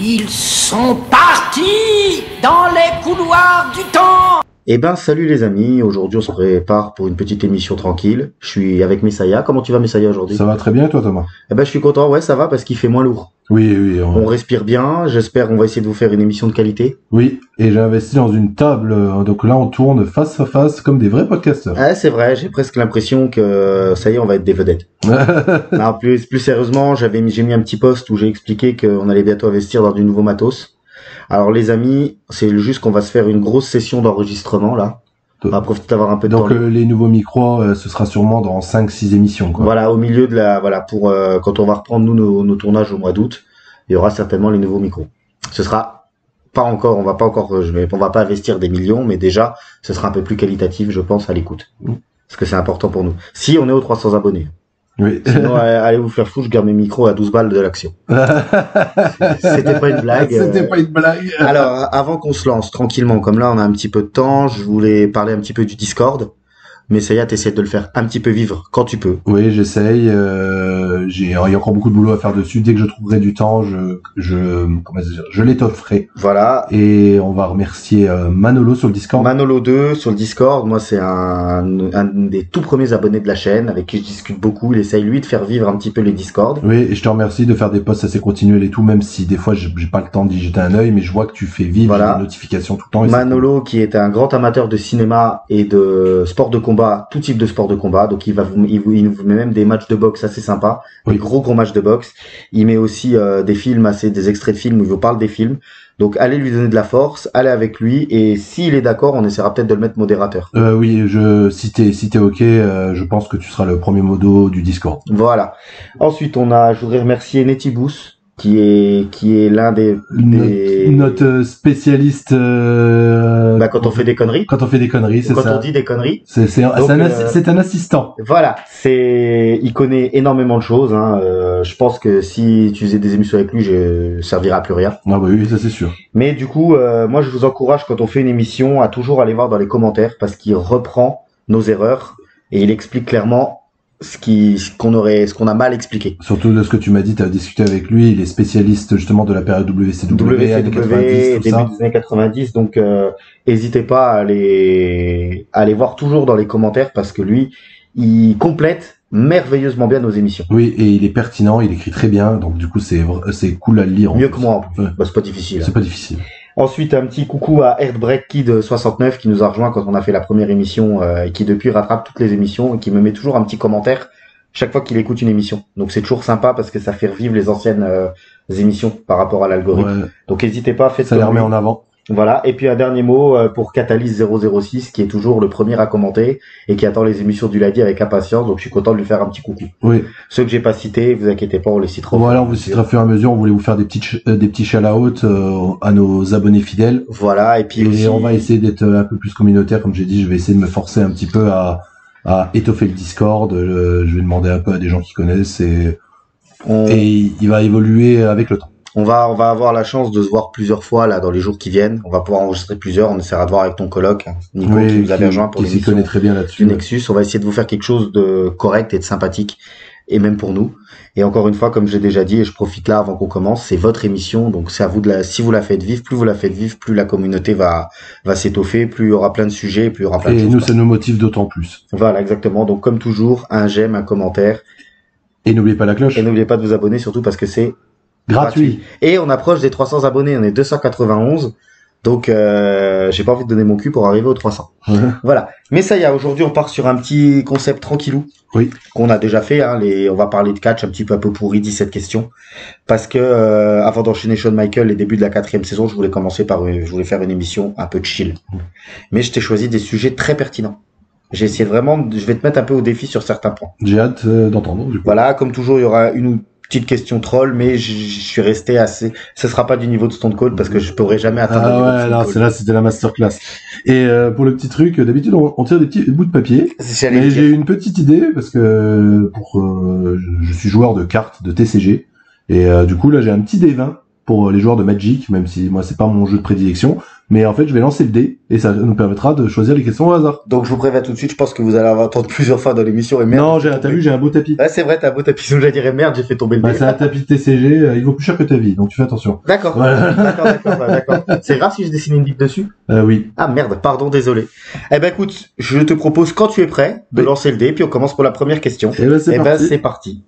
Ils sont partis dans les couloirs du temps. Eh ben, salut les amis, aujourd'hui on se prépare pour une petite émission tranquille. Je suis avec Messaya. Comment tu vas Messaya aujourd'hui? Ça va très bien et toi Thomas? Eh ben, je suis content, ouais, ça va parce qu'il fait moins lourd. Oui. On respire bien, j'espère on va essayer de vous faire une émission de qualité. Oui, et j'ai investi dans une table, donc là on tourne face à face comme des vrais podcasteurs. Ah, c'est vrai, j'ai presque l'impression que ça y est, on va être des vedettes. Non, plus sérieusement, j'ai mis un petit post où j'ai expliqué qu'on allait bientôt investir dans du nouveau matos. Alors les amis, c'est juste qu'on va se faire une grosse session d'enregistrement là. On va profiter d'avoir un peu de temps. Donc les nouveaux micros, ce sera sûrement dans 5-6 émissions, quoi. Voilà, au milieu de pour quand on va reprendre nos tournages au mois d'août, il y aura certainement les nouveaux micros. Ce sera pas encore, on va pas investir des millions, mais déjà, ce sera un peu plus qualitatif, je pense, à l'écoute. Parce que c'est important pour nous. Si on est aux 300 abonnés. Oui. Sinon, allez vous faire foutre, je garde mes micros à 12 balles de l'action. C'était pas une blague. C'était pas une blague. Alors, avant qu'on se lance tranquillement, comme là on a un petit peu de temps, je voulais parler un petit peu du Discord. Mais ça y est, t'essaies de le faire un petit peu vivre quand tu peux. Oui, j'essaye. Il y a encore beaucoup de boulot à faire dessus. Dès que je trouverai du temps, je l'étofferai. Voilà. Et on va remercier Manolo sur le Discord. Manolo 2 sur le Discord. Moi, c'est un des tout premiers abonnés de la chaîne avec qui je discute beaucoup. Il essaye lui de faire vivre un petit peu les Discords. Oui, et je te remercie de faire des posts assez continuels et tout, même si des fois j'ai pas le temps d'y jeter un œil, mais je vois que tu fais vivre les notifications tout le temps. Manolo, qui est un grand amateur de cinéma et de sport de combat. Tout type de sport de combat, donc il vous met même des matchs de boxe assez sympas, des gros matchs de boxe. Il met aussi des extraits de films où il vous parle des films. Donc allez lui donner de la force, allez avec lui, et s'il est d'accord, on essaiera peut-être de le mettre modérateur. Oui, si t'es ok, je pense que tu seras le premier modo du Discord. Voilà. Ensuite, je voudrais remercier Netibus, qui est l'un des notre spécialiste quand on fait des conneries. Quand on fait des conneries, c'est ça. Quand on dit des conneries. C'est un assistant. Voilà, il connaît énormément de choses, hein. Je pense que si tu faisais des émissions avec lui, je servirais à plus rien. Ah bah oui, ça c'est sûr. Mais du coup, moi je vous encourage quand on fait une émission à toujours aller voir dans les commentaires parce qu'il reprend nos erreurs et il explique clairement ce qu'on a mal expliqué. Surtout de ce que tu m'as dit, tu as discuté avec lui, il est spécialiste justement de la période WCW, années 90, début des années 90, donc n'hésitez pas à aller voir toujours dans les commentaires parce que lui, il complète merveilleusement bien nos émissions. Oui, et il est pertinent, il écrit très bien, donc du coup c'est cool à le lire. Mieux que moi en plus. Ouais. Bah, c'est pas difficile. C'est pas difficile. Ensuite, un petit coucou à Airbreak Kid 69 qui nous a rejoint quand on a fait la première émission et qui depuis rattrape toutes les émissions et qui me met toujours un petit commentaire chaque fois qu'il écoute une émission. Donc c'est toujours sympa parce que ça fait revivre les anciennes émissions par rapport à l'algorithme. Ouais. Donc n'hésitez pas, faites ça les remet en avant. Voilà, et puis un dernier mot pour Catalyse 006 qui est toujours le premier à commenter et qui attend les émissions du lundi avec impatience, donc je suis content de lui faire un petit coucou. Oui. Ceux que j'ai pas cités, vous inquiétez pas, on les citera. Voilà, on vous citera au fur et à mesure, on voulait vous faire des petits shout-out à nos abonnés fidèles. Voilà, et puis aussi... on va essayer d'être un peu plus communautaire, comme j'ai dit, je vais essayer de me forcer un petit peu à étoffer le Discord, je vais demander un peu à des gens qui connaissent et il va évoluer avec le temps. On va avoir la chance de se voir plusieurs fois là dans les jours qui viennent. On va pouvoir enregistrer plusieurs. On essaiera de voir avec ton coloc Nico qui nous avait rejoint pour l'émission. Qui s'y connaît très bien là-dessus. Du Nexus. On va essayer de vous faire quelque chose de correct et de sympathique, et même pour nous. Et encore une fois, comme j'ai déjà dit, et je profite là avant qu'on commence, c'est votre émission, donc c'est à vous si vous la faites vivre, plus vous la faites vivre, plus la communauté va s'étoffer, plus il y aura plein de sujets, plus il y aura plein de choses. Et nous, ça nous motive d'autant plus. Voilà, exactement. Donc comme toujours, un j'aime, un commentaire. Et n'oubliez pas la cloche. Et n'oubliez pas de vous abonner, surtout parce que c'est gratuit. Et on approche des 300 abonnés, on est 291. Donc j'ai pas envie de donner mon cul pour arriver aux 300. Voilà. Mais ça y est, aujourd'hui on part sur un petit concept tranquillou. Oui. Qu'on a déjà fait, hein, on va parler de catch un peu pourri, 17 questions. Parce que avant d'enchaîner Shawn Michaels, les débuts de la 4e saison, je voulais faire une émission un peu chill. Mais je t'ai choisi des sujets très pertinents. J'ai essayé je vais te mettre un peu au défi sur certains points. J'ai hâte d'entendre. Du coup. Voilà, comme toujours, il y aura une petite question troll, mais je suis resté assez. Ce sera pas du niveau de Stone Cold parce que je pourrais jamais atteindre. Ah ouais, non, c'est là, c'était la masterclass. Et pour le petit truc, d'habitude on tire des petits bouts de papier. Mais j'ai une petite idée parce que je suis joueur de cartes de TCG et du coup là j'ai un petit D20 pour les joueurs de Magic, même si moi c'est pas mon jeu de prédilection, Mais en fait, je vais lancer le dé et ça nous permettra de choisir les questions au hasard. Donc je vous préviens tout de suite, je pense que vous allez entendre plusieurs fois dans l'émission et merde. Non, t'as vu, j'ai un beau tapis. Ouais, c'est vrai, t'as un beau tapis. Sinon, je dirais merde, j'ai fait tomber le Bah, dé. c'est un tapis de TCG, il vaut plus cher que ta vie, donc tu fais attention. D'accord. Voilà. D'accord. C'est grave si je dessine une bite dessus. Oui. Ah merde, pardon, désolé. Eh ben écoute, je te propose quand tu es prêt de Oui. lancer le dé, puis on commence pour la première question. Et ben, c'est parti. c'est parti.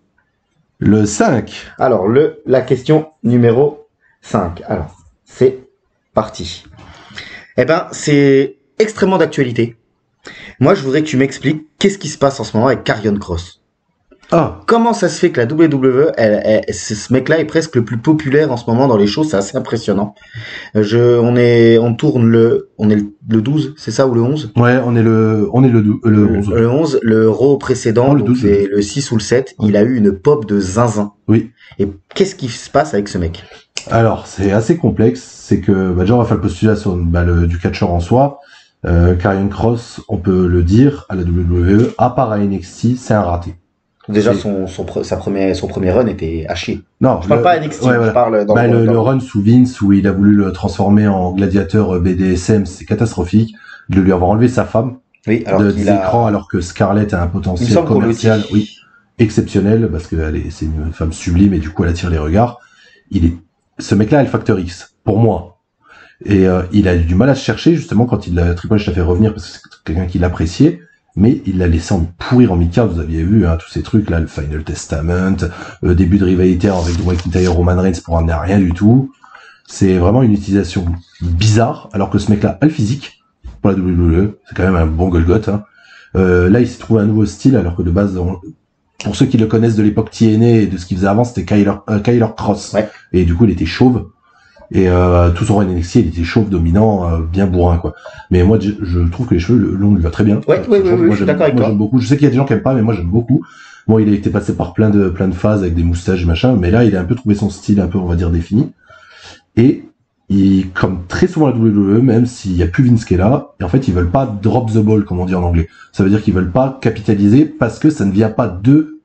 Le 5. Alors, la question numéro 5. Alors, c'est parti. Eh ben, c'est extrêmement d'actualité. Moi, je voudrais que tu m'expliques qu'est-ce qui se passe en ce moment avec Karrion Kross. Ah, Comment ça se fait que la WWE, ce mec-là est presque le plus populaire en ce moment dans les shows, c'est assez impressionnant. On est le 12, c'est ça, ou le 11? ouais, on est le 11. Le 11, le Raw précédent, Non, le donc 12, c'est le 6 ou le 7, il a eu une pop de zinzin. Oui. Et qu'est-ce qui se passe avec ce mec? Alors, c'est assez complexe. C'est que, déjà, on va faire le postulat sur du catcheur en soi. Karrion Kross, on peut le dire, à la WWE, à part à NXT, c'est un raté. Déjà, C'est- son premier run était à chier. Non, Je parle pas à NXT, ouais, je voilà. parle dans Le run sous Vince où il a voulu le transformer en gladiateur BDSM, c'est catastrophique. De lui avoir enlevé sa femme Oui, alors des qu'il a... écrans, alors que Scarlett a un Il me potentiel semble qu'on le commercial, dit. oui, exceptionnel, parce que c'est une femme sublime et du coup elle attire les regards. Ce mec-là a le facteur X, pour moi. Et il a eu du mal à se chercher, justement, quand Triple H l'a fait revenir, parce que c'est quelqu'un qui l'appréciait, mais il l'a laissé en pourrir en mid-card, vous aviez vu, hein, tous ces trucs-là, le Final Testament, début de rivalité avec Drew McIntyre, Roman Reigns pour amener à rien du tout. C'est vraiment une utilisation bizarre, alors que ce mec-là a le physique pour la WWE, c'est quand même un bon Golgoth. Hein. Là, il s'est trouvé un nouveau style, alors que de base, pour ceux qui le connaissent de l'époque TNA et de ce qu'il faisait avant, c'était Kyler Cross. Ouais. Et du coup, il était chauve. Et tout son run NXT, il était chauve, dominant, bien bourrin, quoi. Mais moi, je trouve que les cheveux longs lui va très bien. Ouais, je suis d'accord avec toi. J'aime beaucoup. Je sais qu'il y a des gens qui aiment pas, mais moi, j'aime beaucoup. Bon, il a été passé par plein de phases avec des moustaches et machin, mais là, il a un peu trouvé son style, un peu, on va dire, défini. Et comme très souvent la WWE, même s'il y a plus Vince qui est là, et en fait, ils veulent pas drop the ball, comme on dit en anglais. Ça veut dire qu'ils veulent pas capitaliser parce que ça ne vient pas d'eux.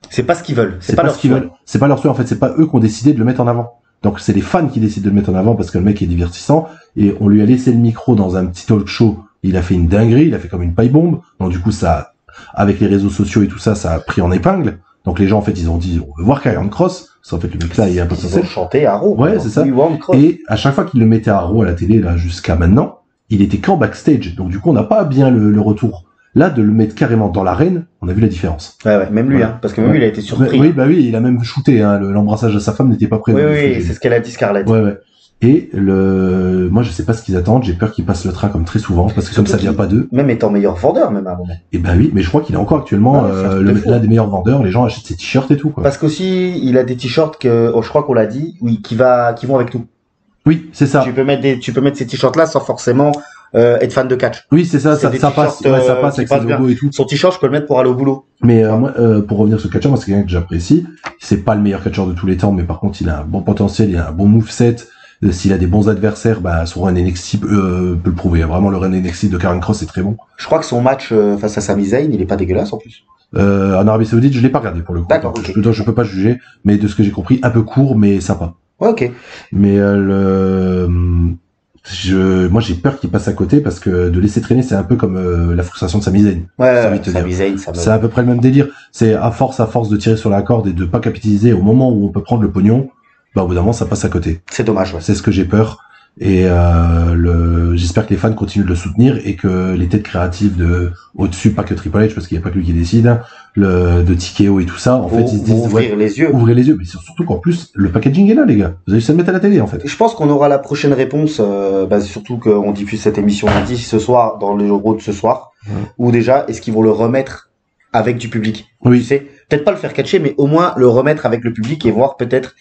C'est pas ce qu'ils veulent. C'est pas ce qu'ils veulent. C'est pas leur souhait. En fait, c'est pas eux qui ont décidé de le mettre en avant. Donc c'est les fans qui décident de le mettre en avant parce que le mec est divertissant et on lui a laissé le micro dans un petit talk show. Il a fait une dinguerie, il a fait comme une paille bombe. Donc du coup ça, avec les réseaux sociaux et tout ça, ça a pris en épingle. Donc les gens en fait ils ont dit on veut voir Karrion Kross. En fait le mec là il est un peu Ils ont chanté à Raw. Ouais c'est ça. Et à chaque fois qu'il le mettait à Raw à la télé là jusqu'à maintenant, il était qu'en backstage. Donc du coup on n'a pas bien le retour. Là, de le mettre carrément dans l'arène, on a vu la différence. Ouais, même lui, hein, parce que même lui, il a été surpris. Oui, bah oui, il a même shooté, hein, l'embrassage à sa femme n'était pas prévu. Oui, c'est ce qu'elle a dit Scarlett. Ouais. Et moi, je sais pas ce qu'ils attendent, j'ai peur qu'ils passent le train comme très souvent, parce que comme ça vient pas d'eux. Même étant meilleur vendeur, même à un moment. Et bah oui, mais je crois qu'il est encore actuellement, l'un des meilleurs vendeurs, les gens achètent ses t-shirts et tout, quoi. Parce qu'aussi, il a des t-shirts je crois qu'on l'a dit, oui, qui vont avec tout. Oui, c'est ça. Tu peux mettre ces t-shirts là sans forcément être fan de catch. Oui, c'est ça, ça passe, ça passe avec ses logos et tout. Son t-shirt, je peux le mettre pour aller au boulot. Mais moi, pour revenir sur le catcheur, moi c'est quelqu'un que j'apprécie. C'est pas le meilleur catcheur de tous les temps, mais par contre, il a un bon potentiel, il a un bon moveset. S'il a des bons adversaires, bah son run NXT peut le prouver. Vraiment, le run NXT de Karrion Kross est très bon. Je crois que son match face à Sami Zayn, il est pas dégueulasse en plus. En Arabie Saoudite, je l'ai pas regardé pour le coup. D'accord, ok. Je peux pas juger, mais de ce que j'ai compris, un peu court, mais sympa. Ouais, ok. Mais moi j'ai peur qu'il passe à côté parce que de laisser traîner, c'est un peu comme la frustration de Sami Zayn. Ouais, Sami Zayn, c'est à peu près le même délire. C'est à force de tirer sur la corde et de pas capitaliser au moment où on peut prendre le pognon, bah au bout d'un moment ça passe à côté. C'est dommage, ouais. C'est ce que j'ai peur. Et j'espère que les fans continuent de le soutenir et que les têtes créatives de au-dessus, pas que Triple H parce qu'il n'y a pas que lui qui décide, hein, de TKO et tout ça, en fait ils se disent ouvrez les yeux. Ouvrez les yeux, mais surtout qu'en plus le packaging est là les gars. Vous avez juste à le mettre à la télé en fait. Je pense qu'on aura la prochaine réponse, surtout qu'on diffuse cette émission lundi ce soir dans les Raw de ce soir, où déjà est-ce qu'ils vont le remettre avec du public. Oui. Tu sais, peut-être pas le faire catcher, mais au moins le remettre avec le public et voir peut-être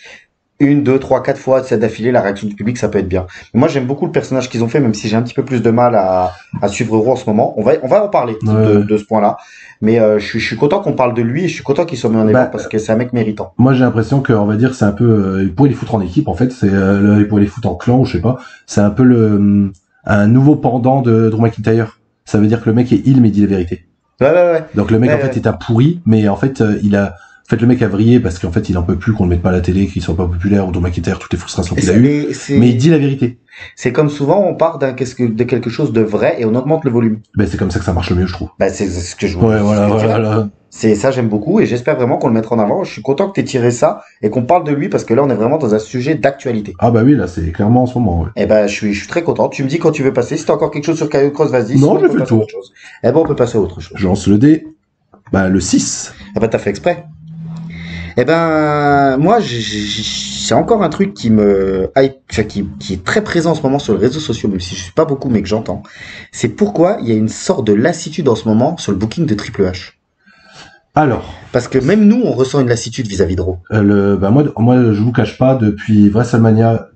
1, 2, 3, 4 fois d'affilée la réaction du public, ça peut être bien. Mais moi j'aime beaucoup le personnage qu'ils ont fait, même si j'ai un petit peu plus de mal à suivre Raw en ce moment. On va en parler de ce point-là. Mais je suis content qu'on parle de lui et je suis content qu'il soit mis en avant parce que c'est un mec méritant. Moi j'ai l'impression que on va dire c'est un peu il pourrait les foutre en équipe en fait, c'est il pourrait les foutre en clan ou je sais pas. C'est un peu un nouveau pendant de Drew McIntyre. Ça veut dire que le mec est il mais il dit la vérité. Ouais. Donc le mec en fait est un pourri, mais en fait il a fait, le mec a vrillé parce qu'en fait, il en peut plus qu'on le mette pas à la télé, qu'il soit pas populaire, ou Drew McIntyre, toutes les frustrations qu'il a eues. Mais il dit la vérité. C'est comme souvent, on part de quelque chose de vrai et on augmente le volume. Ben, c'est comme ça que ça marche le mieux, je trouve. Ben, c'est ce que je Ouais, voilà. C'est ça, j'aime beaucoup et j'espère vraiment qu'on le mettra en avant. Je suis content que t'aies tiré ça et qu'on parle de lui parce que là, on est vraiment dans un sujet d'actualité. Ah bah oui, là, c'est clairement en ce moment, ouais. Eh ben, je suis très content. Tu me dis quand tu veux passer. Si t'as encore quelque chose sur Caillou Cross, vas-y. Non, j'ai fait le tour. Eh ben, on peut passer à autre chose. Je lance le dé. Bah, le 6. Eh ben, t'as fait exprès. Eh ben, moi, c'est encore un truc qui me hype, qui est très présent en ce moment sur les réseaux sociaux, même si je suis pas beaucoup, mais que j'entends. C'est pourquoi il y a une sorte de lassitude en ce moment sur le booking de Triple H. Alors. Parce que même nous, on ressent une lassitude vis-à-vis de Raw. Moi, je vous cache pas, depuis WrestleMania,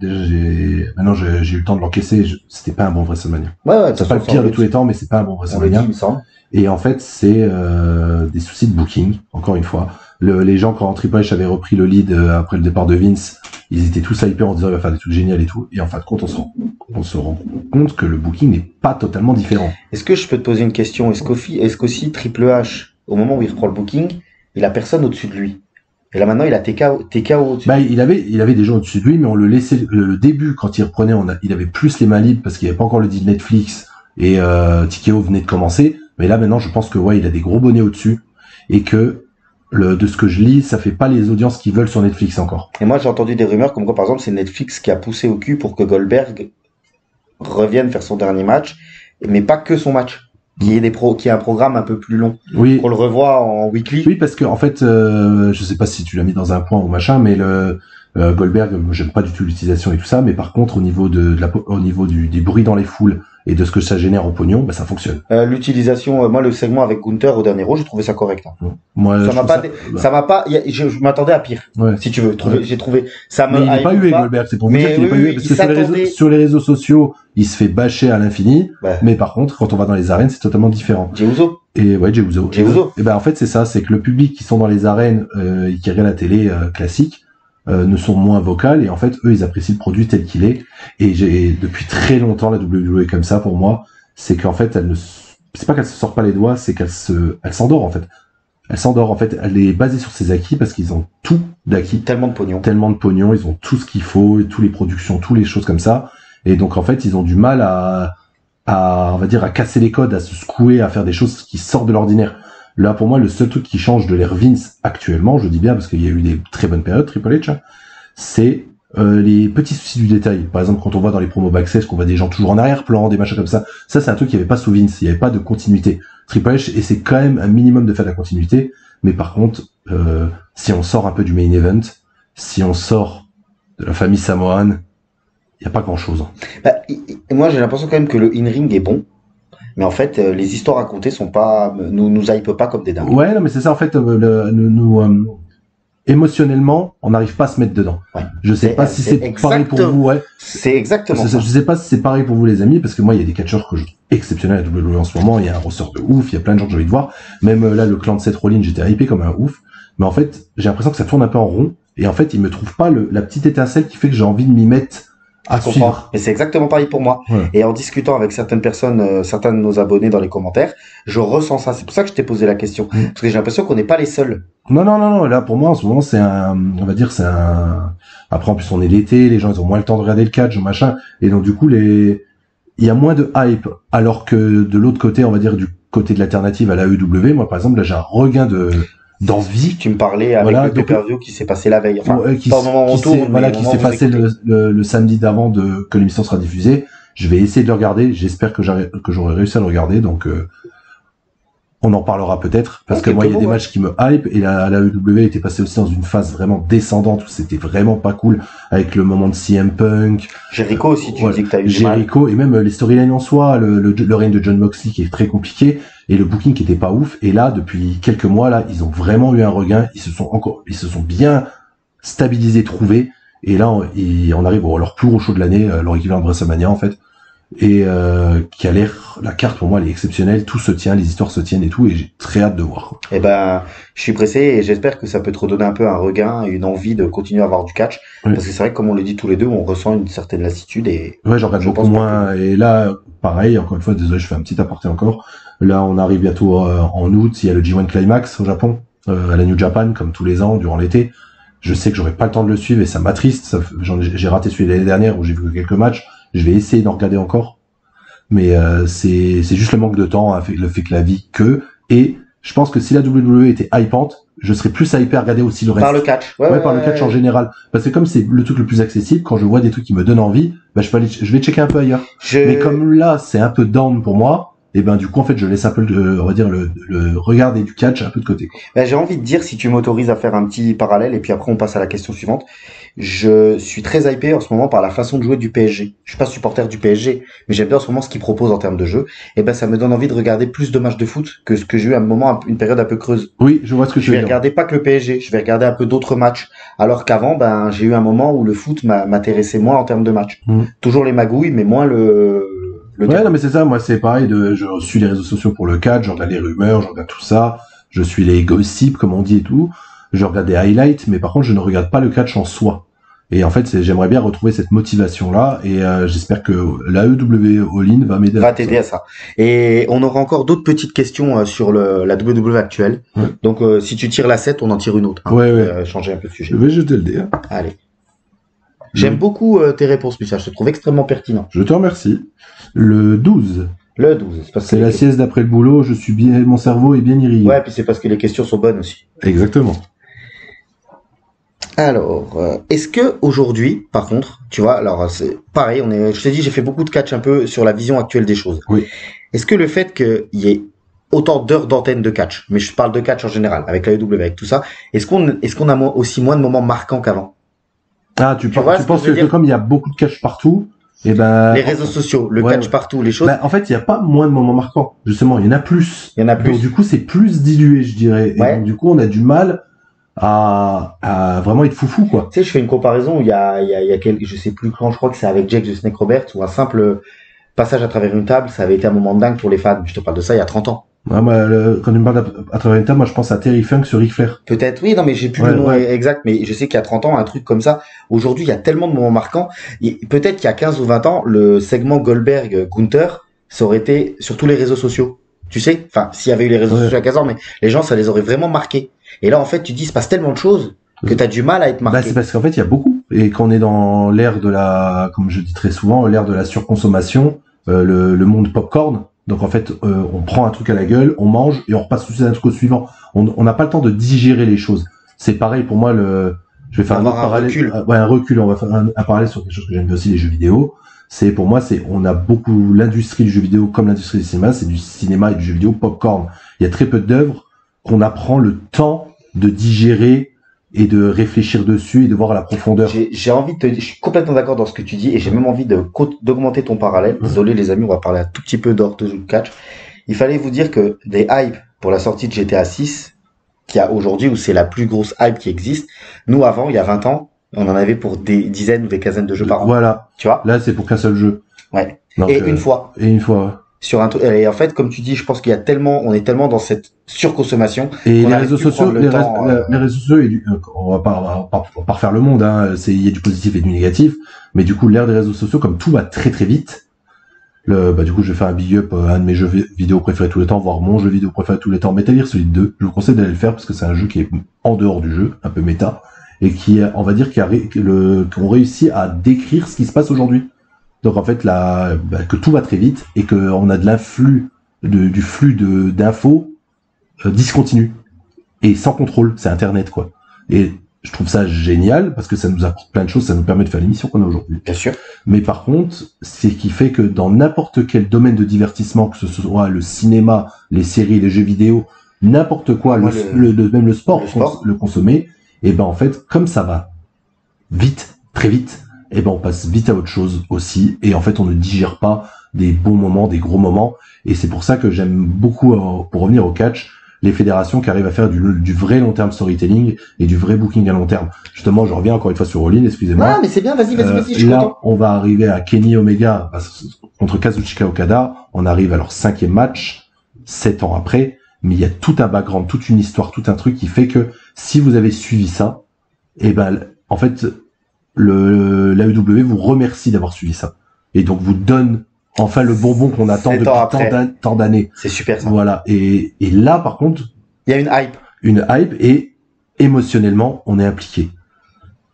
maintenant, j'ai eu le temps de l'encaisser, c'était pas un bon WrestleMania. Ouais, c'est pas le pire de tous les temps, mais c'est pas un bon WrestleMania. Il me semble. Et en fait, c'est, des soucis de booking, encore une fois. Les gens, quand Triple H avait repris le lead après le départ de Vince, ils étaient tous hypés en disant il va faire des trucs géniaux et tout. Et en fin de compte, on se rend compte que le booking n'est pas totalement différent. Est-ce que je peux te poser une question? Est-ce qu'aussi Triple H, au moment où il reprend le booking, il a personne au-dessus de lui? Et là maintenant, il a TKO au-dessus. Bah, il avait des gens au-dessus de lui, mais on le laissait, le début, quand il reprenait, il avait plus les mains libres parce qu'il n'y avait pas encore le deal Netflix et, TKO venait de commencer. Mais là, maintenant, je pense que, ouais, il a des gros bonnets au-dessus et que, de ce que je lis, ça fait pas les audiences qu'ils veulent sur Netflix encore. Et moi, j'ai entendu des rumeurs comme quoi, par exemple, c'est Netflix qui a poussé au cul pour que Goldberg revienne faire son dernier match, mais pas que son match. Qu'il y ait un programme un peu plus long. Oui. Qu'on le revoit en weekly. Oui, parce que, en fait, je sais pas si tu l'as mis dans un point ou machin, mais Goldberg, j'aime pas du tout l'utilisation et tout ça, mais par contre, au niveau des bruits dans les foules et de ce que ça génère en pognon, bah, ça fonctionne. L'utilisation, moi, le segment avec Gunther au dernier Raw, j'ai trouvé ça correct. Hein. Moi, ça m'a pas, je m'attendais à pire. Ouais. Si tu veux, j'ai trouvé, ça me. Mais il n'est pas hué, Goldberg, c'est pour vous dire qu'il est pas hué, parce que sur les réseaux sociaux, il se fait bâcher à l'infini, mais par contre, quand on va dans les arènes, c'est totalement différent. Jey Uso. Et ouais, Jey Uso. Et ben, en fait, c'est ça, c'est que le public qui sont dans les arènes, et qui regarde la télé, classique, ne sont moins vocales, et en fait, eux, ils apprécient le produit tel qu'il est. Et depuis très longtemps, la WWE est comme ça, pour moi, c'est qu'en fait, c'est pas qu'elle se sort pas les doigts, c'est qu'elle s'endort, en fait. Elle s'endort, en fait. Elle est basée sur ses acquis parce qu'ils ont tout d'acquis. Tellement de pognon, ils ont tout ce qu'il faut, toutes les productions, toutes les choses comme ça. Et donc, en fait, ils ont du mal on va dire, à casser les codes, à se secouer, à faire des choses qui sortent de l'ordinaire. Là, pour moi, le seul truc qui change de l'ère Vince actuellement, je dis bien parce qu'il y a eu des très bonnes périodes, Triple H, c'est les petits soucis du détail. Par exemple, quand on voit dans les promos backstage qu'on voit des gens toujours en arrière-plan, des machins comme ça, c'est un truc qu'il n'y avait pas sous Vince, il n'y avait pas de continuité. Triple H essaie quand même un minimum de faire de la continuité, mais par contre, si on sort un peu du main event, si on sort de la famille samoane, il n'y a pas grand-chose. Bah, moi, j'ai l'impression quand même que le in-ring est bon. Mais en fait, les histoires racontées nous hype pas comme des dingues. Ouais, non, mais c'est ça, en fait, émotionnellement, on n'arrive pas à se mettre dedans. Ouais. Je sais pas si c'est pareil pour vous, ouais. C'est exactement ça. Je sais pas si c'est pareil pour vous, les amis, parce que moi, il y a des catcheurs que je trouve exceptionnels à WWE en ce moment. Il y a un roster de ouf, il y a plein de gens que j'ai envie de voir. Même là, le clan de Seth Rollins, j'étais hypé comme un ouf. Mais en fait, j'ai l'impression que ça tourne un peu en rond. Et en fait, il me trouve pas la petite étincelle qui fait que j'ai envie de m'y mettre. À suivre. Et c'est exactement pareil pour moi. Ouais. Et en discutant avec certaines personnes, certains de nos abonnés dans les commentaires, je ressens ça. C'est pour ça que je t'ai posé la question. Parce que j'ai l'impression qu'on n'est pas les seuls. Non. Là, pour moi, en ce moment, après, en plus, on est l'été, les gens, ils ont moins le temps de regarder le catch, machin. Et donc, du coup, il y a moins de hype. Alors que de l'autre côté, on va dire, du côté de l'alternative à la AEW, moi, par exemple, là, j'ai un regain d'envie. Tu me parlais avec le pay-per-view qui s'est passé la veille. Enfin, pas au moment où on tourne. Qui s'est passé le samedi d'avant que l'émission sera diffusée. Je vais essayer de le regarder. J'espère que j'aurai réussi à le regarder. Donc, on en parlera peut-être. Parce que moi, il y a des matchs qui me hype. Et la AEW était passée aussi dans une phase vraiment descendante où c'était vraiment pas cool. Avec le moment de CM Punk. Jericho aussi, tu dis que t'as eu Jericho. Et même les storylines en soi. Le règne de Jon Moxley qui est très compliqué. Et le booking qui était pas ouf. Et là, depuis quelques mois, là, ils ont vraiment eu un regain. Ils se sont bien stabilisés, trouvés. Et là, on arrive à leur plus gros show de l'année, leur équivalent de WrestleMania, en fait. Et, qui a l'air, la carte pour moi, elle est exceptionnelle. Tout se tient, les histoires se tiennent et tout. Et j'ai très hâte de voir. Eh ben, je suis pressé et j'espère que ça peut te redonner un peu un regain et une envie de continuer à avoir du catch. Oui. Parce que c'est vrai que comme on le dit tous les deux, on ressent une certaine lassitude et. Ouais, j'en regarde beaucoup moins. Et là, pareil, encore une fois, désolé, je fais un petit aparté encore. Là, on arrive bientôt en août. Il y a le G1 Climax au Japon. à la New Japan, comme tous les ans, durant l'été. Je sais que j'aurai pas le temps de le suivre et ça m'attriste. J'ai raté celui de l'année dernière où j'ai vu quelques matchs. Je vais essayer d'en regarder encore. Mais c'est juste le manque de temps, hein, le fait que la vie et je pense que si la WWE était hypante, je serais plus hypé à regarder aussi le reste. Par le catch. Ouais, par le catch en général. Parce que comme c'est le truc le plus accessible, quand je vois des trucs qui me donnent envie, bah je vais checker un peu ailleurs. Mais comme là, c'est un peu down pour moi, et ben du coup en fait je laisse un peu on va dire le regarder du catch un peu de côté, quoi. Ben, j'ai envie de dire, si tu m'autorises à faire un petit parallèle, et puis après on passe à la question suivante. Je suis très hypé en ce moment par la façon de jouer du PSG. Je suis pas supporter du PSG, mais j'aime bien en ce moment ce qu'ils proposent en termes de jeu. Et ben ça me donne envie de regarder plus de matchs de foot que ce que j'ai eu à un moment, une période un peu creuse. Oui, je vois ce que tu Je veux vais dire. regarder pas que le PSG, je vais regarder un peu d'autres matchs. Alors qu'avant, ben j'ai eu un moment où le foot m'intéressait moins en termes de matchs. Toujours les magouilles, mais moins le Ouais, terrain. non mais c'est ça, moi c'est pareil, je suis les réseaux sociaux pour le catch, je regarde les rumeurs, je regarde tout ça, je suis les gossips comme on dit et tout, je regarde des highlights, mais par contre je ne regarde pas le catch en soi. Et en fait, j'aimerais bien retrouver cette motivation-là, et j'espère que l'AEW All-In va m'aider. Va t'aider à ça. Et on aura encore d'autres petites questions sur la WWE actuelle. Ouais. Donc si tu tires la 7, on en tire une autre. Hein. Ouais. Changer un peu de sujet. Je vais jeter le dé. Hein. Allez. J'aime beaucoup tes réponses, Michel. Je te trouve extrêmement pertinent. Je te remercie. Le 12. Le 12. C'est la sieste d'après le boulot, mon cerveau est bien irrigué. Ouais, puis c'est parce que les questions sont bonnes aussi. Exactement. Alors, est-ce que aujourd'hui, par contre, tu vois, alors c'est pareil, je t'ai dit, j'ai fait beaucoup de catch un peu sur la vision actuelle des choses. Oui. Est-ce que le fait qu'il y ait autant d'heures d'antenne de catch, mais je parle de catch en général, avec la AEW, avec tout ça, est-ce qu'on a aussi moins de moments marquants qu'avant? Ah, tu vois ce penses que je veux que dire comme il y a beaucoup de catch partout, et ben Les réseaux sociaux, le catch partout, les choses. Ben, en fait, il n'y a pas moins de moments marquants. Justement, il y en a plus. Il y en a plus. Donc, du coup, c'est plus dilué, je dirais. Et Ouais. donc, du coup, on a du mal à vraiment être foufou, quoi. Tu sais, je fais une comparaison où il y a je sais plus quand, je crois que c'est avec Jake the Snake Roberts, où un simple passage à travers une table, ça avait été un moment dingue pour les fans. Je te parle de ça il y a 30 ans. Ouais, moi, quand tu me parles à travers une table, moi, je pense à Terry Funk sur Ric Flair. Peut-être, oui, non, mais j'ai plus le nom exact, mais je sais qu'il y a 30 ans, un truc comme ça. Aujourd'hui, il y a tellement de moments marquants. Peut-être qu'il y a 15 ou 20 ans, le segment Goldberg-Gunther, ça aurait été sur tous les réseaux sociaux. Tu sais? Enfin, s'il y avait eu les réseaux sociaux à 15 ans, mais les gens, ça les aurait vraiment marqués. Et là, en fait, tu dis, il se passe tellement de choses que t'as du mal à être marqué. Bah, c'est parce qu'en fait, il y a beaucoup. Et quand on est dans l'ère de comme je dis très souvent, l'ère de la surconsommation, le monde popcorn. Donc en fait, on prend un truc à la gueule, on mange et on repasse tout de suite à un truc au suivant. On n'a pas le temps de digérer les choses. C'est pareil pour moi. Je vais faire un parallèle. Un recul. On va faire un parallèle sur quelque chose que j'aime bien aussi, les jeux vidéo. On a beaucoup l'industrie du jeu vidéo comme l'industrie du cinéma. C'est du cinéma et du jeu vidéo popcorn. Il y a très peu d'œuvres qu'on apprend le temps de digérer et de réfléchir dessus et de voir à la profondeur. J'ai envie de je suis complètement d'accord dans ce que tu dis et j'ai même envie d'augmenter ton parallèle. Désolé les amis, on va parler un tout petit peu d'hors de catch. Il fallait vous dire que des hypes pour la sortie de GTA 6, qu'il y a aujourd'hui où c'est la plus grosse hype qui existe, nous avant, il y a 20 ans, on en avait pour des dizaines ou des quinzaines de jeux par an. Voilà. Tu vois? Là, c'est pour qu'un seul jeu. Ouais. Donc, une fois. Et une fois. Sur un truc. Et en fait, comme tu dis, je pense qu'il y a on est tellement dans cette surconsommation. Et les réseaux sociaux, les réseaux sociaux, on va pas refaire le monde, hein. Il y a du positif et du négatif. Mais du coup, l'ère des réseaux sociaux, comme tout va très très vite, du coup, je vais faire un big up, un de mes jeux vidéo préférés tous les temps, voire mon jeu vidéo préféré tous les temps, Metal Gear Solid 2. Je vous conseille d'aller le faire parce que c'est un jeu qui est en dehors du jeu, un peu méta, et qui, on va dire, qu'on réussit à décrire ce qui se passe aujourd'hui. Donc en fait, que tout va très vite et qu'on a de l'influx, du flux d'infos discontinu et sans contrôle. C'est Internet, quoi. Et je trouve ça génial parce que ça nous apporte plein de choses, ça nous permet de faire l'émission qu'on a aujourd'hui. Bien sûr. Mais par contre, c'est ce qui fait que dans n'importe quel domaine de divertissement, que ce soit le cinéma, les séries, les jeux vidéo, n'importe quoi, même le sport, le consommer, et ben en fait, comme ça va vite, très vite, et ben on passe vite à autre chose aussi, et en fait on ne digère pas des bons moments, des gros moments, et c'est pour ça que j'aime beaucoup, pour revenir au catch, les fédérations qui arrivent à faire du vrai long terme storytelling et du vrai booking à long terme. Justement, je reviens encore une fois sur All-In, excusez-moi. Ah, mais c'est bien, vas-y, je suis là, content. On va arriver à Kenny Omega contre Kazuchika Okada, on arrive à leur 5e match, 7 ans après, mais il y a tout un background, toute une histoire, tout un truc qui fait que si vous avez suivi ça, et ben en fait l'AEW vous remercie d'avoir suivi ça et donc vous donne enfin le bonbon qu'on attend depuis tant d'années. C'est super ça. Voilà, et là par contre il y a une hype. une hype et émotionnellement, on est impliqué.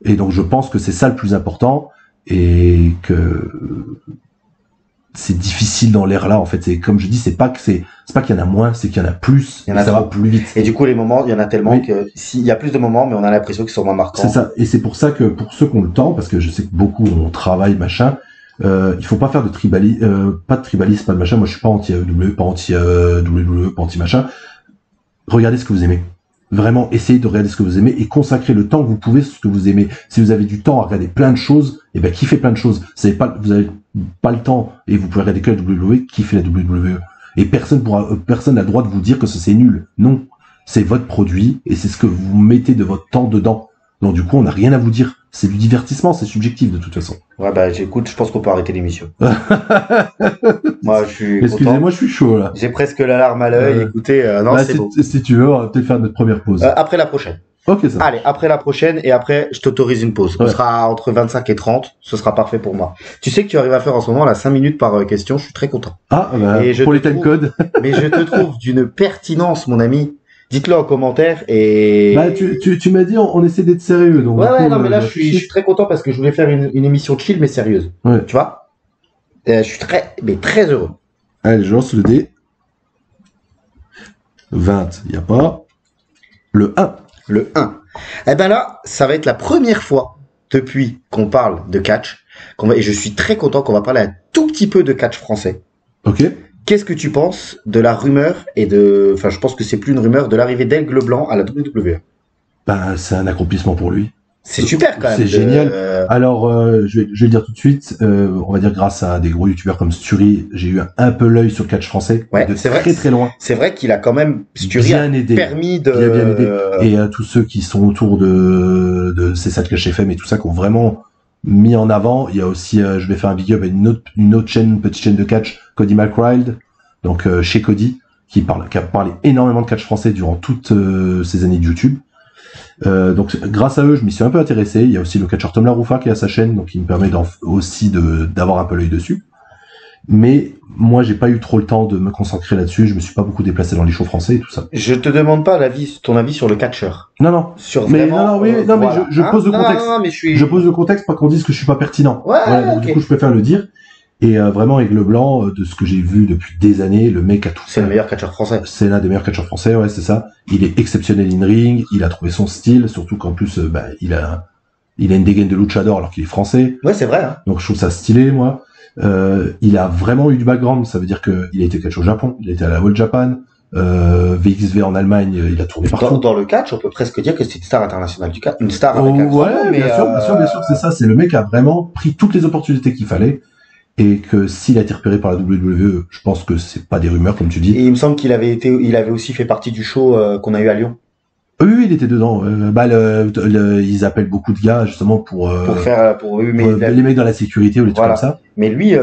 Et donc, je pense que c'est ça le plus important et que c'est difficile dans l'ère là. En fait, c'est comme je dis, c'est pas qu'il y en a moins, c'est qu'il y en a plus. Il y en a ça trop. va plus vite. Et du coup, les moments, il y en a tellement que s'il y a plus de moments, mais on a l'impression qu'ils sont moins marquants. C'est ça. Et c'est pour ça que pour ceux qui ont le temps, parce que je sais que beaucoup on travaille machin, il faut pas faire de pas de tribalisme, pas de machin. Moi, je suis pas anti-AEW, pas anti-WWE, pas anti-machin. Regardez ce que vous aimez. Vraiment, essayez de regarder ce que vous aimez et consacrez le temps que vous pouvez sur ce que vous aimez. Si vous avez du temps à regarder plein de choses, eh ben, kiffez plein de choses. Vous avez pas le temps et vous pouvez regarder que la WWE, kiffez la WWE. Et personne n'a le droit de vous dire que c'est nul. Non. C'est votre produit et c'est ce que vous mettez de votre temps dedans. Donc, du coup, on n'a rien à vous dire. C'est du divertissement, c'est subjectif de toute façon. Ouais, bah, j'écoute, je pense qu'on peut arrêter l'émission. Moi, je suis Excusez-moi, je suis chaud, là. J'ai presque la larme à l'œil. Écoutez, non, c'est beau. Si tu veux, on va peut-être faire notre première pause. Après la prochaine. Ok, ça. Allez, après la prochaine, et après, je t'autorise une pause. Ouais. Ce sera entre 25 et 30. Ce sera parfait pour moi. Tu sais que tu arrives à faire en ce moment, là, 5 minutes par question. Je suis très content. Ah, bah, Et pour les timecodes. Mais je te trouve d'une pertinence, mon ami. Dites-le en commentaire et... Bah, tu m'as dit, on essaie d'être sérieux, donc. Ouais, non, mais là, je suis très content parce que je voulais faire une émission chill, mais sérieuse. Ouais. Tu vois? Je suis très heureux. Allez, je lance le dé. 20, y a pas. Le 1. Le 1. Eh ben là, ça va être la première fois depuis qu'on parle de catch, et je suis très content qu'on va parler un tout petit peu de catch français. Ok. Qu'est-ce que tu penses de la rumeur enfin, je pense que c'est plus une rumeur, de l'arrivée d'Aigle Blanc à la WWE? Ben, c'est un accomplissement pour lui. C'est super quand même. C'est génial. Alors, je vais le dire tout de suite. On va dire grâce à des gros youtubeurs comme Sturi, j'ai eu un peu l'œil sur le catch français. Ouais, de c'est très vrai. Très loin. C'est vrai qu'il a quand même bien aidé. Permis de. Bien aidé. Et tous ceux qui sont autour de C'est ça le Clash FM et tout ça, qui ont vraiment mis en avant. Il y a aussi, je vais faire un big up à une autre chaîne, petite chaîne de catch, Cody McRide. Donc chez Cody, qui a parlé énormément de catch français durant toutes ces années de YouTube. Donc grâce à eux, je m'y suis un peu intéressé. Il y a aussi le catcheur Tom Laroufa qui a sa chaîne, donc il me permet aussi d'avoir un peu l'œil dessus. Mais moi, j'ai pas eu trop le temps de me concentrer là-dessus. Je me suis pas beaucoup déplacé dans les shows français et tout ça. Je te demande pas ton avis sur le catcheur. Non. Sur mais vraiment, mais je pose le contexte. Non, mais Je pose le contexte, pas qu'on dise que je suis pas pertinent. Ouais, voilà, donc, okay. Du coup, je préfère le dire. Et vraiment, Aigle Blanc, de ce que j'ai vu depuis des années, le mec a tout. C'est le meilleur catcheur français. C'est l'un des meilleurs catcheurs français, ouais, c'est ça. Il est exceptionnel in ring, il a trouvé son style, surtout qu'en plus, il a une dégaine de luchador alors qu'il est français. Ouais, c'est vrai. Hein. Donc je trouve ça stylé, moi. Il a vraiment eu du background, ça veut dire qu'il a été catch au Japon, il a été à la World Japan, VXV en Allemagne, il a tourné partout. Dans le catch, on peut presque dire que c'est une star internationale du catch, une star avec un ouais, nom, mais bien sûr, c'est ça. C'est le mec qui a vraiment pris toutes les opportunités qu'il fallait. Et que s'il a été repéré par la WWE, je pense que c'est pas des rumeurs, comme tu dis. Et il me semble qu'il avait aussi fait partie du show qu'on a eu à Lyon. Oui, il était dedans. Ils appellent beaucoup de gars justement pour les mecs dans la sécurité ou les trucs comme ça. Mais lui,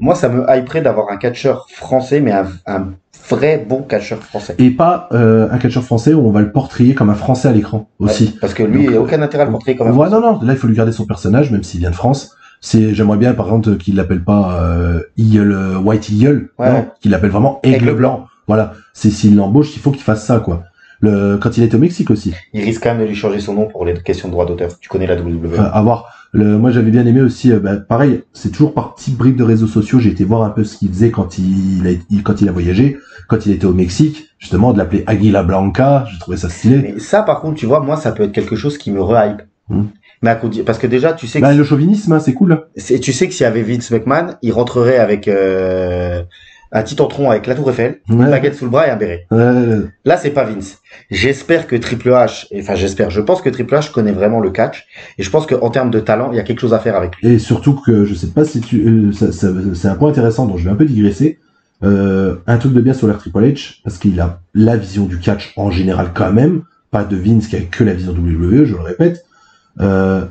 moi, ça me hyperait d'avoir un catcheur français, mais un vrai bon catcheur français. Et pas un catcheur français où on va le portrayer comme un français à l'écran aussi. Ouais, parce que lui, il n'y a aucun intérêt à le portrayer comme un français. Non, là, il faut lui garder son personnage, même s'il vient de France. J'aimerais bien, par exemple, qu'il l'appelle pas White Eagle, non, qu'il l'appelle vraiment Aigle Blanc. Voilà. S'il l'embauche, il faut qu'il fasse ça, quoi. Quand il était au Mexique aussi. Il risque quand même de lui changer son nom pour les questions de droit d'auteur. Tu connais la WWE. À voir. Moi, j'avais bien aimé aussi, pareil, c'est toujours par petite bribe de réseaux sociaux, j'ai été voir un peu ce qu'il faisait quand il a voyagé, quand il était au Mexique, justement, de l'appeler Aguila Blanca, j'ai trouvé ça stylé. Mais ça, par contre, tu vois, moi, ça peut être quelque chose qui me re-hype. Mais parce que déjà, tu sais que... le chauvinisme, hein, c'est cool. Tu sais que s'il y avait Vince McMahon, il rentrerait avec un titantron avec la tour Eiffel, une baguette sous le bras et un béret. Là, c'est pas Vince. J'espère que je pense que Triple H connaît vraiment le catch, et je pense qu'en termes de talent, il y a quelque chose à faire avec lui. Et surtout que, je sais pas si c'est un point intéressant dont je vais un peu digresser, un truc de bien sur l'ère Triple H, parce qu'il a la vision du catch en général quand même, pas de Vince qui a que la vision WWE, je le répète. Je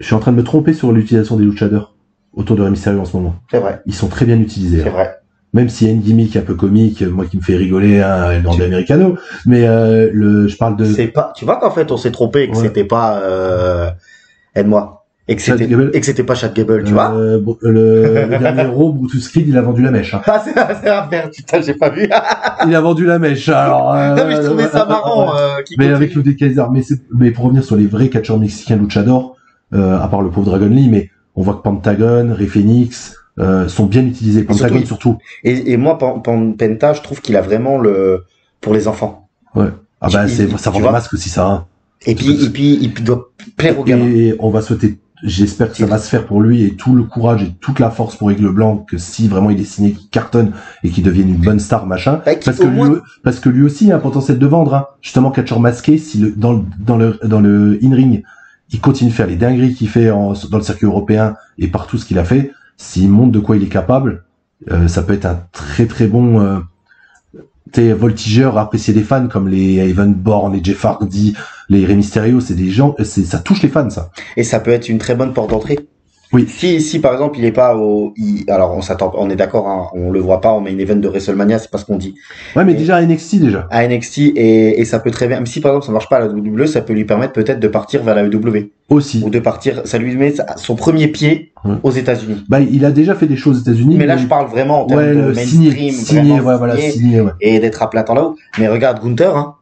suis en train de me tromper sur l'utilisation des luchadors autour de Rey Mysterio en ce moment. C'est vrai. Ils sont très bien utilisés. C'est vrai. Même s'il y a une gimmick un peu comique, moi qui me fait rigoler, dans l'Americano, mais je parle de... C'est pas... Tu vois qu'en fait on s'est trompé, que c'était pas... Aide-moi. Et que Chad c'était, Gable. et que c'était pas Chad Gable, tu vois. Le dernier Raw, Brutus Creed, il a vendu la mèche. Hein. Ah, c'est un merde, putain, j'ai pas vu. Il a vendu la mèche. Alors, Non, mais je trouvais ça marrant, qu'il mais continue. avec le Kaiser, mais pour revenir sur les vrais catcheurs mexicains luchadors, à part le pauvre Dragon Lee, mais on voit que Pentagon, Rey Fenix, sont bien utilisés. Pentagon surtout. Et moi, Penta, je trouve qu'il a vraiment pour les enfants. Ouais. Ah bah, ça vend tu des vois. masques aussi, ça. Hein. Et puis, il doit plaire aux gamins. Et on va souhaiter, j'espère que ça va se faire pour lui et tout le courage et toute la force pour Aigle Blanc, que si vraiment il est signé, qu'il cartonne et qu'il devienne une bonne star, machin. Parce que lui aussi a un potentiel de vendre, hein. Justement, catcheur masqué, si dans le in-ring, il continue de faire les dingueries qu'il fait dans le circuit européen et par tout ce qu'il a fait, s'il montre de quoi il est capable, ça peut être un très très bon, voltigeur apprécié des fans comme les Evan Bourne, les Jeff Hardy, les Rey Mysterio, c'est des gens, ça touche les fans, ça. Et ça peut être une très bonne porte d'entrée. Oui. Si par exemple il est pas alors on est d'accord, hein, on le voit pas en main event de WrestleMania, c'est pas ce qu'on dit. Ouais, mais déjà à NXT déjà. À NXT et ça peut très bien, même si par exemple ça marche pas à la WWE, ça peut lui permettre peut-être de partir vers la WWE. Aussi. Ou de partir, ça lui met son premier pied aux États-Unis. Bah, il a déjà fait des choses aux États-Unis. Mais là, je parle vraiment en termes de mainstream, signé, et d'être à plat temps là-haut. Mais regarde Gunther, hein.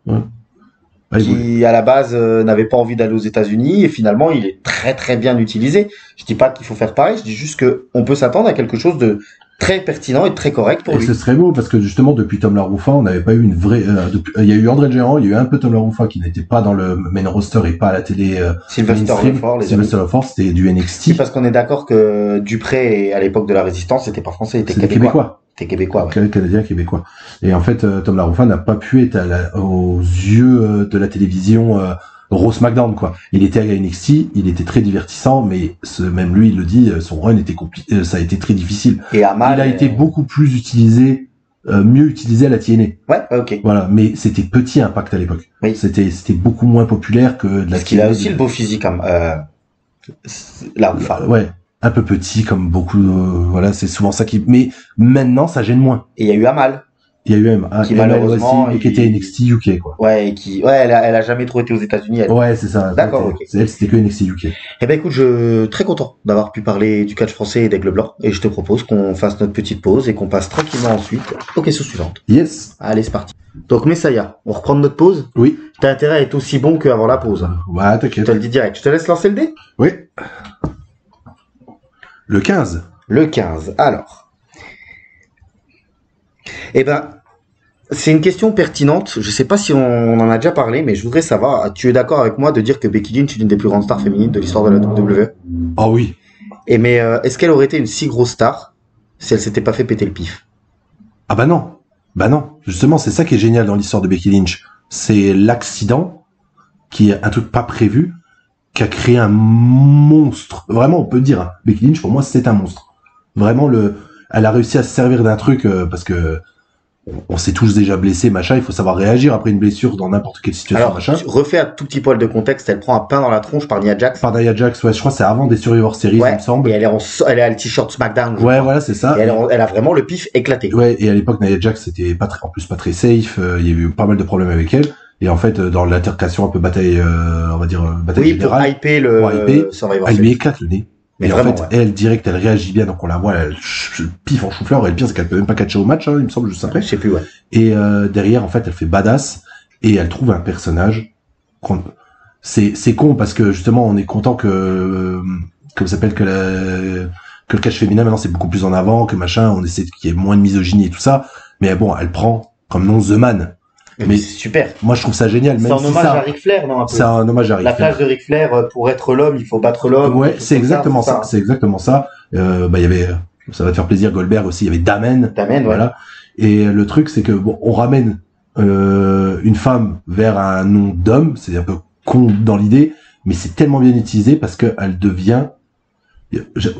Ouais, qui à la base n'avait pas envie d'aller aux États-Unis et finalement il est très très bien utilisé. Je dis pas qu'il faut faire pareil, je dis juste que on peut s'attendre à quelque chose de très pertinent et de très correct pour lui. Et ce serait beau parce que justement depuis Tom La Rufa, on n'avait pas eu une vraie. Il y a eu André le Géant, il y a eu un peu Tom La Rufa qui n'était pas dans le main roster et pas à la télé. Sylvester Lefort, c'était du NXT. C'est parce qu'on est d'accord que Dupré à l'époque de la Résistance, c'était pas français, il était québécois. C'était québécois, ouais. Canadien, québécois. Et en fait, Tom La Rufa n'a pas pu être aux yeux de la télévision Raw SmackDown, quoi. Il était à NXT, il était très divertissant, mais même lui, il le dit, son run était compliqué, ça a été très difficile. Et Amal, il a été beaucoup plus utilisé, mieux utilisé à la TNA. Ouais, ok. Voilà, mais c'était petit Impact à l'époque. Oui. C'était beaucoup moins populaire que de la TNA. Parce qu'il a aussi le beau physique, La Rufa. Ouais. Un peu petit, comme beaucoup, voilà, c'est souvent ça qui, mais maintenant, ça gêne moins. Et il y a eu Amal. Il y a eu qui malheureusement aussi, qui était NXT UK, quoi. Ouais, elle a jamais trop été aux États-Unis. Ouais, c'est ça. D'accord, ok. Elle, c'était que NXT UK. Eh ben, écoute, très content d'avoir pu parler du catch français et d'Aigle Blanc. Et je te propose qu'on fasse notre petite pause et qu'on passe tranquillement ensuite aux questions suivantes. Yes. Allez, c'est parti. Donc, Messiah, on reprend notre pause? Oui. T'as intérêt à être aussi bon qu'avant la pause. Ouais, Je t'inquiète. te le dis direct. Je te laisse lancer le dé? Oui. Le 15. Le 15. Alors. Eh ben, c'est une question pertinente. Je sais pas si on en a déjà parlé, mais je voudrais savoir, tu es d'accord avec moi de dire que Becky Lynch est l'une des plus grandes stars féminines de l'histoire de la WWE? Ah oui. Et mais, est-ce qu'elle aurait été une si grosse star si elle s'était pas fait péter le pif? Ah bah non. Bah non. Justement, c'est ça qui est génial dans l'histoire de Becky Lynch. C'est l'accident, qui est un truc pas prévu, qui a créé un monstre. Vraiment, on peut dire, hein, Becky Lynch, pour moi, c'est un monstre. Vraiment, elle a réussi à se servir d'un truc, parce que on s'est tous déjà blessés, machin, il faut savoir réagir après une blessure dans n'importe quelle situation, Alors, machin. refais un tout petit poil de contexte, elle prend un pain dans la tronche par Nia Jax. Par Nia Jax, ouais, je crois que c'est avant des Survivor Series, il me semble. Et elle a le t-shirt SmackDown. Ouais, voilà, c'est ça. Et elle a vraiment le pif éclaté. Ouais, et à l'époque, Nia Jax, c'était en plus pas très safe, il y a eu pas mal de problèmes avec elle. Et en fait, dans l'altercation un peu bataille, on va dire, bataille générale. Pour hyper le Survivor elle Series. lui éclate le nez. Mais et vraiment, en fait, elle, direct, elle réagit bien, donc on la voit, elle piffe en chou-fleur, et le pire, c'est qu'elle peut même pas catcher au match, hein, il me semble, juste après. Je sais plus, ouais. Et derrière, en fait, elle fait badass, et elle trouve un personnage. C'est con, parce que justement, on est content que ça s'appelle, que le catch féminin, maintenant, c'est beaucoup plus en avant, que machin, on essaie qu'il y ait moins de misogynie et tout ça. Mais bon, elle prend comme nom The Man. Mais c'est super. Moi, je trouve ça génial. C'est un hommage à Ric Flair, non, un peu. C'est un hommage à Ric Flair. La plage de Ric Flair, pour être l'homme, il faut battre l'homme. Ouais, c'est exactement ça. C'est exactement ça. Il y avait, ça va te faire plaisir, Goldberg aussi, il y avait Damen. Damen, voilà. Ouais. Et le truc, c'est que bon, on ramène une femme vers un nom d'homme, c'est un peu con dans l'idée, mais c'est tellement bien utilisé parce que elle devient,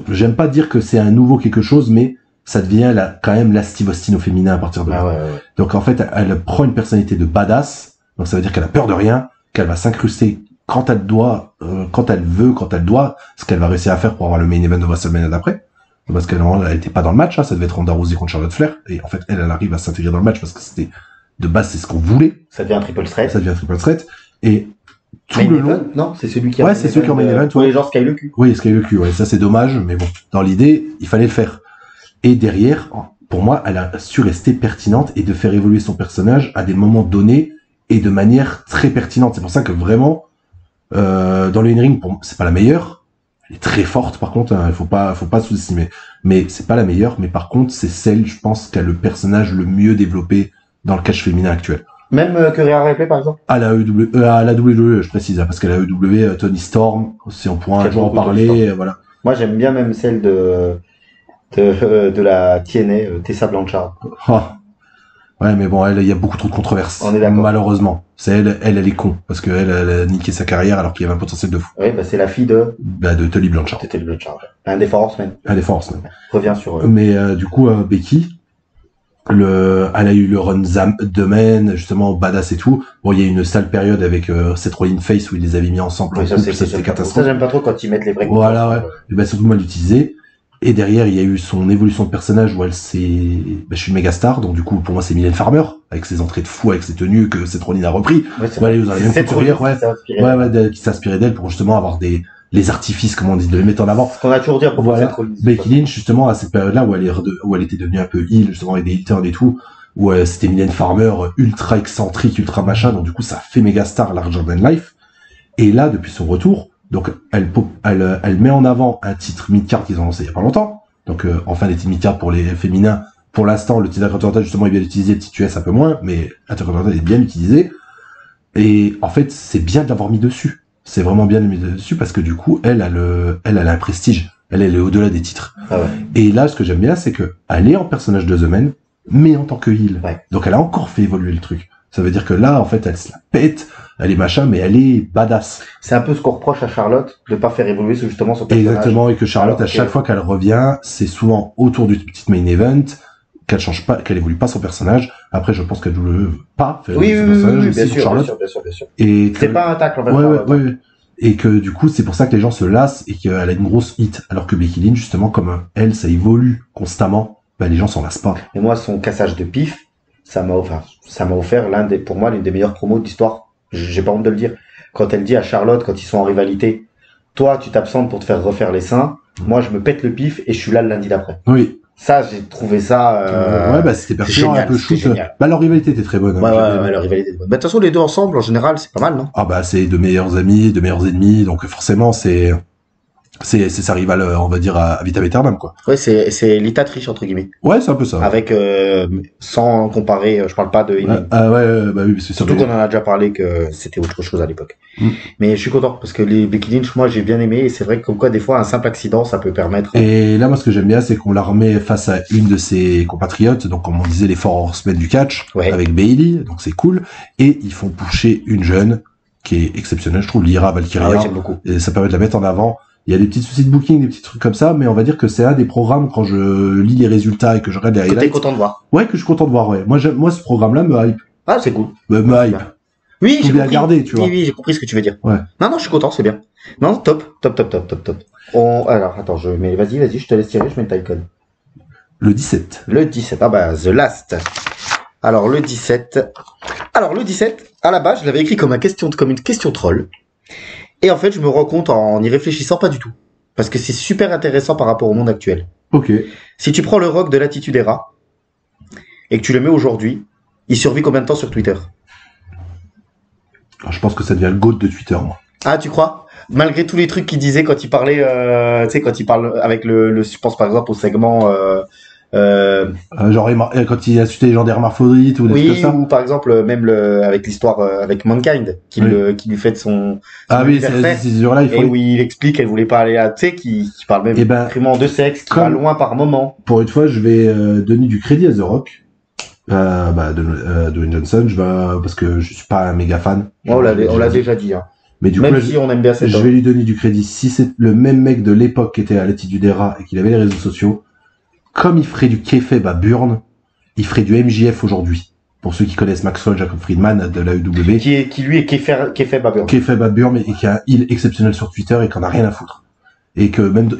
j'aime pas dire que c'est un nouveau quelque chose, mais ça devient quand même la Steve Austin au féminin à partir de là. Ouais. Donc en fait, elle prend une personnalité de badass, donc ça veut dire qu'elle a peur de rien, qu'elle va s'incruster quand elle doit, quand elle veut, quand elle doit, ce qu'elle va réussir à faire pour avoir le main event de WrestleMania d'après. Parce qu'elle était pas dans le match, hein, ça devait être Ronda Rousey contre Charlotte Flair, et en fait elle arrive à s'intégrer dans le match parce que c'était de base c'est ce qu'on voulait. Ça devient un triple threat. Ça devient un triple threat. Et tout le long. Non, c'est celui qui Ouais, c'est celui qui est en main event. Pour les gens Sky le cul. Oui, Sky le cul, ouais, ça c'est dommage, mais bon, dans l'idée, il fallait le faire. Et derrière, pour moi, elle a su rester pertinente et de faire évoluer son personnage à des moments donnés et de manière très pertinente. C'est pour ça que vraiment, dans le in-ring, c'est pas la meilleure. Elle est très forte, par contre, hein, faut pas sous-estimer. Mais c'est pas la meilleure, mais par contre, c'est celle, je pense, qui a le personnage le mieux développé dans le catch féminin actuel. Même que Rhea Ripley, par exemple. À la WWE, je précise, hein, parce qu'à la WWE, Tony Storm, si on pourra un jour en parler, voilà. Moi, j'aime bien même celle de la TNA, Tessa Blanchard. Ah. Ouais, mais bon, il y a beaucoup trop de controverses. On est d'accord. Malheureusement. C'est elle est con. Parce qu'elle a niqué sa carrière alors qu'il y avait un potentiel de fou. Oui, bah, c'est la fille de Tully Blanchard. De Tully Blanchard. Un des Four Horsemen. Reviens sur eux. Mais, du coup, Becky, elle a eu le run Domain, justement, badass et tout. Bon, il y a eu une sale période avec, Seth Rollins Face où ils les avaient mis ensemble. Oui, ça, c'est catastrophe. Ça, j'aime pas trop quand ils mettent les breaks. Voilà, ouais. Et ben, surtout mal utilisé. Et derrière, il y a eu son évolution de personnage où elle je suis une méga star, donc du coup, pour moi, c'est Mylène Farmer, avec ses entrées de fou, avec ses tenues que Seth Rollins a repris. Ouais, c'est vrai. Vous avez même qui s'est inspiré d'elle pour justement avoir les artifices, comment on dit, de les mettre en avant. Ce qu'on a toujours dit à propos de Seth Rollins. Becky Lynch, justement, à cette période-là où elle était devenue un peu heel, justement, avec des heel turns et tout, où c'était Mylène Farmer, ultra excentrique, ultra machin, donc du coup, ça fait méga star larger than life. Et là, depuis son retour, donc elle met en avant un titre mid-card qu'ils ont lancé il y a pas longtemps. Donc enfin des titres mid-card pour les féminins. Pour l'instant, le titre Intercontinental justement est bien utilisé, le titre US un peu moins, mais Intercontinental est bien utilisé. Et en fait, c'est bien de l'avoir mis dessus. C'est vraiment bien de le mettre dessus parce que du coup, elle a un prestige. Elle est au-delà des titres. Ah ouais. Et là, ce que j'aime bien, c'est que elle est en personnage de The Man, mais en tant que heel. Ouais. Donc elle a encore fait évoluer le truc. Ça veut dire que là, en fait, elle se la pète, elle est machin, mais elle est badass. C'est un peu ce qu'on reproche à Charlotte, de pas faire évoluer justement son personnage. Exactement, et que Charlotte, à chaque fois qu'elle revient, c'est souvent autour du petit main event, qu'elle change pas, qu'elle évolue pas son personnage. Après, je pense qu'elle ne veut pas faire évoluer son personnage aussi pour Charlotte. Bien sûr. Et c'est pas un tacle, en fait. Ouais. Et que du coup, c'est pour ça que les gens se lassent et qu'elle a une grosse hit. Alors que Becky Lynch, justement, comme elle, ça évolue constamment, les gens s'en lassent pas. Et moi, son cassage de pif, ça m'a offert pour moi, l'une des meilleures promos de l'histoire. J'ai pas honte de le dire. Quand elle dit à Charlotte, quand ils sont en rivalité, toi, tu t'absentes pour te faire refaire les seins. Moi, je me pète le pif et je suis là le lundi d'après. Oui. Ça, j'ai trouvé ça, c'était pertinent, un peu chou. Leur rivalité était très bonne. Ouais, leur rivalité était bonne. De toute façon, les deux ensemble, en général, c'est pas mal, non? Ah, c'est de meilleurs amis, de meilleurs ennemis. Donc, forcément, c'est sa rivale, on va dire, à vitam aeternam, quoi. Ouais, c'est Lita Trish, entre guillemets. Ouais, c'est un peu ça. Avec, sans comparer, je parle pas de Amy. Oui, c'est surtout qu'on en a déjà parlé que c'était autre chose à l'époque. Mais je suis content, parce que les Becky Lynch, moi, j'ai bien aimé, et c'est vrai que comme quoi, des fois, un simple accident, ça peut permettre. Et là, moi, ce que j'aime bien, c'est qu'on la remet face à une de ses compatriotes, donc, comme on disait, les Four Horsemen du catch, avec Bayley, donc c'est cool. Et ils font pusher une jeune, qui est exceptionnelle, je trouve, Lyra Valkyria. Ah ouais, j'aime beaucoup. Et ça permet de la mettre en avant. Il y a des petits soucis de booking, des petits trucs comme ça, mais on va dire que c'est un des programmes quand je lis les résultats et que je regarde les highlights. T'es content de voir. Ouais, que je suis content de voir, ouais. Moi, ce programme-là me hype. Ah, c'est cool. Me hype. Oui, j'ai compris. Garder, tu vois. Oui, j'ai compris ce que tu veux dire. Ouais. Non, je suis content, c'est bien. Non, top. Alors, attends, vas-y, je te laisse tirer, je mets le Tycoon. Le 17. The Last. Alors, le 17, à la base, je l'avais écrit comme une question troll. Et en fait, je me rends compte en y réfléchissant pas du tout. Parce que c'est super intéressant par rapport au monde actuel. Ok. Si tu prends le rock de l'Attitude Era et que tu le mets aujourd'hui, il survit combien de temps sur Twitter? Alors, je pense que ça devient le GOAT de Twitter, moi. Ah, tu crois? Malgré tous les trucs qu'il disait quand il parlait, quand il parle avec je pense par exemple au segment... genre quand il a insulté les gens des hermaphrodites ou des trucs comme ça. Ou par exemple même avec l'histoire avec Mankind qui lui fait de son c'est genre là où il explique qu'elle voulait pas aller là, tu sais, qui parle même vraiment de sexe, qui va loin par moment. Pour une fois, je vais donner du crédit à The Rock, Dwayne Johnson, parce que je suis pas un méga fan. On l'a déjà dit, hein. Mais du même coup, si on aime bien je vais lui donner du crédit. Si c'est le même mec de l'époque qui était à l'Attitude Era et qu'il avait les réseaux sociaux, comme il ferait du kayfabe à Burn, il ferait du MJF aujourd'hui. Pour ceux qui connaissent Maxwell Jacob Friedman de la AEW. Qui lui est kayfabe à Burn. Kayfabe à Burn et qui a un heel exceptionnel sur Twitter et qui en a rien à foutre. Et que même,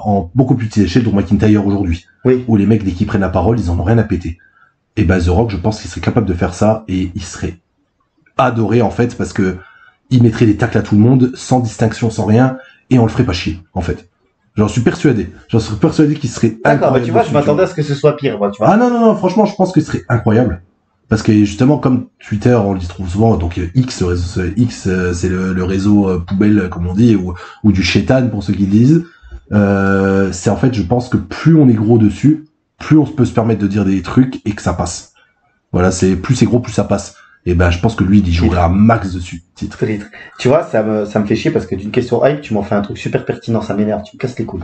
en beaucoup plus petite échelle, Drew McIntyre aujourd'hui. Oui. Où les mecs, dès qu'ils prennent la parole, ils en ont rien à péter. Et The Rock, je pense qu'il serait capable de faire ça et il serait adoré, en fait, parce que il mettrait des tacles à tout le monde, sans distinction, sans rien, et on le ferait pas chier, en fait. J'en suis persuadé qu'il serait D'accord, incroyable. tu vois, je m'attendais à ce que ce soit pire, moi, tu vois. Ah non, franchement, je pense que ce serait incroyable. Parce que justement, comme Twitter, on le dit trop souvent, donc X, c'est le réseau poubelle, comme on dit, ou du chétan pour ceux qui le disent. C'est en fait, je pense que plus on est gros dessus, plus on peut se permettre de dire des trucs et que ça passe. Voilà, plus c'est gros, plus ça passe. Et ben, je pense que lui, il jouerait un max dessus. Titre. Tu vois, ça me fait chier parce que d'une question hype, tu m'en fais un truc super pertinent, ça m'énerve, tu me casses les couilles.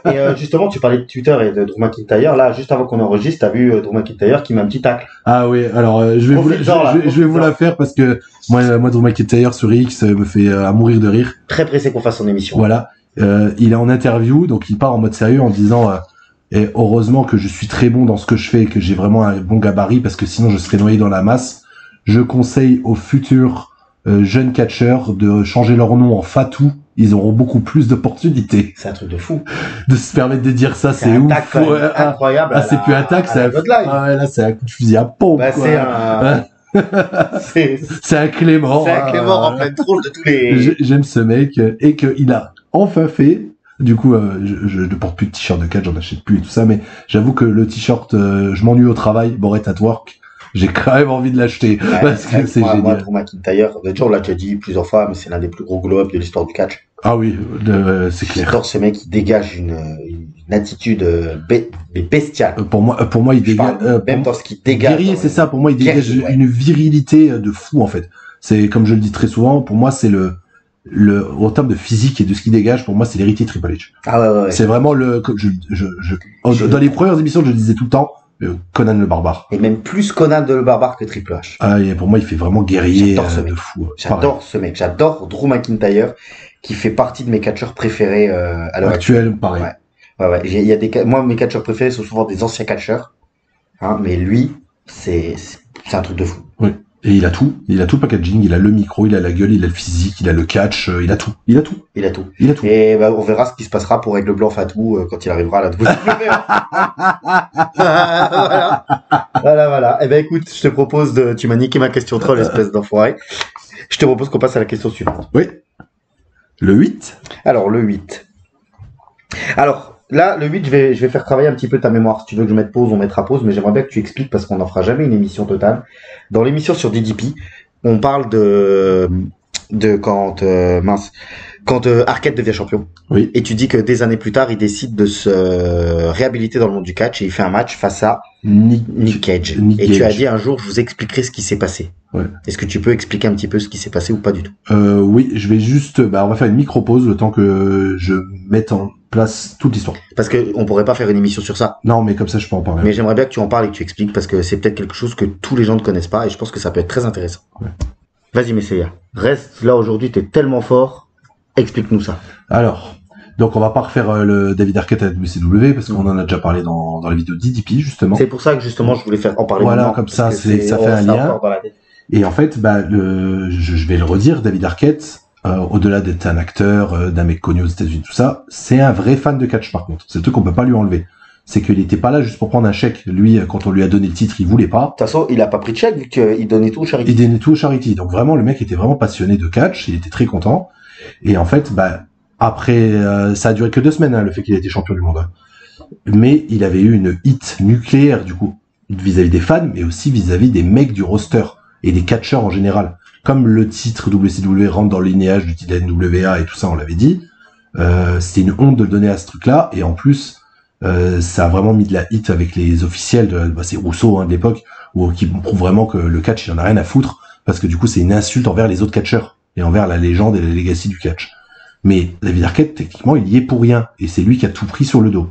Et justement, tu parlais de Twitter et de Drew McIntyre. Là, juste avant qu'on enregistre, t'as vu Drew McIntyre qui met un petit tacle. Ah oui, alors je vais vous la faire parce que moi Drew McIntyre sur X me fait à mourir de rire. Très pressé qu'on fasse son émission. Voilà, il est en interview, donc il part en mode sérieux en disant et heureusement que je suis très bon dans ce que je fais et que j'ai vraiment un bon gabarit parce que sinon je serais noyé dans la masse. Je conseille aux futurs jeunes catcheurs de changer leur nom en Fatou. Ils auront beaucoup plus d'opportunités. C'est un truc de fou. De se permettre de dire ça, c'est ouf. Incroyable. Ah, c'est plus un tac, c'est là, c'est un coup de fusil à pompe. Bah, c'est un Clément. C'est un Clément en pleine tronche de tous les... J'aime ce mec et qu'il a enfin fait. Du coup, je ne porte plus de t-shirt de catch, j'en achète plus et tout ça, mais j'avoue que le t-shirt, je m'ennuie au travail, Boret at Work. J'ai quand même envie de l'acheter parce que c'est génial. Moi, Drew McIntyre, déjà on l'a déjà dit plusieurs fois, mais c'est l'un des plus gros glow-up de l'histoire du catch. Ah oui, c'est clair. J'adore ce mec, il dégage une attitude bestiale. Pour moi, il dégage. Même dans ce qu'il dégage. Guerrier, c'est ça. Pour moi, il dégage une virilité de fou en fait. C'est comme je le dis très souvent. Pour moi, c'est en termes de physique et de ce qu'il dégage, pour moi, c'est l'héritier Triple H. Ah ouais. C'est vraiment dans les premières émissions, je le disais tout le temps. Conan le barbare. Et même plus Conan le barbare que Triple H. Ah, et pour moi, il fait vraiment guerrier de fou. J'adore ce mec. J'adore Drew McIntyre, qui fait partie de mes catcheurs préférés à l'heure actuelle. Pareil. Ouais. Il y a moi, mes catcheurs préférés sont souvent des anciens catcheurs. Hein, mais lui, c'est un truc de fou. Oui. Et il a tout le packaging, il a le micro, il a la gueule, il a le physique, il a le catch, il a tout. Et bah, on verra ce qui se passera pour Aigle Blanc Fatou quand il arrivera à la WWE. Voilà. Eh ben écoute, je te propose tu m'as niqué ma question troll, espèce d'enfoiré. Je te propose qu'on passe à la question suivante. Oui. Le 8. Alors, le 8. Alors, là, le 8, je vais faire travailler un petit peu ta mémoire. Si tu veux que je mette pause, on mettra pause, mais j'aimerais bien que tu expliques parce qu'on n'en fera jamais une émission totale. Dans l'émission sur DDP, on parle de quand Arquette devient champion. Oui. Et tu dis que des années plus tard, il décide de se réhabiliter dans le monde du catch et il fait un match face à Nick Cage. Tu as dit un jour, je vous expliquerai ce qui s'est passé. Ouais. Est-ce que tu peux expliquer un petit peu ce qui s'est passé ou pas du tout? Oui, je vais juste, on va faire une micro-pause le temps que je mette en place toute l'histoire. Parce que on pourrait pas faire une émission sur ça. Non, mais comme ça, je peux en parler. Mais j'aimerais bien que tu en parles et que tu expliques parce que c'est peut-être quelque chose que tous les gens ne connaissent pas et je pense que ça peut être très intéressant. Ouais. Vas-y, Messia. Reste là aujourd'hui, t'es tellement fort. Explique-nous ça. Alors, donc on va pas refaire le David Arquette à la WCW parce qu'on en a déjà parlé dans la vidéo d'IDP justement. C'est pour ça que justement je voulais en parler. Voilà, maintenant, comme ça fait un lien. Et en fait, je vais le redire, David Arquette, au-delà d'être un acteur, d'un mec connu aux États-Unis, tout ça, c'est un vrai fan de catch par contre. C'est le truc qu'on peut pas lui enlever. C'est qu'il était pas là juste pour prendre un chèque. Lui, quand on lui a donné le titre, il voulait pas. De toute façon, il a pas pris de chèque vu qu'il donnait tout au charity. Il donnait tout au charity. Donc vraiment, le mec était vraiment passionné de catch. Il était très content. Et en fait, après, ça a duré que 2 semaines, le fait qu'il ait été champion du monde. Mais il avait eu une hit nucléaire, du coup, vis-à-vis des fans, mais aussi vis-à-vis des mecs du roster et des catcheurs en général. Comme le titre WCW rentre dans le linéage du titre NWA et tout ça, on l'avait dit, c'était une honte de le donner à ce truc-là. Et en plus, ça a vraiment mis de la hit avec les officiels, c'est Rousseau de l'époque, qui prouve vraiment que le catch, il en a rien à foutre, parce que du coup, c'est une insulte envers les autres catcheurs et envers la légende et la legacy du catch. Mais David Arquette, techniquement, il y est pour rien, et c'est lui qui a tout pris sur le dos.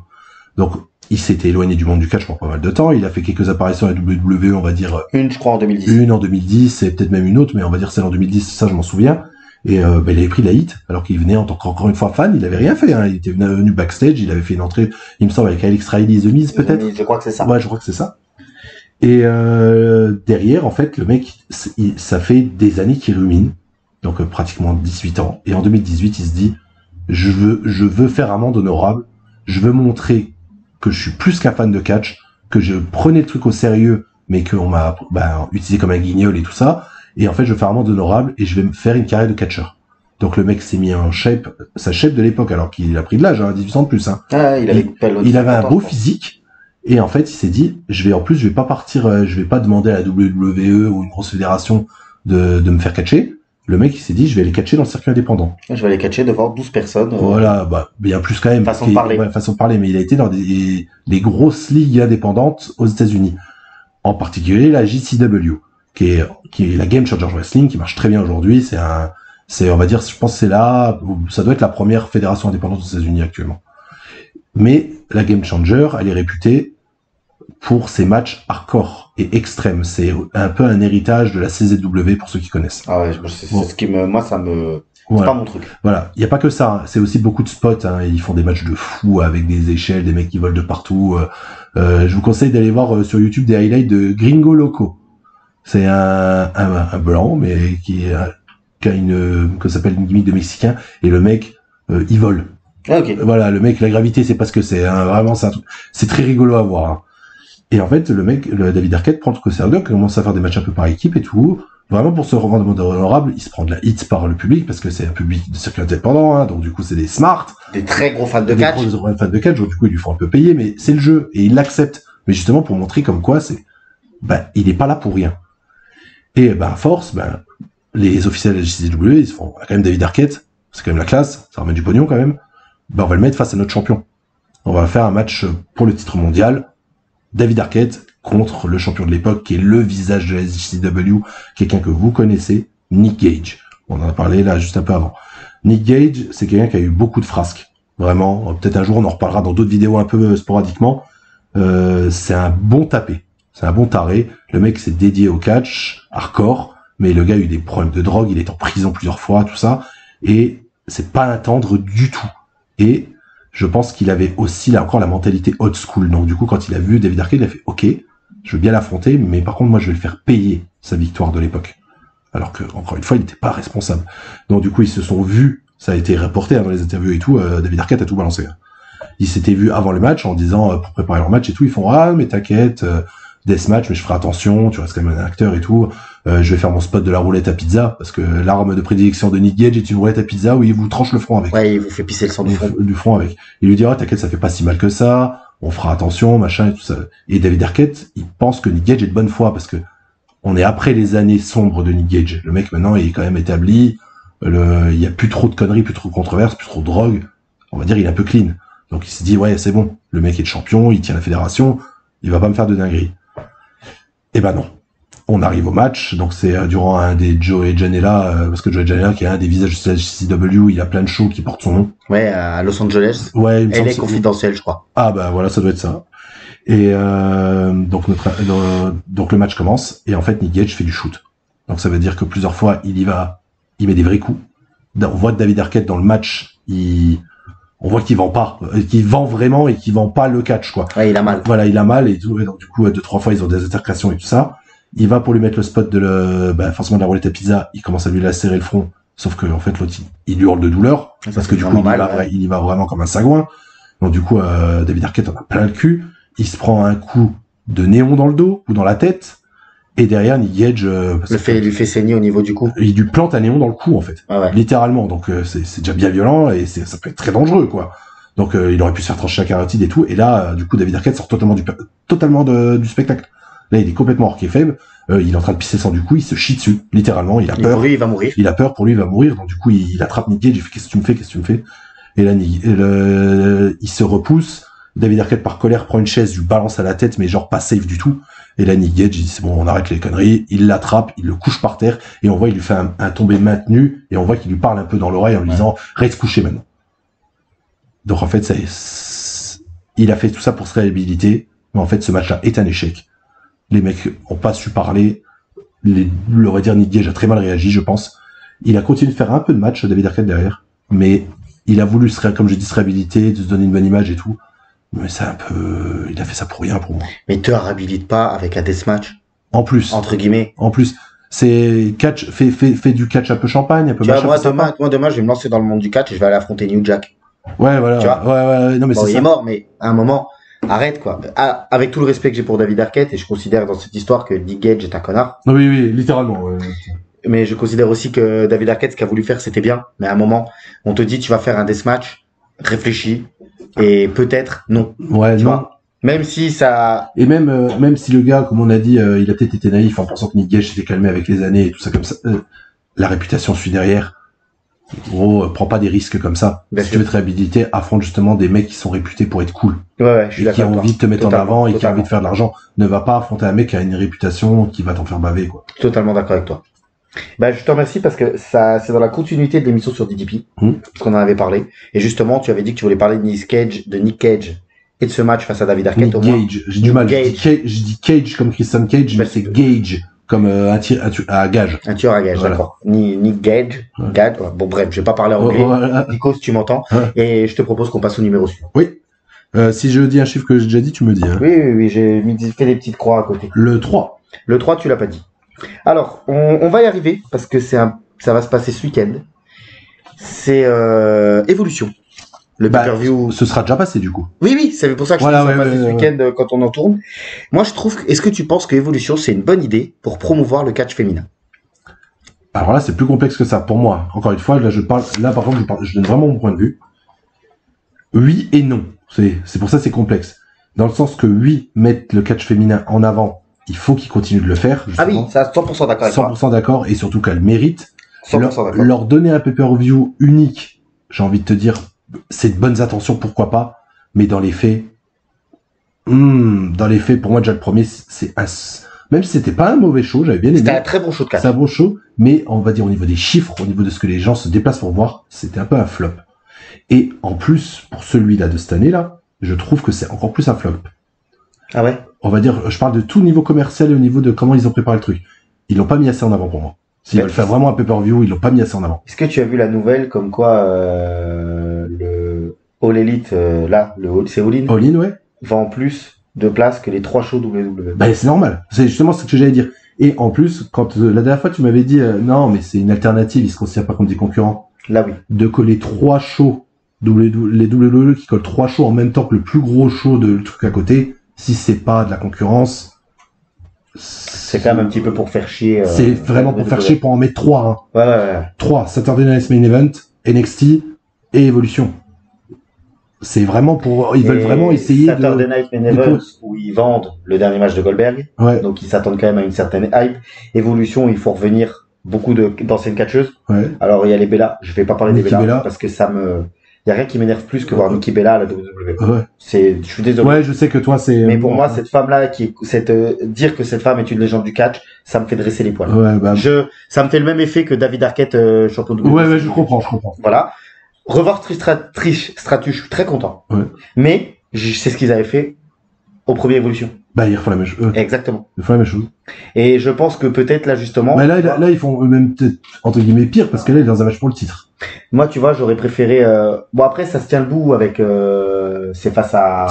Donc, il s'était éloigné du monde du catch pour pas mal de temps, il a fait quelques apparitions à la WWE, on va dire... Une, je crois, en 2010. Une en 2010, et peut-être même une autre, mais on va dire celle en 2010, ça je m'en souviens. Et il avait pris la hit, alors qu'il venait en tant qu'encore une fois fan, il avait rien fait, il était venu backstage, il avait fait une entrée, il me semble, avec Alex Riley et The Miz, peut-être. Je crois que c'est ça. Ouais, je crois que c'est ça. Et derrière, en fait, le mec, ça fait des années qu'il rumine, donc pratiquement 18 ans, et en 2018, il se dit, je veux faire un monde honorable, je veux montrer que je suis plus qu'un fan de catch, que je prenais le truc au sérieux, mais qu'on m'a utilisé comme un guignol et tout ça, et en fait je vais faire un monde honorable et je vais me faire une carrière de catcheur. Donc le mec s'est mis en shape, sa shape de l'époque, alors qu'il a pris de l'âge, 18 ans de plus. Ah, il avait un beau physique, et en fait il s'est dit, je vais pas partir, je vais pas demander à la WWE ou une grosse fédération de me faire catcher. Le mec il s'est dit, je vais aller catcher dans le circuit indépendant. Je vais aller catcher devant 12 personnes. Voilà, bien plus quand même. Façon de parler, mais il a été dans des grosses ligues indépendantes aux États-Unis. En particulier la JCW, qui est la Game Changer Wrestling, qui marche très bien aujourd'hui. On va dire, je pense que ça doit être la première fédération indépendante aux États-Unis actuellement. Mais la Game Changer, elle est réputée pour ses matchs hardcore et extrêmes. C'est un peu un héritage de la CZW pour ceux qui connaissent. Ah ouais, c'est ce qui moi ça me, c'est voilà. pas mon truc. Voilà. Il y a pas que ça, hein. C'est aussi beaucoup de spots, hein. Ils font des matchs de fou avec des échelles, des mecs qui volent de partout. Je vous conseille d'aller voir sur YouTube des highlights de Gringo Loco. C'est un blanc, mais qui a que s'appelle une gimmick de Mexicain, et le mec, il vole. Ah, ok. Voilà, le mec, la gravité, c'est pas ce que c'est, hein. Vraiment, c'est très rigolo à voir, hein. Et en fait, le David Arquette prend le truc au sérieux, commence à faire des matchs un peu par équipe et tout. Vraiment, pour se revendre honorable, il se prend de la hit par le public, parce que c'est un public de circuit indépendant, hein. Donc du coup, c'est des smart. Des très gros fans de catch. Des gros fans de catch, donc du coup, ils lui font un peu payer, mais c'est le jeu, et il l'accepte. Mais justement, pour montrer comme quoi il est pas là pour rien. Et, à force, les officiels de la JCW, ils se font, quand même David Arquette, c'est quand même la classe, ça ramène du pognon quand même. On va le mettre face à notre champion. On va faire un match pour le titre mondial. David Arquette contre le champion de l'époque, qui est le visage de la JCW, quelqu'un que vous connaissez, Nick Gage. On en a parlé là juste un peu avant. Nick Gage, c'est quelqu'un qui a eu beaucoup de frasques. Vraiment, peut-être un jour on en reparlera dans d'autres vidéos un peu sporadiquement. C'est un bon tapé. C'est un bon taré. Le mec s'est dédié au catch, hardcore, mais le gars a eu des problèmes de drogue, il est en prison plusieurs fois, tout ça, et c'est pas un tendre du tout. Et je pense qu'il avait aussi, là encore, la mentalité old school. Donc du coup, quand il a vu David Arquette, il a fait « Ok, je veux bien l'affronter, mais par contre, moi, je vais le faire payer sa victoire de l'époque. » Alors que, encore une fois, il n'était pas responsable. Donc du coup, ils se sont vus, ça a été rapporté dans les interviews et tout, David Arquette a tout balancé. Ils s'étaient vus avant le match en disant, pour préparer leur match et tout, ils font « Ah, mais t'inquiète, deathmatch, mais je ferai attention, tu restes quand même un acteur et tout. Je vais faire mon spot de la roulette à pizza, parce que l'arme de prédilection de Nick Gage est une roulette à pizza où il vous tranche le front avec. Ouais, il vous fait pisser le sang du front avec. Il lui dira, t'inquiète, ça fait pas si mal que ça, on fera attention, machin et tout ça. Et David Arquette, il pense que Nick Gage est de bonne foi, parce que on est après les années sombres de Nick Gage. Le mec, maintenant, il est quand même établi, il y a plus trop de conneries, plus trop de controverses, plus trop de drogue. On va dire, il est un peu clean. Donc il s'est dit, ouais, c'est bon, le mec est le champion, il tient la fédération, il va pas me faire de dinguerie. Eh non. On arrive au match, donc c'est durant un des Joey Janela, parce que Joey Janela, qui est un des visages de la JCW, il a plein de shows qui portent son nom. Ouais, à Los Angeles. Ouais, elle est confidentielle, je crois. Ah voilà, ça doit être ça. Et donc le match commence, et en fait Nick Gage fait du shoot. Donc ça veut dire que plusieurs fois il met des vrais coups. On voit David Arquette dans le match, on voit qu'il vend pas, qu'il vend vraiment et qu'il vend pas le catch, quoi. Ouais, il a mal. Voilà, il a mal et tout. Et donc, du coup, 2-3 fois, ils ont des altercations et tout ça. Il va pour lui mettre le spot forcément de la roulette à pizza. Il commence à lui lacérer le front. Sauf que, en fait, l'autre, il hurle de douleur. Parce que du coup, il y va vraiment comme un sagouin. Donc, du coup, David Arquette en a plein le cul. Il se prend un coup de néon dans le dos ou dans la tête. Et derrière, Nick Gage, il lui fait saigner au niveau du cou. Il lui plante un néon dans le cou, en fait. Ah ouais. Littéralement. Donc, c'est déjà bien violent et ça peut être très dangereux, quoi. Donc, il aurait pu se faire trancher la carotide et tout. Et là, du coup, David Arquette sort totalement du spectacle. Là, il est complètement hors faible. Il est en train de pisser sang du cou. Il se chie dessus. Littéralement. Il a peur. Il va mourir. Il a peur pour lui, il va mourir. Donc, du coup, il attrape Nick Gage. Il fait, qu'est-ce que tu me fais? Et là, il se repousse. David Arquette, par colère, prend une chaise, lui balance à la tête, mais genre pas safe du tout. Et là, Nick Gage, il dit, c'est bon, on arrête les conneries. Il l'attrape, il le couche par terre, et on voit, il lui fait un tombé maintenu, et on voit qu'il lui parle un peu dans l'oreille en lui disant, reste couché maintenant. Donc, en fait, il a fait tout ça pour se réhabiliter, mais en fait, ce match-là est un échec. Les mecs ont pas su parler. On va dire, Nick Gage a très mal réagi, je pense. Il a continué de faire un peu de match, David Arquette derrière, mais il a voulu comme je dis, se réhabiliter, de se donner une bonne image et tout. Mais c'est un peu, il a fait ça pour rien pour moi. Mais te réhabilite pas avec un deathmatch. En plus. Entre guillemets. En plus. C'est catch, fait du catch un peu champagne, un peu machin. Moi, demain, je vais me lancer dans le monde du catch et je vais aller affronter New Jack. Ouais, voilà. Tu vois ouais. Non, mais bon, il est mort, mais à un moment, Arrête, quoi. Ah, avec tout le respect que j'ai pour David Arquette, et je considère dans cette histoire que Nick Gage est un connard, Oui, oui, littéralement. Ouais. mais je considère aussi que David Arquette, ce qu'il a voulu faire, c'était bien. Mais à un moment, on te dit, tu vas faire un deathmatch, réfléchis, et peut-être non. Ouais, Tu non. vois. Même si ça, Et même si le gars, comme on a dit, il a peut-être été naïf en pensant que Nick Gage s'était calmé avec les années et tout ça comme ça, la réputation suit derrière. Gros, prends pas des risques comme ça. Bien Si sûr. tu veux te réhabiliter, affronte justement des mecs qui sont réputés pour être cool. ouais, je suis Et qui d'accord ont avec toi. envie de te mettre en Totalement, avant et qui ont totalement. envie de faire de l'argent. Ne va pas affronter un mec qui a une réputation qui va t'en faire baver, quoi. Totalement d'accord avec toi. Bah, je te remercie parce que ça, c'est dans la continuité de l'émission sur DDP, parce qu'on en avait parlé. Et justement, tu avais dit que tu voulais parler de Nick Cage et de ce match face à David Arquette. Nick Au moins, Gage, j'ai du mal. Gage. Je dis Cage comme Christian Cage, mais Bah, c'est Gage comme un tir à gage. un tueur à gage, Voilà. d'accord. Nick Gage, Ouais. Gage, quoi. Bon, bref, je vais pas parler anglais. Voilà. Nico, si tu m'entends. Ouais. Et je te propose qu'on passe au numéro suivant. Oui. Si je dis un chiffre que j'ai déjà dit, tu me dis. Hein. Oui, j'ai fait des petites croix à côté. Le 3. Le 3, tu l'as pas dit. Alors, on va y arriver parce que ça va se passer ce week-end. C'est Evolution. Le Bah, pay-per-view. ce sera déjà passé du coup. Oui, c'est pour ça que je Voilà, trouve ça ouais, passer ouais, ce ouais. week-end quand on en tourne. Moi, je trouve. Est-ce que tu penses que Evolution c'est une bonne idée pour promouvoir le catch féminin? Alors là, c'est plus complexe que ça. Pour moi, encore une fois, là, par contre, je donne vraiment mon point de vue. Oui et non. C'est pour ça que c'est complexe. Dans le sens que oui, mettre le catch féminin en avant, il faut qu'il continue de le faire. Ah oui, Justement. ça 100% d'accord avec toi. 100% d'accord, et surtout qu'elle mérite. 100% Leur, d'accord. leur donner un pay-per-view unique, j'ai envie de te dire, c'est de bonnes intentions, pourquoi pas, mais dans les faits, pour moi, déjà le premier, même si c'était pas un mauvais show, j'avais bien C'était aimé. un très bon show de catch. C'est un beau show, mais on va dire au niveau des chiffres, au niveau de ce que les gens se déplacent pour voir, c'était un peu un flop. Et en plus, pour celui-là de cette année-là, je trouve que c'est encore plus un flop. Ah ouais? On va dire, je parle de tout niveau commercial et au niveau de comment ils ont préparé le truc. Ils l'ont pas mis assez en avant pour moi. S'ils Ouais. veulent faire vraiment un pay-per-view, ils l'ont pas mis assez en avant. Est-ce que tu as vu la nouvelle comme quoi le All Elite, c'est All In, All In, ouais. vend plus de places que les 3 shows WWE? Bah, c'est normal. C'est justement ce que j'allais dire. Et en plus, quand la dernière fois tu m'avais dit non, mais c'est une alternative, ils se considèrent pas comme des concurrents, Là oui. de coller 3 shows, les WWE qui collent 3 shows en même temps que le plus gros show de le truc à côté, si c'est pas de la concurrence, C'est quand même un petit peu pour faire chier. c'est vraiment pour faire WWE. chier pour en mettre 3. Hein. Ouais. 3, Saturday Night Main Event, NXT et Evolution. C'est vraiment pour, ils veulent Et vraiment essayer Saturday Night Main Event, de- où ils vendent le dernier match de Goldberg, Ouais, donc ils s'attendent quand même à une certaine hype. Evolution, il faut revenir beaucoup d'anciennes catcheuses. ouais. Alors il y a les Bella, je vais pas parler des Nikki Bella, Bella. parce que il y a rien qui m'énerve plus que voir Nikki Bella à la WWE. Ouais. Je suis désolé. Ouais, je sais que toi c'est. Mais pour moi, cette femme-là, dire que cette femme est une légende du catch, ça me fait dresser les poils. Ouais, bah. Ça me fait le même effet que David Arquette, champion de Ouais, je comprends. Voilà. Revoir Trish Stratus, je suis très content. Ouais. Mais, c'est ce qu'ils avaient fait au premier Evolution. Bah, ils refont la même chose. Exactement. Ils font la même chose. Et je pense que peut-être là, justement. Mais là, ils font même peut-être, entre guillemets, pire, parce que là, il est dans un match pour le titre. Moi, tu vois, j'aurais préféré, bon, après, ça se tient debout avec, c'est face à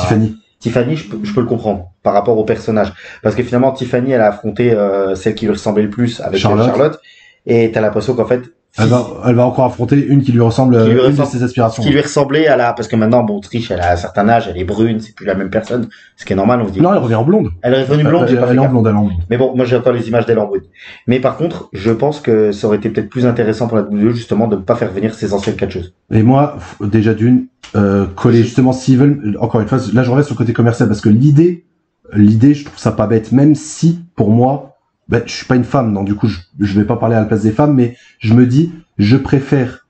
Tiffany, je peux le comprendre par rapport au personnage, parce que finalement Tiffany elle a affronté celle qui lui ressemblait le plus avec Charlotte, et t'as l'impression qu'en fait elle va encore affronter une qui lui ressemble, une de ses aspirations. Qui lui ressemblait parce que maintenant bon Trish elle a un certain âge, elle est brune, c'est plus la même personne, ce qui est normal on se dit. Non, elle revient en blonde. Elle est revenue blonde, elle est en blonde. Mais bon, moi j'ai encore les images d'elle en brune. Mais par contre, je pense que ça aurait été peut-être plus intéressant pour la WWE justement de ne pas faire venir ses anciennes catcheuses. Et moi, déjà d'une, coller justement s'ils veulent, encore une fois, là je reviens sur le côté commercial parce que l'idée, je trouve ça pas bête, même si pour moi, ben, je suis pas une femme, donc du coup je vais pas parler à la place des femmes, mais je me dis, je préfère,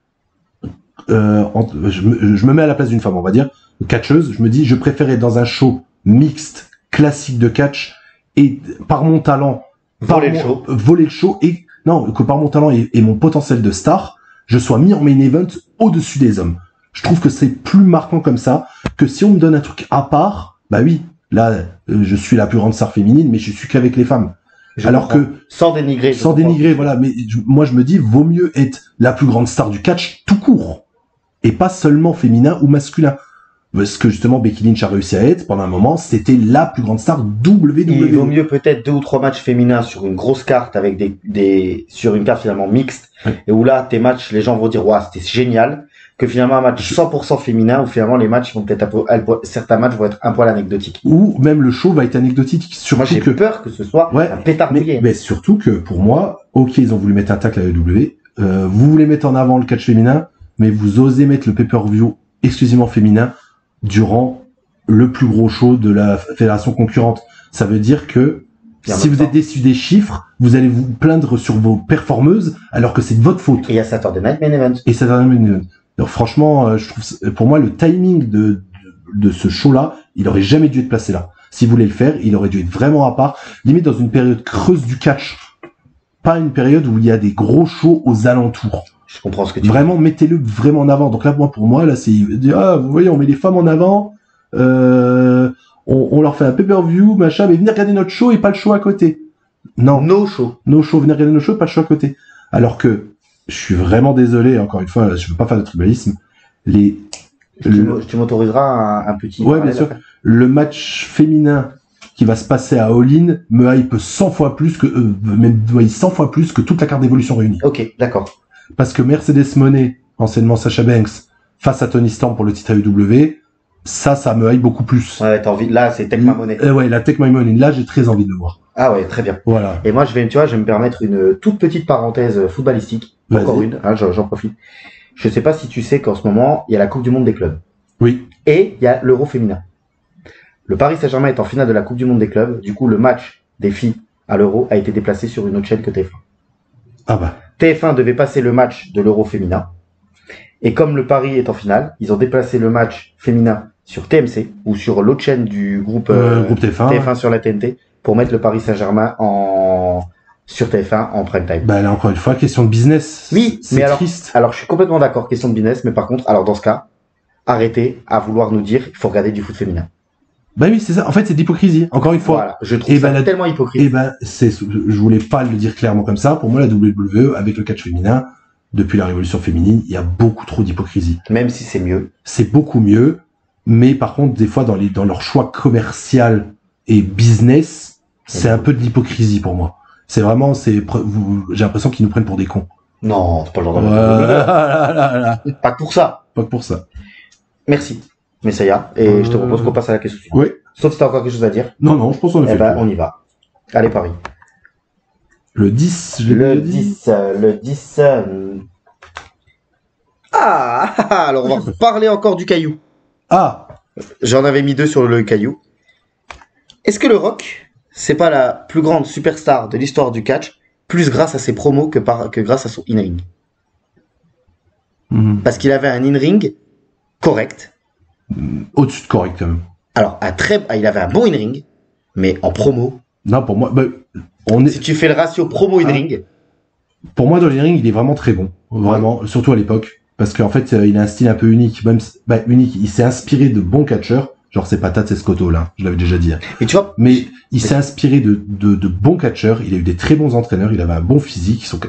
je me mets à la place d'une femme, on va dire, catcheuse, je me dis, je préfère être dans un show mixte, classique de catch, et par mon talent, voler le show, et non, que par mon talent et mon potentiel de star, je sois mis en main event au-dessus des hommes. Je trouve que c'est plus marquant comme ça, que si on me donne un truc à part, bah oui, là, je suis la plus grande star féminine, mais je suis qu'avec les femmes. Alors que sans dénigrer, voilà, mais moi je me dis vaut mieux être la plus grande star du catch tout court et pas seulement féminin ou masculin. Parce que justement Becky Lynch a réussi à être pendant un moment, c'était la plus grande star WWE. Il vaut mieux peut-être 2 ou 3 matchs féminins sur une grosse carte avec sur une carte finalement mixte, et où là tes matchs les gens vont dire waouh c'était génial, que finalement un match 100% féminin, où finalement les matchs vont peut-être certains matchs vont être un poil anecdotiques. Ou même le show va être anecdotique. Surtout Moi, j'ai peur que ce soit un pétard mouillé. Mais surtout que pour moi, ok, ils ont voulu mettre un tacle à l'AEW. Vous voulez mettre en avant le catch féminin, mais vous osez mettre le pay-per-view exclusivement féminin durant le plus gros show de la fédération concurrente. Ça veut dire que si vous êtes déçu des chiffres, vous allez vous plaindre sur vos performeuses, alors que c'est de votre faute. Et il y a Saturday Night Main Event. Et Saturday Night Main Event. Donc franchement, je trouve, pour moi, le timing de ce show-là, il aurait jamais dû être placé là. S'il voulait le faire, il aurait dû être vraiment à part, limite dans une période creuse du catch. Pas une période où il y a des gros shows aux alentours. Je comprends ce que tu Vraiment, mettez-le vraiment en avant. Donc là, moi, pour moi, là, c'est, vous voyez, on met les femmes en avant, on leur fait un pay-per-view, machin, mais venez regarder notre show et pas le show à côté. Non. No show. No show, venez regarder nos shows, pas le show à côté. Alors que, je suis vraiment désolé, encore une fois, je veux pas faire de tribalisme. Tu m'autoriseras un petit... Ouais, bien sûr. Le match féminin qui va se passer à All-In me hype 100 fois plus que, même 100 fois plus que toute la carte d'évolution réunie. Ok, d'accord. Parce que Mercedes Moné, anciennement Sasha Banks, face à Tony Storm pour le titre AEW, ça me hype beaucoup plus. Ouais, t'as envie, là, c'est Take My Money. Ouais, la Take My Money, là, j'ai très envie de le voir. Ah ouais, très bien. Voilà. Et moi, je vais me permettre une toute petite parenthèse footballistique. Vas-y. Encore une, hein, j'en profite. Je sais pas si tu sais qu'en ce moment, il y a la Coupe du Monde des clubs. Oui. Et il y a l'Euro féminin. Le Paris Saint-Germain est en finale de la Coupe du Monde des clubs. Du coup, le match des filles à l'Euro a été déplacé sur une autre chaîne que TF1. Ah bah. TF1 devait passer le match de l'Euro féminin. Et comme le Paris est en finale, ils ont déplacé le match féminin sur TMC ou sur l'autre chaîne du groupe TF1. TF1 sur la TNT pour mettre le Paris Saint-Germain sur TF1 en prime time. Bah là, encore une fois, question de business. Oui, c'est mais triste. alors je suis complètement d'accord, question de business, mais par contre, alors dans ce cas, arrêtez à vouloir nous dire qu'il faut regarder du foot féminin. Bah oui, c'est ça. En fait, c'est de l'hypocrisie. Encore une fois. Voilà, je trouve ça tellement hypocrite. Et ben, je voulais pas le dire clairement comme ça. Pour moi, la WWE, avec le catch féminin, depuis la révolution féminine, il y a beaucoup trop d'hypocrisie. Même si c'est mieux. C'est beaucoup mieux. Mais par contre, des fois, dans leur choix commercial et business, c'est un peu de l'hypocrisie pour moi. C'est vraiment, j'ai l'impression qu'ils nous prennent pour des cons. Non, c'est pas le genre de... Pas que pour ça. Pas que pour ça. Merci, Messaya. Et je te propose qu'on passe à la question suivante. Oui. Sauf si t'as encore quelque chose à dire. Non, je pense qu'on a fait. Eh ben, on y va. Allez, Paris. Le 10, le 10. Alors on va parler encore du caillou. Ah. J'en avais mis 2 sur le caillou. Est-ce que le Rock, c'est pas la plus grande superstar de l'histoire du catch, plus grâce à ses promos que grâce à son in-ring? Parce qu'il avait un in-ring correct. Au-dessus de correct, quand même. Alors, il avait un bon in-ring, mais en promo. Non, pour moi, si tu fais le ratio promo in-ring. Pour moi, dans l'in-ring, il est vraiment très bon. Vraiment, surtout à l'époque. Parce qu'en fait, il a un style un peu unique. Même, unique. Il s'est inspiré de bons catcheurs. Genre, c'est pas Tats Escoto, là. Je l'avais déjà dit. Et tu vois. Mais il s'est inspiré de bons catcheurs. Il a eu des très bons entraîneurs. Il avait un bon physique. Son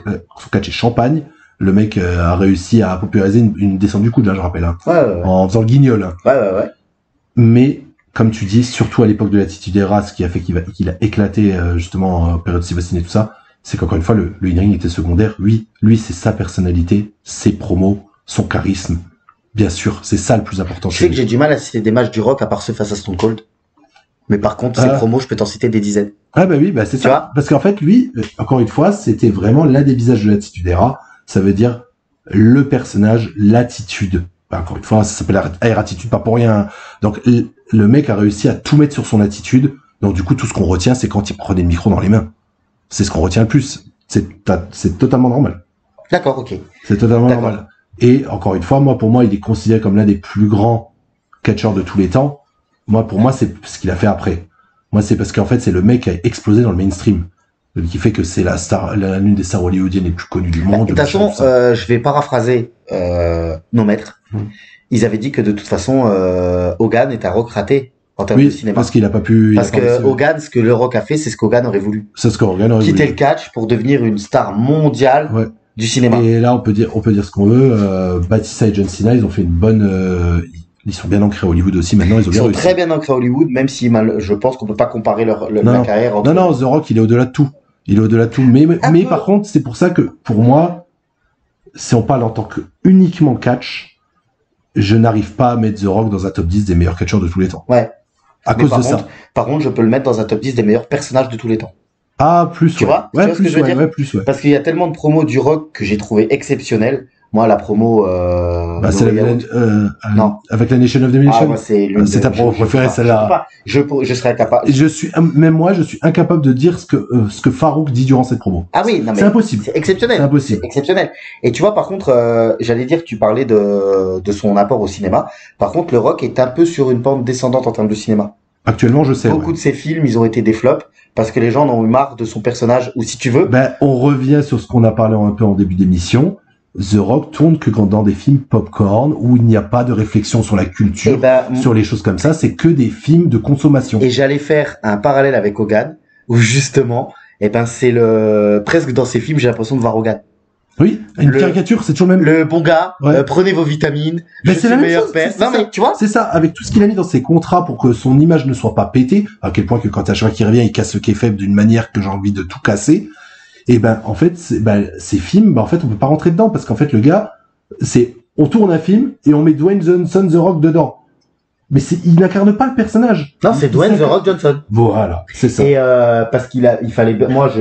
catch est champagne. Le mec a réussi à populariser une descente du coude, là, je rappelle. Hein, ouais. En faisant le guignol. Hein. Ouais. Mais, comme tu dis, surtout à l'époque de l'Attitude Era, ce qui a fait qu'il a éclaté, justement, en période Sébastien et tout ça, c'est qu'encore une fois, le in-ring était secondaire. Lui, c'est sa personnalité, ses promos, son charisme. Bien sûr, c'est ça le plus important. Je sais que j'ai du mal à citer des matchs du Rock à part ceux face à Stone Cold. Mais par contre, ses promos, je peux t'en citer des dizaines. Ah bah oui, c'est ça. Parce qu'en fait, lui, encore une fois, c'était vraiment l'un des visages de l'Attitude Era. Ça veut dire le personnage, l'attitude. Encore une fois, ça s'appelle Air Attitude, pas pour rien. Donc, le mec a réussi à tout mettre sur son attitude. Donc, du coup, tout ce qu'on retient, c'est quand il prenait le micro dans les mains. C'est ce qu'on retient le plus. C'est totalement normal. D'accord, ok. C'est totalement normal. Et encore une fois, pour moi, il est considéré comme l'un des plus grands catcheurs de tous les temps. Pour moi, c'est ce qu'il a fait après. Moi, c'est parce qu'en fait, c'est le mec qui a explosé dans le mainstream. Qui fait que c'est l'une des stars hollywoodiennes les plus connues du monde. De toute façon, je vais paraphraser nos maîtres. Ils avaient dit que de toute façon, Hogan est un Rock raté en termes de cinéma. Parce qu'il a pas pu. Parce que Hogan, ce que le Rock a fait, c'est ce qu'Hogan aurait voulu. C'est ce qu'Hogan aurait voulu. Quitter le catch pour devenir une star mondiale du cinéma. Et là, on peut dire ce qu'on veut. Batista et John Cena, ils ont fait une bonne. Ils sont bien ancrés à Hollywood aussi. Maintenant, ils sont très bien ancrés à Hollywood, même si je pense qu'on peut pas comparer la carrière entre. Non, The Rock, il est au-delà de tout. Mais par contre, c'est pour ça que, pour moi, si on parle en tant que uniquement catch, je n'arrive pas à mettre The Rock dans un top 10 des meilleurs catcheurs de tous les temps. Ouais. À Mais cause de ça. Par contre, je peux le mettre dans un top 10 des meilleurs personnages de tous les temps. Ah, plus, Tu ouais. vois Ouais, ce que plus, je veux ouais, dire ouais, plus, ouais. Parce qu'il y a tellement de promos du Rock que j'ai trouvé exceptionnelles. Moi, la promo, Bah, c'est Non. avec la Nation of Domination. moi, c'est C'est ta promo préférée, celle-là. Je serais incapable. Même moi, je suis incapable de dire ce que Farouk dit durant cette promo. Ah oui, non, mais. C'est impossible. C'est exceptionnel. C'est impossible. C'est exceptionnel. Et tu vois, par contre, j'allais dire, tu parlais de son apport au cinéma. Par contre, le Rock est un peu sur une pente descendante en termes de cinéma. Actuellement, je sais. Beaucoup de ses films, ils ont été des flops parce que les gens en ont eu marre de son personnage. Ou si tu veux. Ben, on revient sur ce qu'on a parlé un peu en début d'émission. The Rock tourne que dans des films popcorn où il n'y a pas de réflexion sur la culture, sur les choses comme ça. C'est que des films de consommation. Et j'allais faire un parallèle avec Hogan où justement, c'est presque dans ces films, j'ai l'impression de voir Hogan. Oui, une caricature, c'est toujours même le bon gars. Ouais. Prenez vos vitamines. Mais c'est la même chose. Non mais tu vois. C'est ça, avec tout ce qu'il a mis dans ses contrats pour que son image ne soit pas pétée, à quel point que quand à chaque fois qu'il revient, il casse le kayfabe d'une manière que j'ai envie de tout casser. Et en fait, ces films, en fait, on peut pas rentrer dedans parce qu'en fait, le gars, on tourne un film et on met Dwayne Johnson The Rock dedans. Mais il n'incarne pas le personnage. Non, c'est Dwayne The Rock Johnson. Voilà, c'est ça. Et parce il fallait, moi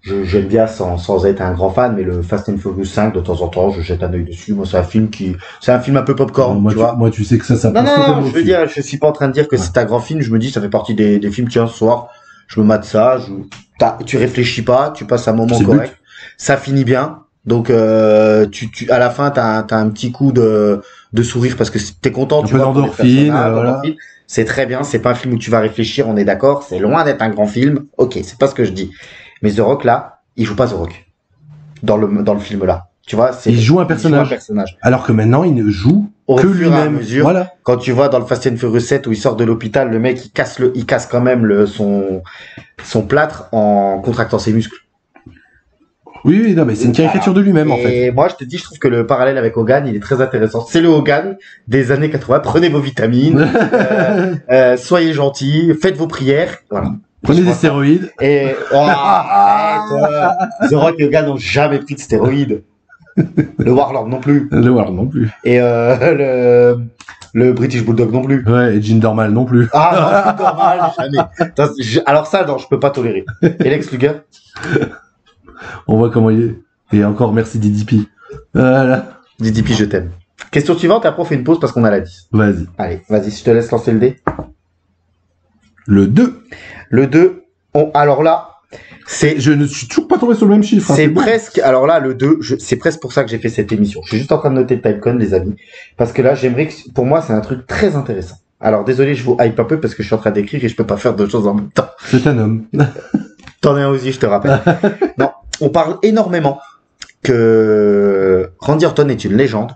j'aime bien sans être un grand fan, mais le Fast and Furious 5 de temps en temps, je jette un œil dessus. Moi, c'est un film un peu popcorn, tu vois. Moi, tu sais que ça. Non, je veux dire, je suis pas en train de dire que c'est un grand film. Je me dis, ça fait partie des films. Tiens, ce soir, je me mate ça. Tu réfléchis pas, tu passes un moment correct. Ça finit bien. Donc, à la fin, t'as un petit coup de sourire parce que t'es content. Tu vois, d'endorphine, voilà. C'est très bien. C'est pas un film où tu vas réfléchir. On est d'accord. C'est loin d'être un grand film. Ok, c'est pas ce que je dis. Mais The Rock là, il joue pas The Rock dans le film là. Tu vois, il joue un personnage. Alors que maintenant, il ne joue que lui-même. Voilà. Quand tu vois dans le Fast and Furious 7 où il sort de l'hôpital, le mec il casse quand même son plâtre en contractant ses muscles. Oui, non, mais c'est une caricature de lui-même en fait. Et moi, je te dis, je trouve que le parallèle avec Hogan, il est très intéressant. C'est le Hogan des années 80. Prenez vos vitamines, soyez gentils, faites vos prières, voilà. Prenez des stéroïdes. Et arrête, The Rock et Hogan n'ont jamais pris de stéroïdes. Le Warlord non plus. Et le British Bulldog non plus. Ouais, et Jean Dormal non plus. Ah non, Dormal, jamais. Alors ça, non, je peux pas tolérer. Et Lex Luger. On voit comment il est. Et encore merci DDP. Voilà. DDP, je t'aime. Question suivante, après on fait une pause parce qu'on a la 10. Vas-y. Allez, vas-y, je te laisse lancer le dé. Le 2. Le 2. Alors là, je ne suis toujours pas tombé sur le même chiffre. C'est presque, alors là, le 2, c'est presque pour ça que j'ai fait cette émission. Je suis juste en train de noter le timecode, les amis. Parce que là, j'aimerais que, pour moi, c'est un truc très intéressant. Alors, désolé, je vous hype un peu parce que je suis en train d'écrire et je peux pas faire deux choses en même temps. C'est un homme. T'en es un aussi, je te rappelle. Non, on parle énormément que Randy Orton est une légende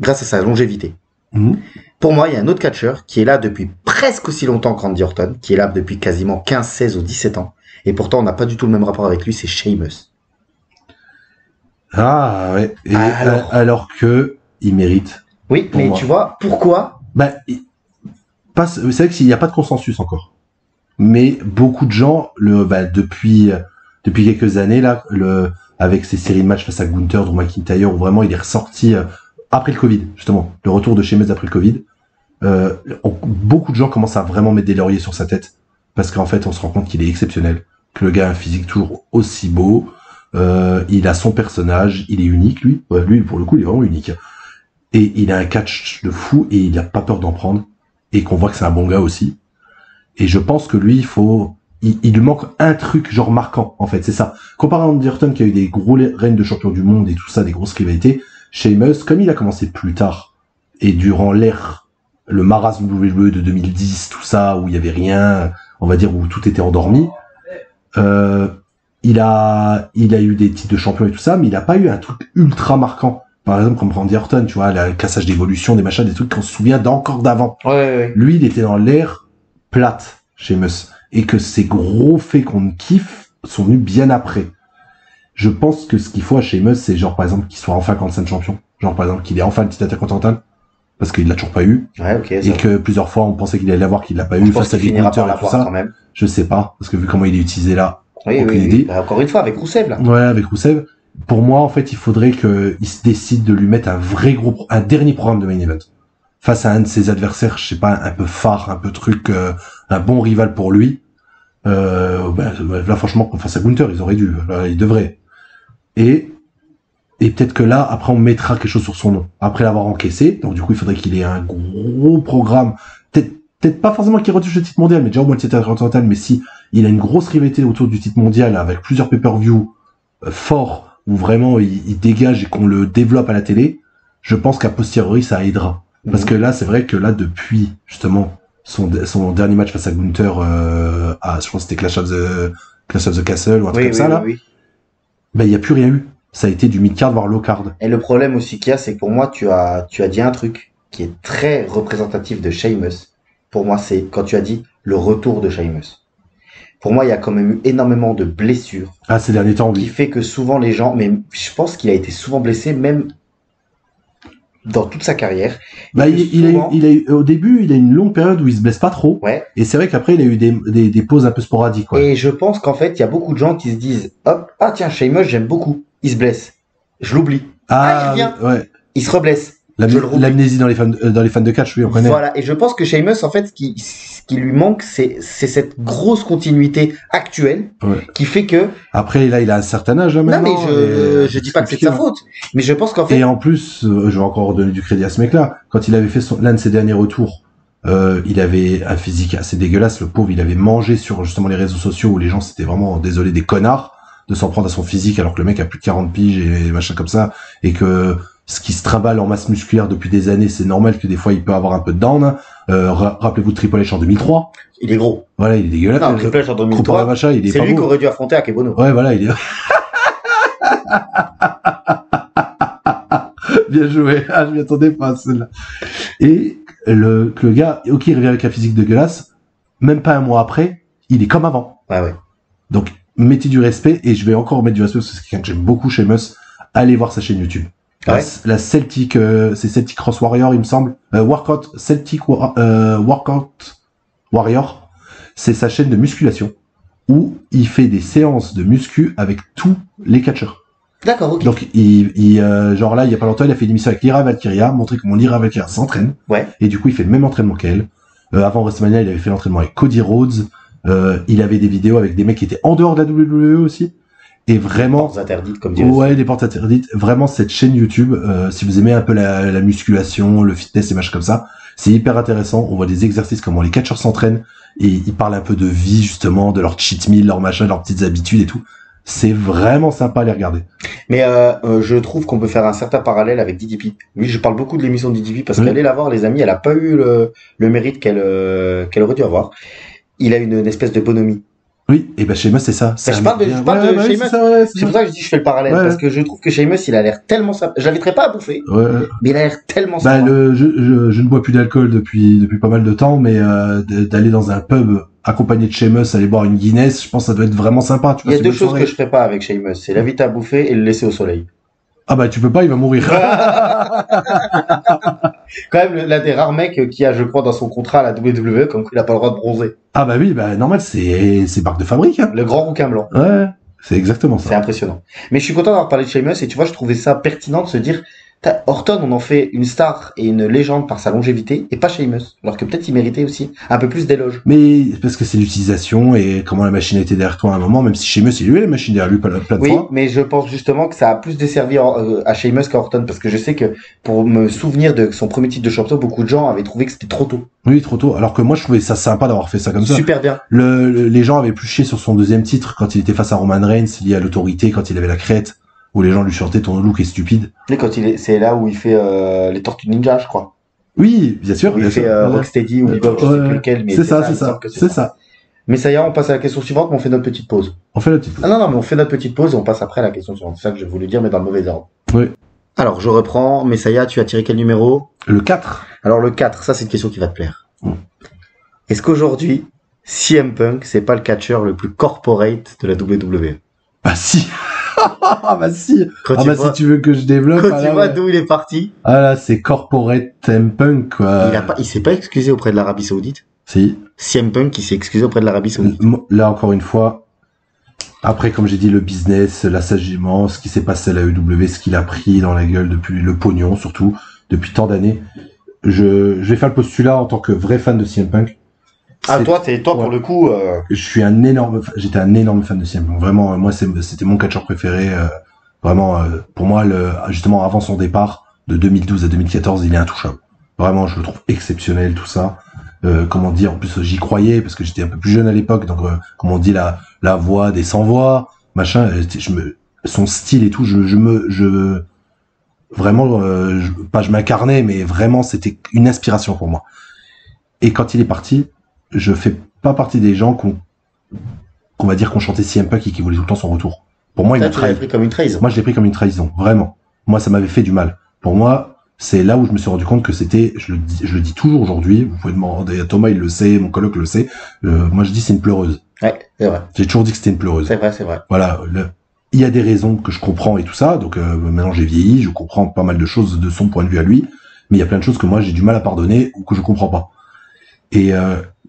grâce à sa longévité. Mmh. Pour moi, il y a un autre catcheur qui est là depuis presque aussi longtemps que Randy Orton, qui est là depuis quasiment 15, 16 ou 17 ans. Et pourtant, on n'a pas du tout le même rapport avec lui, c'est Sheamus. Ah, ouais. Et alors que il mérite. Oui, mais moi. Tu vois, pourquoi? C'est vrai qu'il n'y a pas de consensus encore. Mais beaucoup de gens, depuis quelques années, là, avec ces séries de matchs face à Gunther, Drew McIntyre, où vraiment il est ressorti, après le Covid, justement. Le retour de Sheamus après le Covid. Beaucoup de gens commencent à vraiment mettre des lauriers sur sa tête. Parce qu'en fait, on se rend compte qu'il est exceptionnel. Que le gars a un physique toujours aussi beau. Il a son personnage. Il est unique, lui. Ouais, lui, pour le coup, il est vraiment unique. Et il a un catch de fou et il n'a pas peur d'en prendre. Et qu'on voit que c'est un bon gars aussi. Et je pense que lui, il lui manque un truc genre marquant, en fait. C'est ça. Comparé à Randy Orton qui a eu des gros règnes de champion du monde et tout ça, des grosses rivalités, Sheamus, comme il a commencé plus tard, et durant le marasme WWE de 2010, tout ça, où il y avait rien, on va dire, où tout était endormi, il a eu des titres de champion et tout ça, mais il a pas eu un truc ultra marquant. Par exemple, comme Randy Orton, tu vois, le cassage d'évolution, des machins, des trucs qu'on se souvient d'encore d'avant. Ouais. Lui, il était dans l'ère plate, Sheamus. Et que ces gros faits qu'on kiffe sont venus bien après. Je pense que ce qu'il faut à Sheamus, c'est genre, par exemple, qu'il soit enfin Grand champion. Genre, par exemple, qu'il ait enfin le titre intercontinental. Parce qu'il l'a toujours pas eu. Ouais, ok. Et que plusieurs fois, on pensait qu'il allait l'avoir, qu'il l'a pas eu. Face à des Gunther et tout ça. Quand même. Je sais pas. Parce que vu comment il est utilisé là. Oui. Encore une fois, avec Rousseff, là. Ouais, avec Rousseff. Pour moi, en fait, il faudrait qu'il se décide de lui mettre un dernier programme de main event. face à un de ses adversaires, je sais pas, un peu phare, un peu truc, un bon rival pour lui. Là, franchement, face à Gunther, ils auraient dû, là, ils devraient. Et peut-être que là, après, on mettra quelque chose sur son nom. Après l'avoir encaissé, donc du coup, il faudrait qu'il ait un gros programme. Peut-être pas forcément qu'il retouche le titre mondial, mais déjà au moins le titre intercontinental, mais si il a une grosse rivalité autour du titre mondial avec plusieurs pay-per-view forts, où vraiment il dégage et qu'on le développe à la télé, je pense qu'à posteriori, ça aidera. Parce que là, c'est vrai que là, depuis, justement, son dernier match face à Gunther, je pense que c'était Clash of the Castle ou un truc comme ça, là. Ben, il n'y a plus rien eu. Ça a été du mid-card voire low-card. Et le problème aussi qu'il y a, c'est que pour moi, tu as dit un truc qui est très représentatif de Sheamus. Pour moi, c'est quand tu as dit le retour de Sheamus. Pour moi, il y a quand même eu énormément de blessures. Ah, ces derniers temps, oui. Qui fait que souvent les gens, mais je pense qu'il a été souvent blessé, même dans toute sa carrière. Bah, au début, il a une longue période où il se blesse pas trop. Ouais. Et c'est vrai qu'après, il a eu des pauses un peu sporadiques, quoi. Et je pense qu'en fait, il y a beaucoup de gens qui se disent, hop, ah tiens, Sheamus, j'aime beaucoup. Il se blesse. Je l'oublie. Il revient. Ouais. Il se reblesse. L'amnésie dans les fans de catch, oui, on connaît. Voilà. Et je pense que Sheamus, en fait, ce qui lui manque, c'est cette grosse continuité actuelle qui fait que. Après, là, il a un certain âge, hein, maintenant. Non, mais je dis pas que c'est de sa faute. Mais je pense qu'en fait. Et en plus, je vais encore donner du crédit à ce mec-là. Quand il avait fait l'un de ses derniers retours, il avait un physique assez dégueulasse. Le pauvre, il avait mangé sur, justement, les réseaux sociaux où les gens s'étaient vraiment, désolés, des connards de s'en prendre à son physique alors que le mec a plus de 40 piges et machin comme ça. Et que, ce qui se trimballe en masse musculaire depuis des années, c'est normal que des fois il peut avoir un peu de down. Rappelez-vous de Triple H en 2003. Il est gros. Voilà, il est dégueulasse. Non, Triple H en 2003. C'est lui qui aurait dû affronter Akebono. Ouais, voilà, il est. Bien joué. Ah, je m'y attendais pas à celle-là. Et le gars, ok, il revient avec un physique dégueulasse. Même pas un mois après, il est comme avant. Ouais. Donc, mettez du respect, et je vais encore mettre du respect parce que c'est quelqu'un que j'aime beaucoup chez Sheamus. Allez voir sa chaîne YouTube. La Celtic, c'est Celtic Cross Warrior, il me semble. Workout Warrior. C'est sa chaîne de musculation où il fait des séances de muscu avec tous les catcheurs. D'accord, ok. Donc, genre là, il y a pas longtemps, il a fait une émission avec Lyra Valkyria, montrer comment Lyra Valkyria s'entraîne. Ouais. Et du coup, il fait le même entraînement qu'elle. Avant WrestleMania, il avait fait l'entraînement avec Cody Rhodes. Il avait des vidéos avec des mecs qui étaient en dehors de la WWE aussi. Et vraiment, portes interdites, comme dirait. Ouais, des portes interdites. Vraiment, cette chaîne YouTube, si vous aimez un peu la musculation, le fitness et machin comme ça, c'est hyper intéressant. On voit des exercices, comment les catcheurs s'entraînent, et ils parlent un peu de vie, justement, de leur cheat meal, leur machin, leurs petites habitudes et tout. C'est vraiment sympa à les regarder. Mais je trouve qu'on peut faire un certain parallèle avec DDP. Oui, je parle beaucoup de l'émission de DDP parce qu'allez la voir, les amis, elle a pas eu le mérite qu'elle aurait dû avoir. Il a une espèce de bonhomie. Oui, et ben Sheamus c'est ça. Je parle de Sheamus. C'est pour ça que je dis je fais le parallèle parce que je trouve que Sheamus il a l'air tellement sympa. Je l'inviterai pas à bouffer. Mais il a l'air tellement sympa. Je ne bois plus d'alcool depuis pas mal de temps, mais d'aller dans un pub accompagné de Sheamus, aller boire une Guinness, je pense que ça doit être vraiment sympa. Il y a deux choses que je ferai pas avec Sheamus, c'est l'inviter à bouffer et le laisser au soleil. Ah bah tu peux pas, il va mourir. Quand même l'un des rares mecs qui a, je crois, dans son contrat à la WWE, comme qu'il a pas le droit de bronzer. Ah bah oui, bah normal, c'est marque de fabrique. Hein. Le grand rouquin blanc. Ouais, c'est exactement ça. C'est impressionnant. Mais je suis content d'avoir parlé de Sheamus et tu vois, je trouvais ça pertinent de se dire, Orton, on en fait une star et une légende par sa longévité et pas Sheamus. Alors que peut-être il méritait aussi un peu plus d'éloges. Mais parce que c'est l'utilisation et comment la machine était derrière toi à un moment, même si Sheamus, il lui a la machine derrière lui plein de fois. Oui, mais je pense justement que ça a plus desservi à Sheamus qu'à Orton parce que je sais que pour me souvenir de son premier titre de champion, beaucoup de gens avaient trouvé que c'était trop tôt. Oui, trop tôt. Alors que moi, je trouvais ça sympa d'avoir fait ça comme ça. Super bien. Les gens avaient plus chié sur son deuxième titre quand il était face à Roman Reigns, lié à l'autorité, quand il avait la crête. Où les gens lui chantaient ton look est stupide. Et quand c'est là où il fait les Tortues Ninja, je crois. Oui, bien sûr. Où il fait Rocksteady ou Bebop, je sais plus lequel, mais c'est ça. Mais ça y est, on passe à la question suivante, mais on fait notre petite pause. Ah non, mais on fait notre petite pause et on passe après à la question suivante. C'est ça que je voulais dire, mais dans le mauvais ordre. Oui. Alors, je reprends. Messaya, tu as tiré quel numéro? Le 4. Alors, le 4, ça, c'est une question qui va te plaire. Est-ce qu'aujourd'hui, CM Punk, c'est pas le catcheur le plus corporate de la WWE? Bah si. Bah si. Si tu veux que je développe. Quand tu vois d'où il est parti. Ah là, c'est corporate CM Punk, quoi. Il s'est pas excusé auprès de l'Arabie Saoudite. Si. CM Punk, il s'est excusé auprès de l'Arabie Saoudite. Là, encore une fois. Après, comme j'ai dit, le business, l'assagement, ce qui s'est passé à la EW, ce qu'il a pris dans la gueule depuis le pognon, surtout, depuis tant d'années. je vais faire le postulat en tant que vrai fan de CM Punk. Ah, toi, pour le coup, j'étais un énorme fan de CM Punk. Vraiment, moi, c'était mon catcheur préféré. Vraiment, pour moi, justement, avant son départ, de 2012 à 2014, il est intouchable. Vraiment, je le trouve exceptionnel, tout ça. Comment dire, en plus, j'y croyais, parce que j'étais un peu plus jeune à l'époque, donc, comme on dit, la voix des sans-voix, machin, son style et tout, vraiment, je m'incarnais, mais vraiment, c'était une inspiration pour moi. Et quand il est parti, je fais pas partie des gens qu'on va dire qu'on chantait CM Punk et qui voulaient tout le temps son retour. Pour moi, il m'a trahi. Tu l'as pris comme une trahison. Moi, je l'ai pris comme une trahison, vraiment. Moi, ça m'avait fait du mal. Pour moi, c'est là où je me suis rendu compte que c'était, je le dis toujours aujourd'hui, vous pouvez demander à Thomas, il le sait, mon coloc le sait, moi je dis c'est une pleureuse. Ouais, c'est vrai. J'ai toujours dit que c'était une pleureuse. C'est vrai. Voilà, il y a des raisons que je comprends et tout ça, donc maintenant j'ai vieilli, je comprends pas mal de choses de son point de vue à lui, mais il y a plein de choses que moi j'ai du mal à pardonner ou que je comprends pas. Et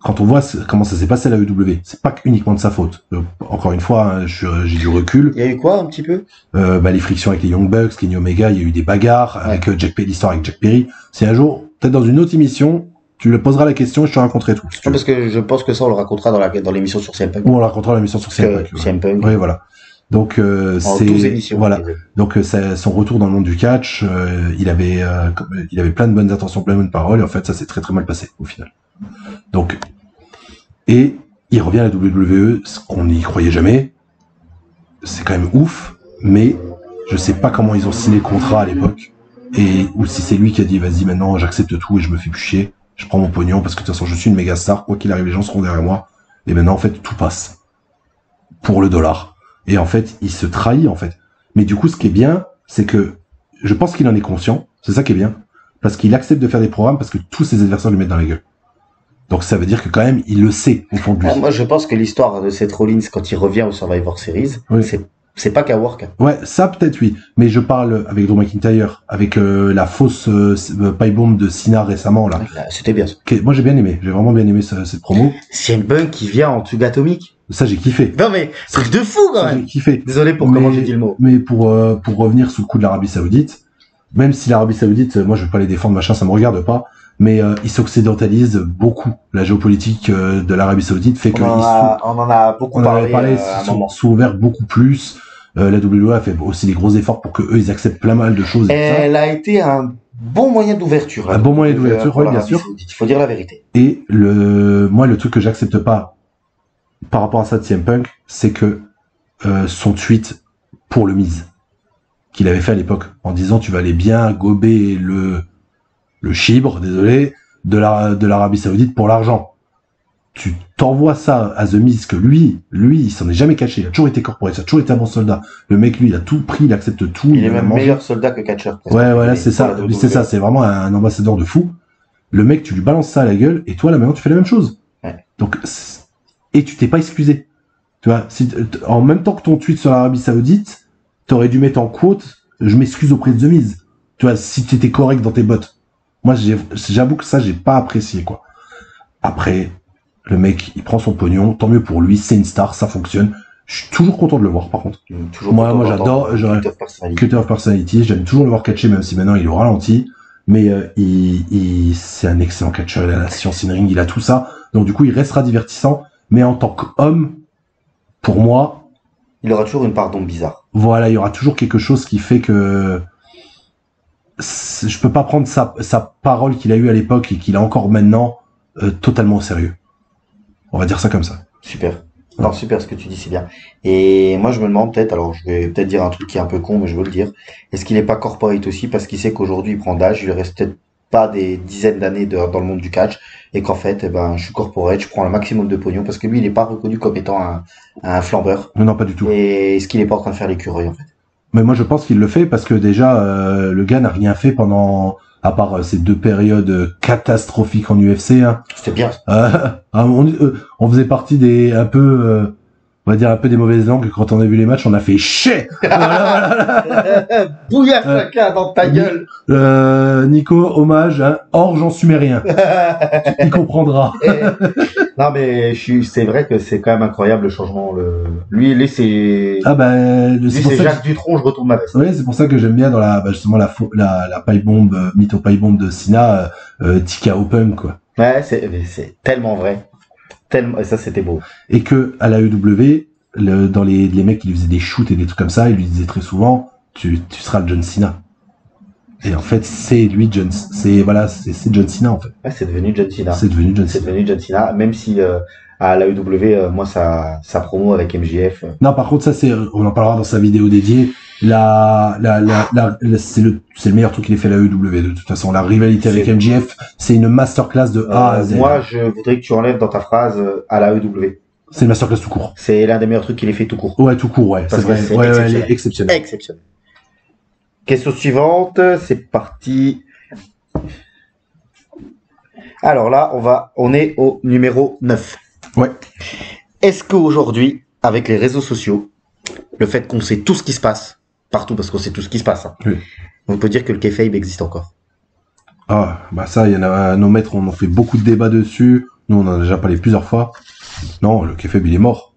quand on voit comment ça s'est passé à la EW, c'est pas uniquement de sa faute. Encore une fois, hein, j'ai du recul. Il y a eu quoi un petit peu les frictions avec les Young Bucks, Kenny Omega, il y a eu des bagarres avec l'histoire avec Jack Perry. Si un jour, peut-être dans une autre émission, tu le poseras la question et je te raconterai tout. Si parce que je pense que ça on le racontera dans l'émission sur CM Punk. Ou on le racontera dans l'émission sur CM Punk. CM Punk. Oui, voilà. Donc c'est 12 émissions, voilà. Donc son retour dans le monde du catch, il avait plein de bonnes intentions, plein de bonnes paroles et en fait ça s'est très très mal passé au final. Donc et il revient à la WWE, ce qu'on n'y croyait jamais. C'est quand même ouf, mais je sais pas comment ils ont signé le contrat à l'époque et ou si c'est lui qui a dit vas-y maintenant j'accepte tout et je me fais plus chier, je prends mon pognon parce que de toute façon je suis une méga star, quoi qu'il arrive les gens seront derrière moi et maintenant en fait tout passe pour le dollar. Et en fait, il se trahit, en fait. Mais du coup, ce qui est bien, c'est que je pense qu'il en est conscient. C'est ça qui est bien. Parce qu'il accepte de faire des programmes parce que tous ses adversaires lui mettent dans la gueule. Donc ça veut dire que quand même, il le sait, au fond de lui. Moi, je pense que l'histoire de Seth Rollins, quand il revient au Survivor Series, oui. c'est pas qu'à work. Ouais, ça peut-être oui. Mais je parle avec Drew McIntyre, avec la fausse pipe bomb de Cena récemment, là. C'était bien. Moi, j'ai bien aimé. J'ai vraiment bien aimé cette promo. CM Punk qui vient en Tuga Atomique. Ça, j'ai kiffé. Non, mais truc de fou, quand même. J'ai kiffé. Désolé pour comment j'ai dit le mot. Mais pour revenir sous le coup de l'Arabie Saoudite, même si l'Arabie Saoudite, moi, je vais pas les défendre, machin, ça me regarde pas, mais ils s'occidentalisent beaucoup. La géopolitique de l'Arabie Saoudite fait que on en a beaucoup parlé. Ils sont ouverts beaucoup plus. La WWE a fait aussi des gros efforts pour que eux, ils acceptent plein mal de choses. Elle a été un bon moyen d'ouverture. Un bon moyen d'ouverture, oui, bien sûr. Il faut dire la vérité. Et moi, le truc que j'accepte pas par rapport à ça de CM Punk, c'est que son tweet pour le Miz qu'il avait fait à l'époque en disant tu vas aller bien gober le chibre, désolé, de l'Arabie Saoudite pour l'argent. Tu t'envoies ça à The Miz que lui, il s'en est jamais caché, il a toujours été corporate, il a toujours été un bon soldat. Le mec, lui, il a tout pris, il accepte tout. Il est même meilleur soldat que catcher. Ouais, voilà, c'est ça. C'est vraiment un ambassadeur de fou. Le mec, tu lui balances ça à la gueule, et toi, là, maintenant, tu fais la même chose. Ouais. Donc, et tu t'es pas excusé. Tu vois, en même temps que ton tweet sur l'Arabie Saoudite, t'aurais dû mettre en quote, je m'excuse auprès de The Miz. Tu vois, si tu étais correct dans tes bottes. Moi, j'avoue que ça, j'ai pas apprécié, quoi. Après, le mec, il prend son pognon, tant mieux pour lui, c'est une star, ça fonctionne. Je suis toujours content de le voir, par contre. Moi, j'adore, Cult of Personality, j'aime toujours le voir catcher, même si maintenant il est au ralenti. Mais c'est un excellent catcher, il a la science in ring, il a tout ça. Donc du coup, il restera divertissant. Mais en tant qu'homme, pour moi... il aura toujours une part d'ombre bizarre. Voilà, il y aura toujours quelque chose qui fait que... je peux pas prendre sa parole qu'il a eue à l'époque et qu'il a encore maintenant totalement au sérieux. On va dire ça comme ça. Super. Alors super, ce que tu dis, c'est bien. Et moi, je me demande peut-être, alors je vais peut-être dire un truc qui est un peu con, mais je veux le dire. Est-ce qu'il n'est pas corporate aussi parce qu'il sait qu'aujourd'hui, il prend d'âge, il lui reste peut-être pas des dizaines d'années dans le monde du catch, et qu'en fait, je suis corporate, je prends le maximum de pognon, parce que lui, il n'est pas reconnu comme étant un flambeur. Non, pas du tout. Et est-ce qu'il n'est pas en train de faire l'écureuil, en fait? Mais moi, je pense qu'il le fait parce que déjà, le gars n'a rien fait pendant... à part ces 2 périodes catastrophiques en UFC. Hein. C'était bien. On faisait partie des un peu on va dire un peu des mauvaises langues, quand on a vu les matchs, on a fait chier. Bouillafaka dans ta gueule. Nico, hommage, hein, orge en sumérien. Il comprendra. Non mais c'est vrai que c'est quand même incroyable le changement. Lui c'est c'est Jacques Dutronc, je retourne ma veste. Oui, c'est pour ça que j'aime bien dans justement la pipe bombe, mytho pipe bombe de Cena, Tika Open quoi. Ouais, c'est tellement vrai. Et ça c'était beau. Et que à la EW, dans les mecs qui lui faisaient des shoots et des trucs comme ça, ils lui disaient très souvent tu seras le John Cena. Et en fait, c'est lui c'est John Cena en fait. Ouais, c'est devenu John Cena. C'est devenu John Cena, même si à la EW, moi sa promo avec MJF. Non, par contre, ça on en parlera dans sa vidéo dédiée. C'est le meilleur truc qu'il ait fait à la EW. De toute façon, la rivalité avec MJF, c'est une masterclass de A à Z. Moi, je voudrais que tu enlèves dans ta phrase à la EW. C'est une masterclass tout court. C'est l'un des meilleurs trucs qu'il ait fait tout court. Ouais, tout court, ouais. C'est vrai. Elle est exceptionnelle. Exceptionnel. Question suivante, c'est parti. Alors là, on est au numéro 9. Ouais. Est-ce qu'aujourd'hui, avec les réseaux sociaux, le fait qu'on sait tout ce qui se passe, partout, parce qu'on sait tout ce qui se passe, hein, oui. On peut dire que le kayfabe existe encore? Ah, bah ça, il y en a, nos maîtres, on en fait beaucoup de débats dessus. Nous, on en a déjà parlé plusieurs fois. Non, le kayfabe, il est mort.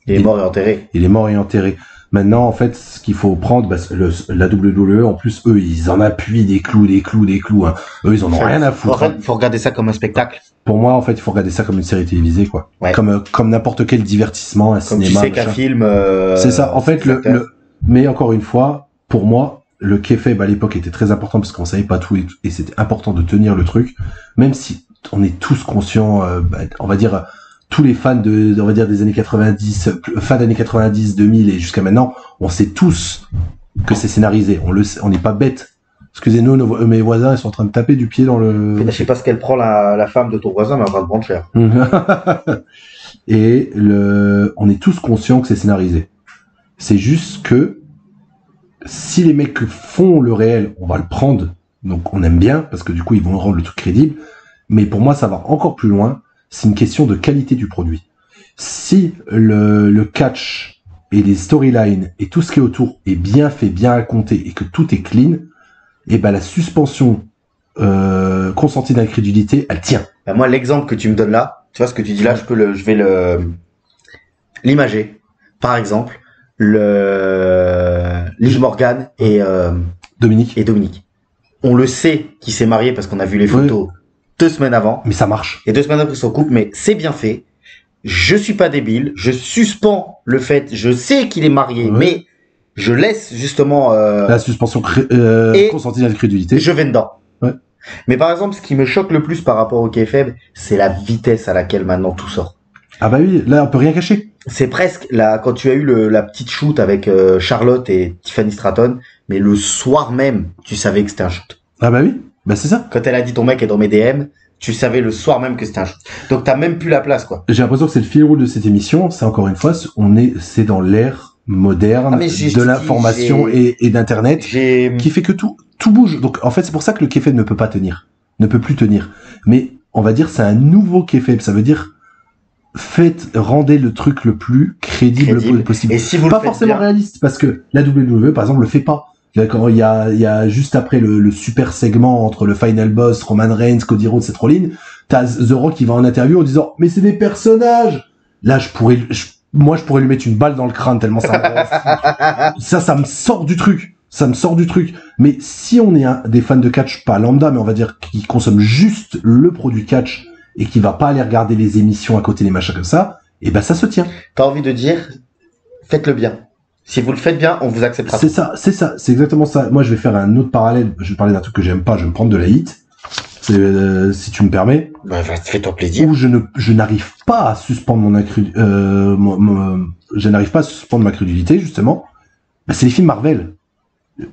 Il est mort et enterré. Il est mort et enterré. Maintenant, en fait, ce qu'il faut prendre, la WWE, en plus, eux, ils en appuient des clous. Hein. Eux, ils en ont rien à foutre. En fait, il faut regarder ça comme un spectacle. Pour moi, en fait, il faut regarder ça comme une série télévisée, quoi. Ouais. Comme n'importe quel divertissement, un comme cinéma. Tu sais qu'un film. C'est ça. En fait, mais encore une fois, pour moi, le kayfabe à l'époque était très important parce qu'on savait pas tout et c'était important de tenir le truc, même si on est tous conscients, on va dire. Tous les fans on va dire des années 90, fin d'années 90, 2000 et jusqu'à maintenant, on sait tous que c'est scénarisé. On le sait, on n'est pas bêtes. Excusez-nous, mes voisins, ils sont en train de taper du pied dans le... Je sais pas ce qu'elle prend la femme de ton voisin, mais elle va te prendre cher. Et on est tous conscients que c'est scénarisé. C'est juste que si les mecs font le réel, on va le prendre. Donc on aime bien parce que du coup ils vont rendre le truc crédible. Mais pour moi, ça va encore plus loin. C'est une question de qualité du produit. Si le catch et les storylines et tout ce qui est autour est bien fait, bien raconté et que tout est clean, et ben la suspension consentie d'incrédulité, elle tient. Ben moi, l'exemple que tu me donnes là, tu vois ce que tu dis là, je vais l'imager. Par exemple, Liv Morgan et Dominique. On le sait qu'il s'est marié parce qu'on a vu les photos. 2 semaines avant. Mais ça marche. Et 2 semaines après son couple, mais c'est bien fait. Je suis pas débile. Je suspends le fait. Je sais qu'il est marié, mais je laisse justement la suspension consentie d'incrédulité. Je vais dedans. Ouais. Mais par exemple, ce qui me choque le plus par rapport au kayfabe, c'est la vitesse à laquelle maintenant tout sort. Ah bah oui, là on peut rien cacher. C'est presque là quand tu as eu la petite shoot avec Charlotte et Tiffany Stratton, mais le soir même, tu savais que c'était un shoot. Ah bah oui. Bah c'est ça. Quand elle a dit ton mec est dans mes DM, tu savais le soir même que c'était un shoot. Donc t'as même plus la place quoi. J'ai l'impression que c'est le fil rouge de cette émission. C'est encore une fois, c'est dans l'ère moderne de l'information et d'internet qui fait que tout bouge. Donc en fait c'est pour ça que le kayfabe ne peut plus tenir. Mais on va dire c'est un nouveau kayfabe. Ça veut dire rendez le truc le plus crédible possible. Et si vous pas forcément réaliste parce que la WWE par exemple le fait pas. Quand il y a juste après le super segment entre le final boss, Roman Reigns, Cody Rhodes et Seth Rollins, t'as The Rock qui va en interview en disant mais c'est des personnages. Là je pourrais lui mettre une balle dans le crâne tellement ça me ça me sort du truc. Mais si on est des fans de catch pas lambda mais on va dire qui consomment juste le produit catch et qui va pas aller regarder les émissions à côté des machins comme ça, et ben ça se tient. T'as envie de dire faites-le bien. Si vous le faites bien, on vous acceptera. C'est ça, c'est exactement ça. Moi, je vais faire un autre parallèle. Je vais parler d'un truc que j'aime pas. Je vais me prendre de la hit. Si tu me permets. Bah, fais-toi plaisir. Où je n'arrive pas à suspendre je n'arrive pas à suspendre ma crédulité, justement. Bah, c'est les films Marvel.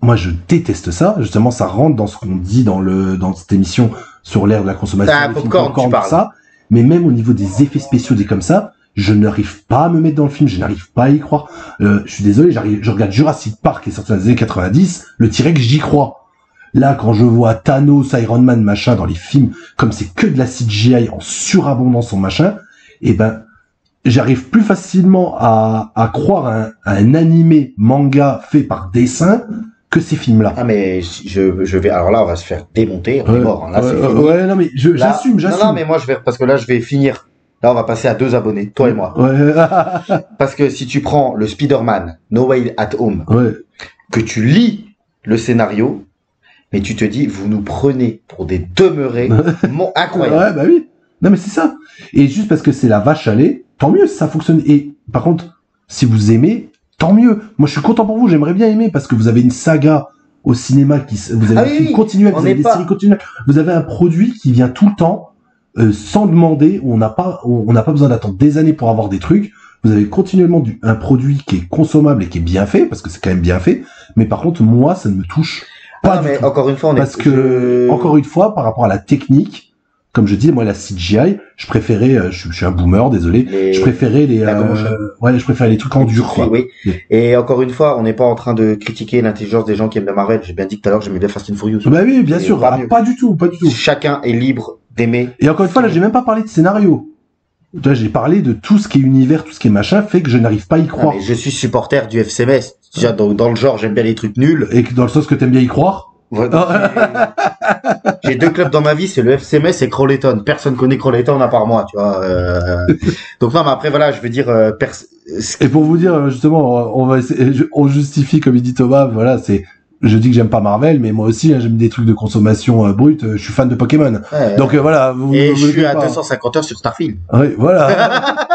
Moi, je déteste ça. Justement, ça rentre dans ce qu'on dit dans cette émission sur l'ère de la consommation. T'as un popcorn, tu parles. Ça. Mais même au niveau des effets spéciaux, des comme ça, je n'arrive pas à me mettre dans le film, je n'arrive pas à y croire. Je suis désolé, je regarde Jurassic Park qui est sorti dans les années 90, le T-Rex, j'y crois. Là, quand je vois Thanos, Iron Man, machin, dans les films, comme c'est que de la CGI en surabondance en machin, et ben, j'arrive plus facilement à croire à un animé manga fait par dessin que ces films-là. Ah mais je vais, alors là on va se faire démonter, on est mort, hein. Là c'est fini. Ouais, non mais Là- j'assume. Non mais moi parce que là je vais finir. Là on va passer à 2 abonnés, toi et moi. Ouais, Parce que si tu prends le Spider-Man No Way at Home, ouais. que tu lis le scénario, mais tu te dis vous nous prenez pour des demeurés incroyables. Ouais, bah oui. Non mais c'est ça. Et juste parce que c'est la vache à lait, tant mieux si ça fonctionne. Et par contre, si vous aimez, tant mieux. Moi je suis content pour vous, j'aimerais bien aimer parce que vous avez une saga au cinéma vous avez Ah un oui, film oui. continuel, On vous avez n'est des pas- séries continuelles, vous avez un produit qui vient tout le temps sans demander, où on n'a pas besoin d'attendre des années pour avoir des trucs. Vous avez continuellement un produit qui est consommable et qui est bien fait parce que c'est quand même bien fait. Mais par contre, moi, ça ne me touche pas Ah, du mais tout. encore une fois, Parce que, encore une fois, par rapport à la technique, comme je dis, moi, la CGI, je préférais, je suis un boomer, désolé, je préférais je préférais les trucs en dur, quoi. Oui. Et encore une fois, on n'est pas en train de critiquer l'intelligence des gens qui aiment bien Marvel. J'ai bien dit tout à l'heure que j'aimais bien Fast and Furious. Bah oui, bien Et sûr. Pas du tout. Chacun est libre d'aimer. Et encore une fois, là, j'ai même pas parlé de scénario. Là, j'ai parlé de tout ce qui est univers, tout ce qui est machin, fait que je n'arrive pas à y croire. Non, mais je suis supporter du FCMS. Déjà, dans le genre, j'aime bien les trucs nuls. Et que dans le sens que t'aimes bien y croire. Ouais, donc, j'ai 2 clubs dans ma vie, c'est le FCMS et Crawleyton. Personne connaît Crawleyton à part moi, tu vois. Donc non, mais après voilà, je veux dire. Et pour vous dire justement, on va essayer, on justifie comme il dit Thomas. Voilà, je dis que j'aime pas Marvel, mais moi aussi, hein, j'aime des trucs de consommation brute. Je suis fan de Pokémon. Ouais, Donc voilà. et je suis à 250 heures sur Starfield. Oui, voilà.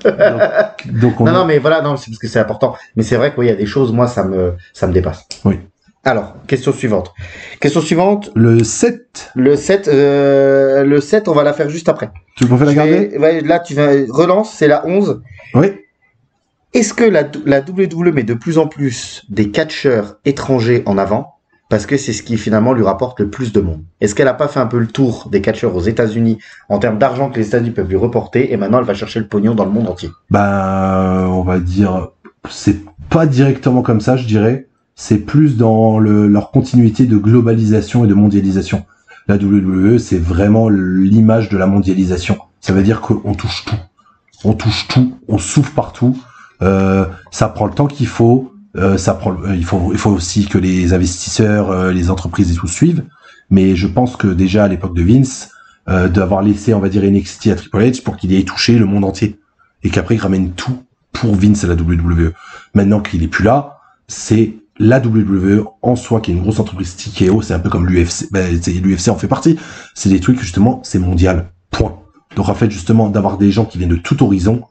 donc non, mais voilà, non, c'est parce que c'est important. Mais c'est vrai qu'il y a des choses, moi, ça me dépasse. Oui. Alors, question suivante. Le 7. Le 7, on va la faire juste après. Tu préfères la garder? Ouais, là, tu vas relance, c'est la 11. Oui. Est-ce que la WWE met de plus en plus des catcheurs étrangers en avant? Parce que c'est ce qui finalement lui rapporte le plus de monde. Est-ce qu'elle a pas fait un peu le tour des catcheurs aux États-Unis en termes d'argent que les États-Unis peuvent lui reporter et maintenant elle va chercher le pognon dans le monde entier? On va dire, c'est pas directement comme ça, je dirais. C'est plus dans leur continuité de globalisation et de mondialisation. La WWE, c'est vraiment l'image de la mondialisation. Ça veut dire qu'on touche tout. On touche tout, on souffle partout. Ça prend le temps qu'il faut. Il faut aussi que les investisseurs, les entreprises et tout suivent. Mais je pense que déjà à l'époque de Vince, d'avoir laissé, on va dire, NXT à Triple H pour qu'il ait touché le monde entier. Et qu'après il ramène tout pour Vince à la WWE. Maintenant qu'il est plus là, c'est la WWE en soi qui est une grosse entreprise TKO, c'est un peu comme l'UFC, l'UFC en fait partie. C'est des trucs justement, c'est mondial. Point. Donc en fait justement d'avoir des gens qui viennent de tout horizon,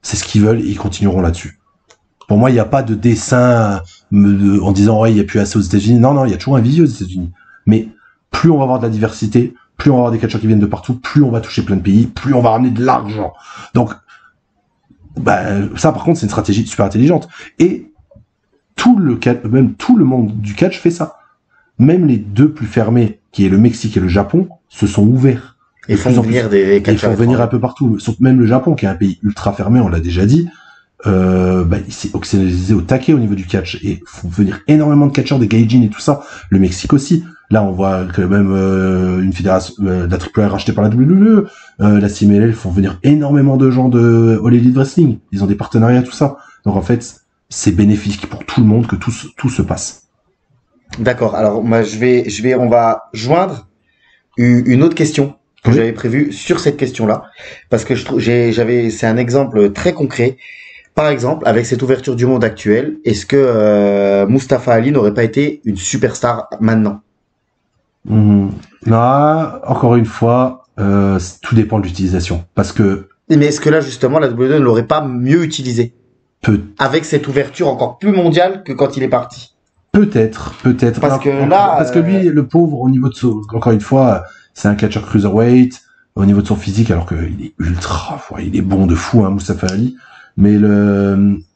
c'est ce qu'ils veulent et ils continueront là-dessus. Pour moi, il n'y a pas de dessin en disant ouais, il n'y a plus assez aux États-Unis. Non, il y a toujours un vivier aux États-Unis. Mais plus on va avoir de la diversité, plus on va avoir des catcheurs qui viennent de partout, plus on va toucher plein de pays, plus on va ramener de l'argent. Donc ça par contre c'est une stratégie super intelligente. Et tout le monde du catch fait ça. Même les deux plus fermés, qui est le Mexique et le Japon, se sont ouverts. Et font venir des catcheurs. Ils font venir un peu partout. Même le Japon, qui est un pays ultra fermé, on l'a déjà dit, il s'est occidentalisé au taquet au niveau du catch. Et font venir énormément de catcheurs, des gaijin et tout ça. Le Mexique aussi. Là, on voit que même une fédération, la AAA rachetée par la WWE, la CMLL font venir énormément de gens de All Elite Wrestling. Ils ont des partenariats, tout ça. Donc en fait, c'est bénéfique pour tout le monde que tout se passe. D'accord. Alors, moi, on va joindre une autre question que j'avais prévue sur cette question-là, parce que c'est un exemple très concret. Par exemple, avec cette ouverture du monde actuel, est-ce que Mustafa Ali n'aurait pas été une superstar maintenant? Non, encore une fois, tout dépend de l'utilisation, parce que. Mais est-ce que là, justement, la WWE ne l'aurait pas mieux utilisé? Avec cette ouverture encore plus mondiale que quand il est parti. Peut-être. Parce que lui, le pauvre, au niveau de son, encore une fois, c'est un catcher cruiserweight, au niveau de son physique, alors qu'il est il est bon de fou, hein, Mustafa Ali. Mais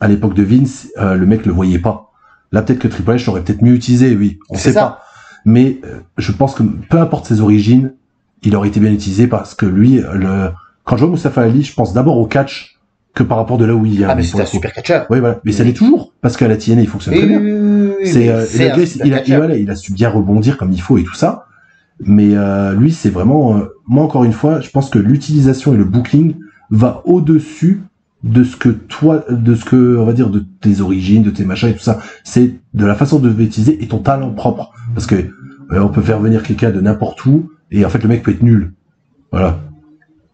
à l'époque de Vince, le mec le voyait pas. Là, peut-être que Triple H l'aurait peut-être mieux utilisé, oui. On sait pas. Mais, je pense que peu importe ses origines, il aurait été bien utilisé parce que lui, quand je vois Mustafa Ali, je pense d'abord au catch, que par rapport de là où il y a. Ah, mais c'est un super catcheur. Oui, voilà. Mais ça l'est toujours. Parce qu'à la TNA, il fonctionne très bien. Il a su bien rebondir comme il faut et tout ça. Mais, lui, c'est vraiment, moi, encore une fois, je pense que l'utilisation et le booking va au-dessus de ce que toi, on va dire, de tes origines, de tes machins et tout ça. C'est de la façon de utiliser et ton talent propre. Parce que on peut faire venir quelqu'un de n'importe où et en fait le mec peut être nul. Voilà.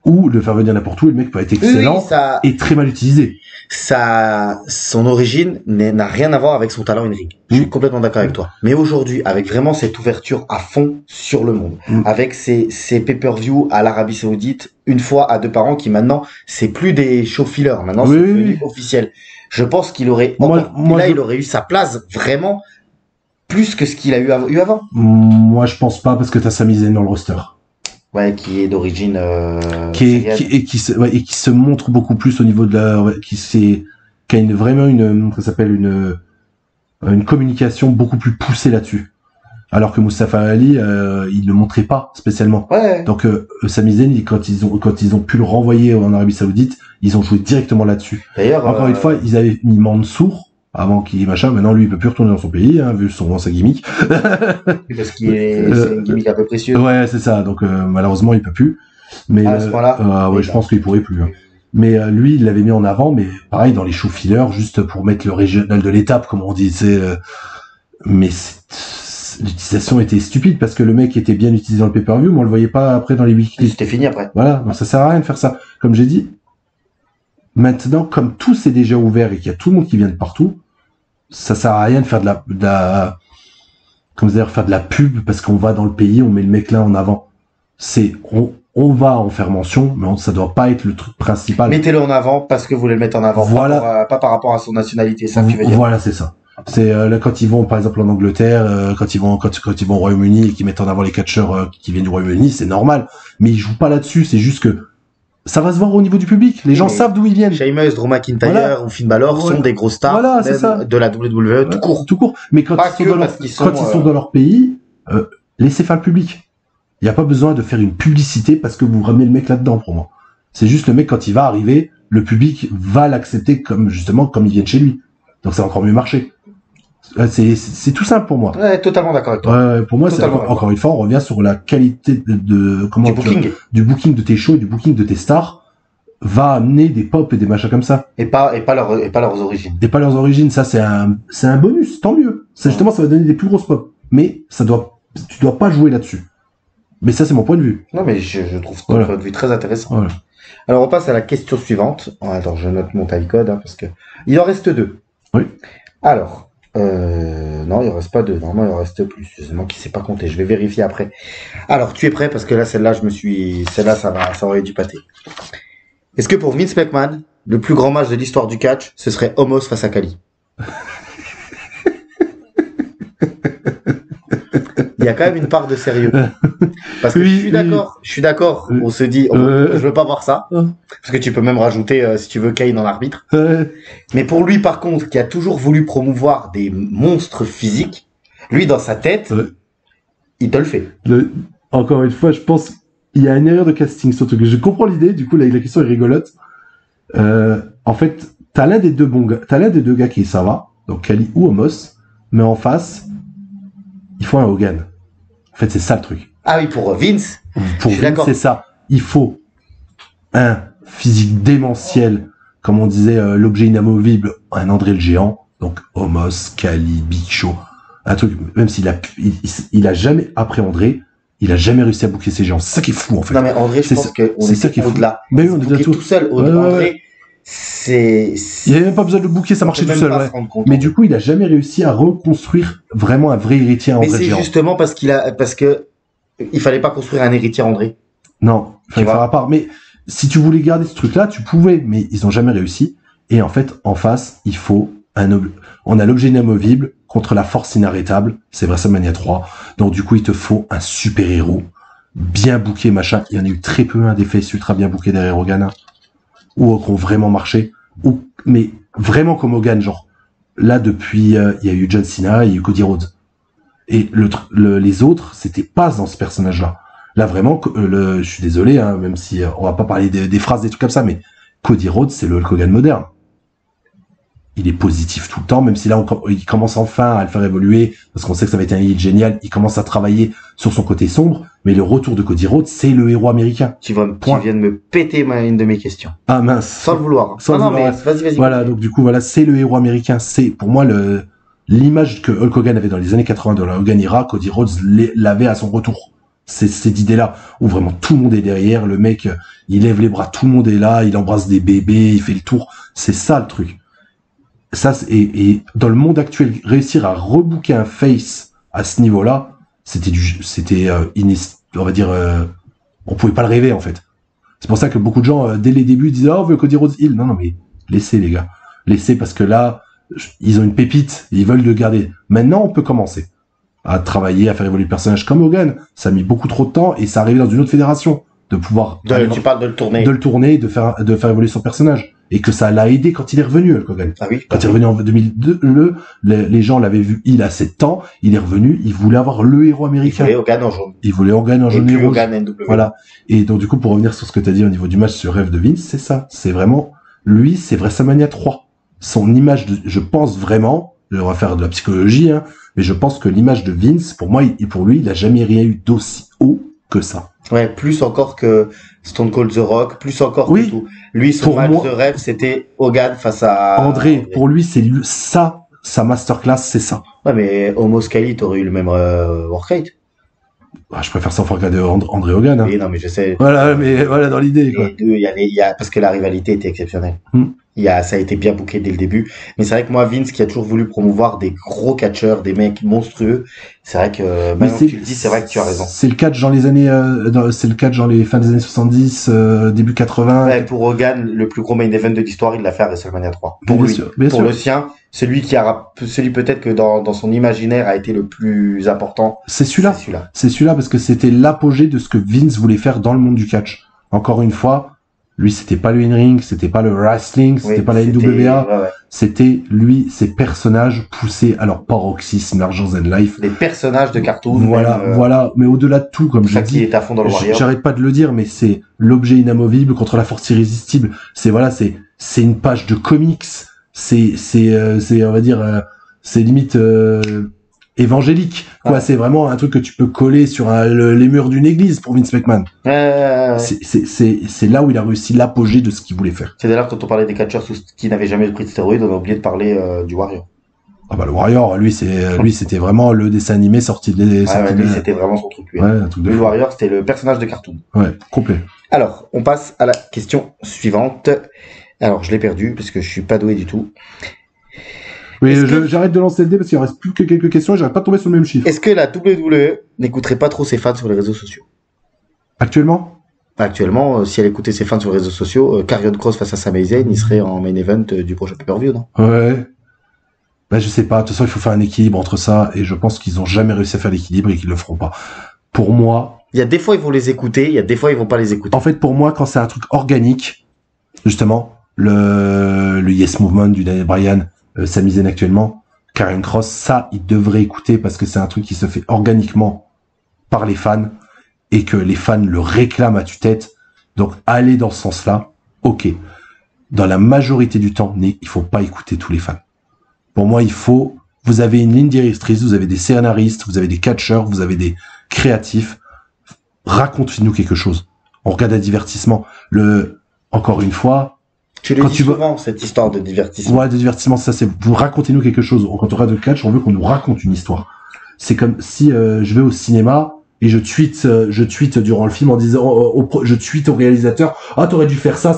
Ou le faire venir n'importe où et le mec peut être excellent et très mal utilisé. Son origine n'a rien à voir avec son talent in-ring. Je suis complètement d'accord avec toi. Mais aujourd'hui, avec vraiment cette ouverture à fond sur le monde, avec ces pay-per-view à l'Arabie Saoudite, une fois à 2 par an, qui maintenant, c'est plus des show fillers. Maintenant, c'est devenu officiel. Je pense qu'il aurait, il aurait eu sa place vraiment plus que ce qu'il a eu avant. Moi, je pense pas parce que t'as Sami Zayn dans le roster. Ouais, qui est d'origine qui se montre beaucoup plus au niveau de qui a une communication beaucoup plus poussée là-dessus. Alors que Mustafa Ali, il le montrait pas spécialement. Ouais. Donc Sami Zayn, quand ils ont pu le renvoyer en Arabie Saoudite, ils ont joué directement là-dessus. D'ailleurs, encore une fois, ils avaient mis Mansour avant qu'il machin. Maintenant, lui, il peut plus retourner dans son pays, hein, vu sa gimmick. Parce qu'il c'est une gimmick un peu précieuse. Ouais, c'est ça. Donc malheureusement, il peut plus. Mais à ce point-là, je pense qu'il pourrait plus. Hein. Mais lui, il l'avait mis en avant, mais pareil dans les show fillers, juste pour mettre le régional de l'étape, comme on dit. Mais l'utilisation était stupide parce que le mec était bien utilisé dans le pay-per-view, mais on le voyait pas après dans les weekly. C'était fini après. Voilà, donc ça sert à rien de faire ça. Comme j'ai dit, maintenant, comme tout c'est déjà ouvert et qu'il y a tout le monde qui vient de partout, ça sert à rien de faire faire de la pub parce qu'on va dans le pays, on met le mec là en avant. On va en faire mention, mais ça doit pas être le truc principal. Mettez-le en avant parce que vous voulez le mettre en avant. Voilà. Pas par rapport à son nationalité, ça tu veux dire. Voilà, c'est ça. C'est là quand ils vont par exemple en Angleterre, quand ils vont au Royaume-Uni et qu'ils mettent en avant les catcheurs qui viennent du Royaume-Uni, c'est normal. Mais ils jouent pas là-dessus, c'est juste que ça va se voir au niveau du public. Les gens savent d'où ils viennent. Sheamus, Drew McIntyre ou Finn Balor sont des grosses stars de la WWE tout court. Mais quand ils sont dans leur pays, laissez faire le public. Il n'y a pas besoin de faire une publicité parce que vous ramenez le mec là-dedans pour moi. C'est juste le mec quand il va arriver, le public va l'accepter comme il vient de chez lui. Donc ça va encore mieux marcher. C'est tout simple pour moi. Ouais, totalement d'accord avec toi. Pour moi, encore une fois, on revient sur la qualité du booking de tes shows et du booking de tes stars va amener des pop et des machins comme ça. Et pas leurs origines. Et pas leurs origines, ça c'est un bonus, tant mieux. Ça justement, ça va donner des plus grosses pop. Mais tu dois pas jouer là-dessus. Mais ça c'est mon point de vue. Non mais je trouve ton point de vue très intéressant. Voilà. Alors on passe à la question suivante. Attends, je note mon timecode parce que il en reste 2. Oui. Alors. Non, il en reste pas 2. Normalement, il en reste plus. C'est moi qui sais pas compter. Je vais vérifier après. Alors, tu es prêt? Parce que là, celle-là, ça aurait dû pâter. Est-ce que pour Vince McMahon, le plus grand match de l'histoire du catch, ce serait Omos face à Khali? Il y a quand même une part de sérieux. Parce que je suis d'accord. On se dit, je veux pas voir ça. Parce que tu peux même rajouter, si tu veux, Kane en arbitre. Mais pour lui, par contre, qui a toujours voulu promouvoir des monstres physiques, lui, dans sa tête, il te le fait. Encore une fois, je pense, il y a une erreur de casting, surtout que je comprends l'idée, du coup, la question est rigolote. En fait, t'as l'un des deux gars qui ça va, donc Khali ou Omos, mais en face, il faut un Hogan. En fait, c'est ça le truc. Ah oui, pour Vince. Pour Vince, c'est ça. Il faut un physique démentiel, comme on disait, l'objet inamovible, un André le géant. Donc, Omos, Khali, Big Show. Un truc, même s'il a jamais, après André, il a jamais réussi à boucler ses géants. C'est ça qui est fou, en fait. Non, mais André, je pense qu'on est au-delà. Mais on est tout seul. André, il n'y avait même pas besoin de le booker, ça marchait tout seul. Ouais. Mais du coup, il a jamais réussi à reconstruire vraiment un vrai héritier à André. Mais c'est justement parce que il fallait pas construire un héritier à André. Non, il fallait faire à part. Mais si tu voulais garder ce truc-là, tu pouvais, mais ils ont jamais réussi. Et en fait, en face, il faut on a l'objet inamovible contre la force inarrêtable. C'est WrestleMania 3. Donc du coup, il te faut un super héros bien booké, machin. Il y en a eu très peu, des faces ultra bien bookés derrière Hogan. Ou qui ont vraiment marché, mais vraiment comme Hogan, genre. Là, depuis, il y a eu John Cena, il y a eu Cody Rhodes. Et les autres, c'était pas dans ce personnage-là. Là, vraiment, je suis désolé, même si on va pas parler des phrases, des trucs comme ça, mais Cody Rhodes, c'est le Hulk Hogan moderne. il est positif tout le temps, même si là, il commence enfin à le faire évoluer, parce qu'on sait que ça va être un hit génial, il commence à travailler sur son côté sombre, mais le retour de Cody Rhodes, c'est le héros américain. Tu viens de me péter une de mes questions. Ah mince. Sans le vouloir. Sans le vouloir. Mais vas-y. Voilà, donc du coup, voilà, c'est le héros américain. C'est, pour moi, l'image que Hulk Hogan avait dans les années 80 de la Hogan Era, Cody Rhodes l'avait à son retour. C'est cette idée-là, où vraiment tout le monde est derrière, le mec, il lève les bras, tout le monde est là, il embrasse des bébés, il fait le tour. C'est ça, le truc. Ça, et dans le monde actuel, réussir à rebooker un face à ce niveau-là, on va dire, on pouvait pas le rêver, en fait. C'est pour ça que beaucoup de gens, dès les débuts, disaient, oh, on veut Cody Rhodes heel. Non, mais laissez, les gars. Laissez, parce que là, ils ont une pépite, ils veulent le garder. Maintenant, on peut commencer à travailler, à faire évoluer le personnage comme Hogan. Ça a mis beaucoup trop de temps, et ça arrivait dans une autre fédération, de pouvoir... Tu parles de le tourner. De le tourner, de faire évoluer son personnage. Et que ça l'a aidé quand il est revenu, Hulk Hogan. Ah oui. Quand il est revenu en 2002, les gens l'avaient vu, il a 7 ans, il est revenu, il voulait avoir le héros américain. Il voulait Hogan en jaune. Il voulait Hogan en jaune et rouge. Hogan NW. Voilà. Et donc, du coup, pour revenir sur ce que tu as dit au niveau du match sur rêve de Vince, c'est ça. C'est vraiment, lui, c'est WrestleMania 3. Son image je pense vraiment, on va faire de la psychologie, hein, mais je pense que l'image de Vince, pour moi, pour lui, il a jamais rien eu d'aussi haut que ça. Ouais, plus encore que Stone Cold The Rock, plus encore que tout. Lui, son match de rêve, c'était Hogan face à... André, pour lui, c'est ça, sa masterclass, c'est ça. Ouais, mais Homo Scali, t'aurais eu le même work rate. Ah, je préfère ça regarder André Hogan. Hein. Oui, non, mais je sais. Voilà, mais voilà, dans l'idée. Quoi. Parce que la rivalité était exceptionnelle. Ça a été bien booké dès le début. Mais c'est vrai que moi, Vince, qui a toujours voulu promouvoir des gros catcheurs, des mecs monstrueux, c'est vrai que, maintenant que tu le dis, c'est vrai que tu as raison. C'est le catch dans les années, c'est le catch dans les fins des années 70, début 80. Ouais, pour Hogan, le plus gros main event de l'histoire, il l'a fait à WrestleMania 3. Pour bien lui. Sûr, bien pour sûr. le sien, celui peut-être que dans son imaginaire a été le plus important. C'est celui-là. C'est celui-là parce que c'était l'apogée de ce que Vince voulait faire dans le monde du catch. Encore une fois, lui, c'était pas le in-ring, c'était pas le wrestling, c'était pas la NWA. Ouais. C'était lui, ses personnages poussés à leur paroxysme, Larger Than Life. Des personnages de cartoon. Voilà. Mais au-delà de tout, comme je dis. Qui est à fond dans le Warrior. J'arrête pas de le dire, mais c'est l'objet inamovible contre la force irrésistible. C'est une page de comics. C'est on va dire, c'est limite, évangélique, quoi. C'est vraiment un truc que tu peux coller sur les murs d'une église pour Vince McMahon. C'est là où il a réussi l'apogée de ce qu'il voulait faire. C'est d'ailleurs quand on parlait des catcheurs qui n'avaient jamais pris de stéroïdes, on a oublié de parler du Warrior. Ah bah le Warrior, lui c'était vraiment le dessin animé sorti de lui c'était vraiment son truc. Lui, un truc de le Warrior, c'était le personnage de cartoon. Ouais, complet. Alors, on passe à la question suivante. Alors, je l'ai perdu parce que je suis pas doué du tout. Oui, j'arrête de lancer le dé parce qu'il reste plus que quelques questions et j'arrête pas de tomber sur le même chiffre. Est-ce que la WWE n'écouterait pas trop ses fans sur les réseaux sociaux? Actuellement, si elle écoutait ses fans sur les réseaux sociaux, Karrion Kross face à Sami Zayn, il serait en main event du prochain pay-per-view, non? Ouais. Ben, je sais pas. De toute façon, il faut faire un équilibre entre ça et je pense qu'ils ont jamais réussi à faire l'équilibre et qu'ils le feront pas. Pour moi. Il y a des fois, ils vont les écouter, il y a des fois, ils vont pas les écouter. En fait, pour moi, quand c'est un truc organique, justement, le Yes Movement du Daniel Bryan, Sami Zayn actuellement, Karrion Kross, ça, ils devraient écouter parce que c'est un truc qui se fait organiquement par les fans et que les fans le réclament à tue-tête. Donc, aller dans ce sens-là, ok. Dans la majorité du temps, il faut pas écouter tous les fans. Pour moi, vous avez une ligne directrice, vous avez des scénaristes, vous avez des catcheurs, vous avez des créatifs. Raconte-nous quelque chose. On regarde un divertissement. Encore une fois, tu le dis souvent, cette histoire de divertissement. Ouais, de divertissement, ça c'est, vous racontez-nous quelque chose. Quand on regarde le catch, on veut qu'on nous raconte une histoire. C'est comme si je vais au cinéma et je tweete durant le film en disant, je tweete au réalisateur, ah, t'aurais dû faire ça,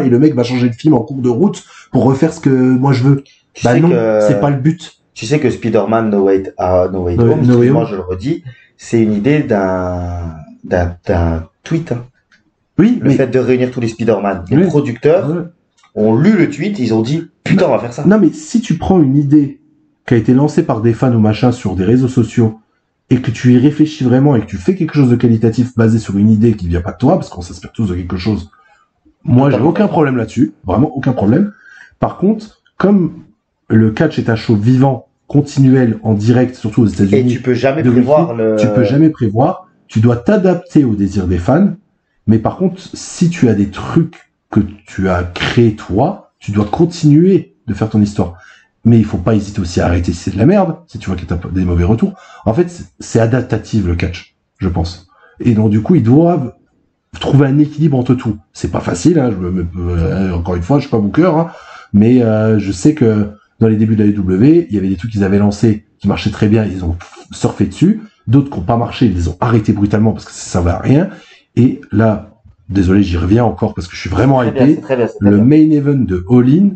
et le mec va changer de film en cours de route pour refaire ce que moi je veux. Non, c'est pas le but. Tu sais que Spider-Man No Way Home, moi je le redis, c'est une idée d'un tweet, hein. Oui, le fait de réunir tous les Spider-Man. Les producteurs ont lu le tweet, ils ont dit, putain, on va faire ça. Non, mais si tu prends une idée qui a été lancée par des fans ou machin sur des réseaux sociaux, et que tu y réfléchis vraiment, et que tu fais quelque chose de qualitatif basé sur une idée qui vient pas de toi, parce qu'on s'inspire tous de quelque chose, moi, j'ai aucun problème là-dessus. Vraiment, aucun problème. Par contre, comme le catch est un show vivant, continuel, en direct, surtout aux États-Unis. Et tu peux jamais prévoir Tu peux jamais prévoir. Tu dois t'adapter aux désirs des fans. Mais par contre, si tu as des trucs que tu as créés toi, tu dois continuer de faire ton histoire. Mais il faut pas hésiter aussi à arrêter si c'est de la merde, si tu vois qu'il y a des mauvais retours. En fait, c'est adaptatif le catch, je pense. Et donc du coup, ils doivent trouver un équilibre entre tout. C'est pas facile, hein, encore une fois, je suis pas booker, hein, mais je sais que dans les débuts de la UW, il y avait des trucs qu'ils avaient lancés qui marchaient très bien, ils ont surfé dessus. D'autres qui n'ont pas marché, ils les ont arrêtés brutalement parce que ça servait à rien. Et là, désolé, j'y reviens encore parce que je suis vraiment hypé. Le main event de All In,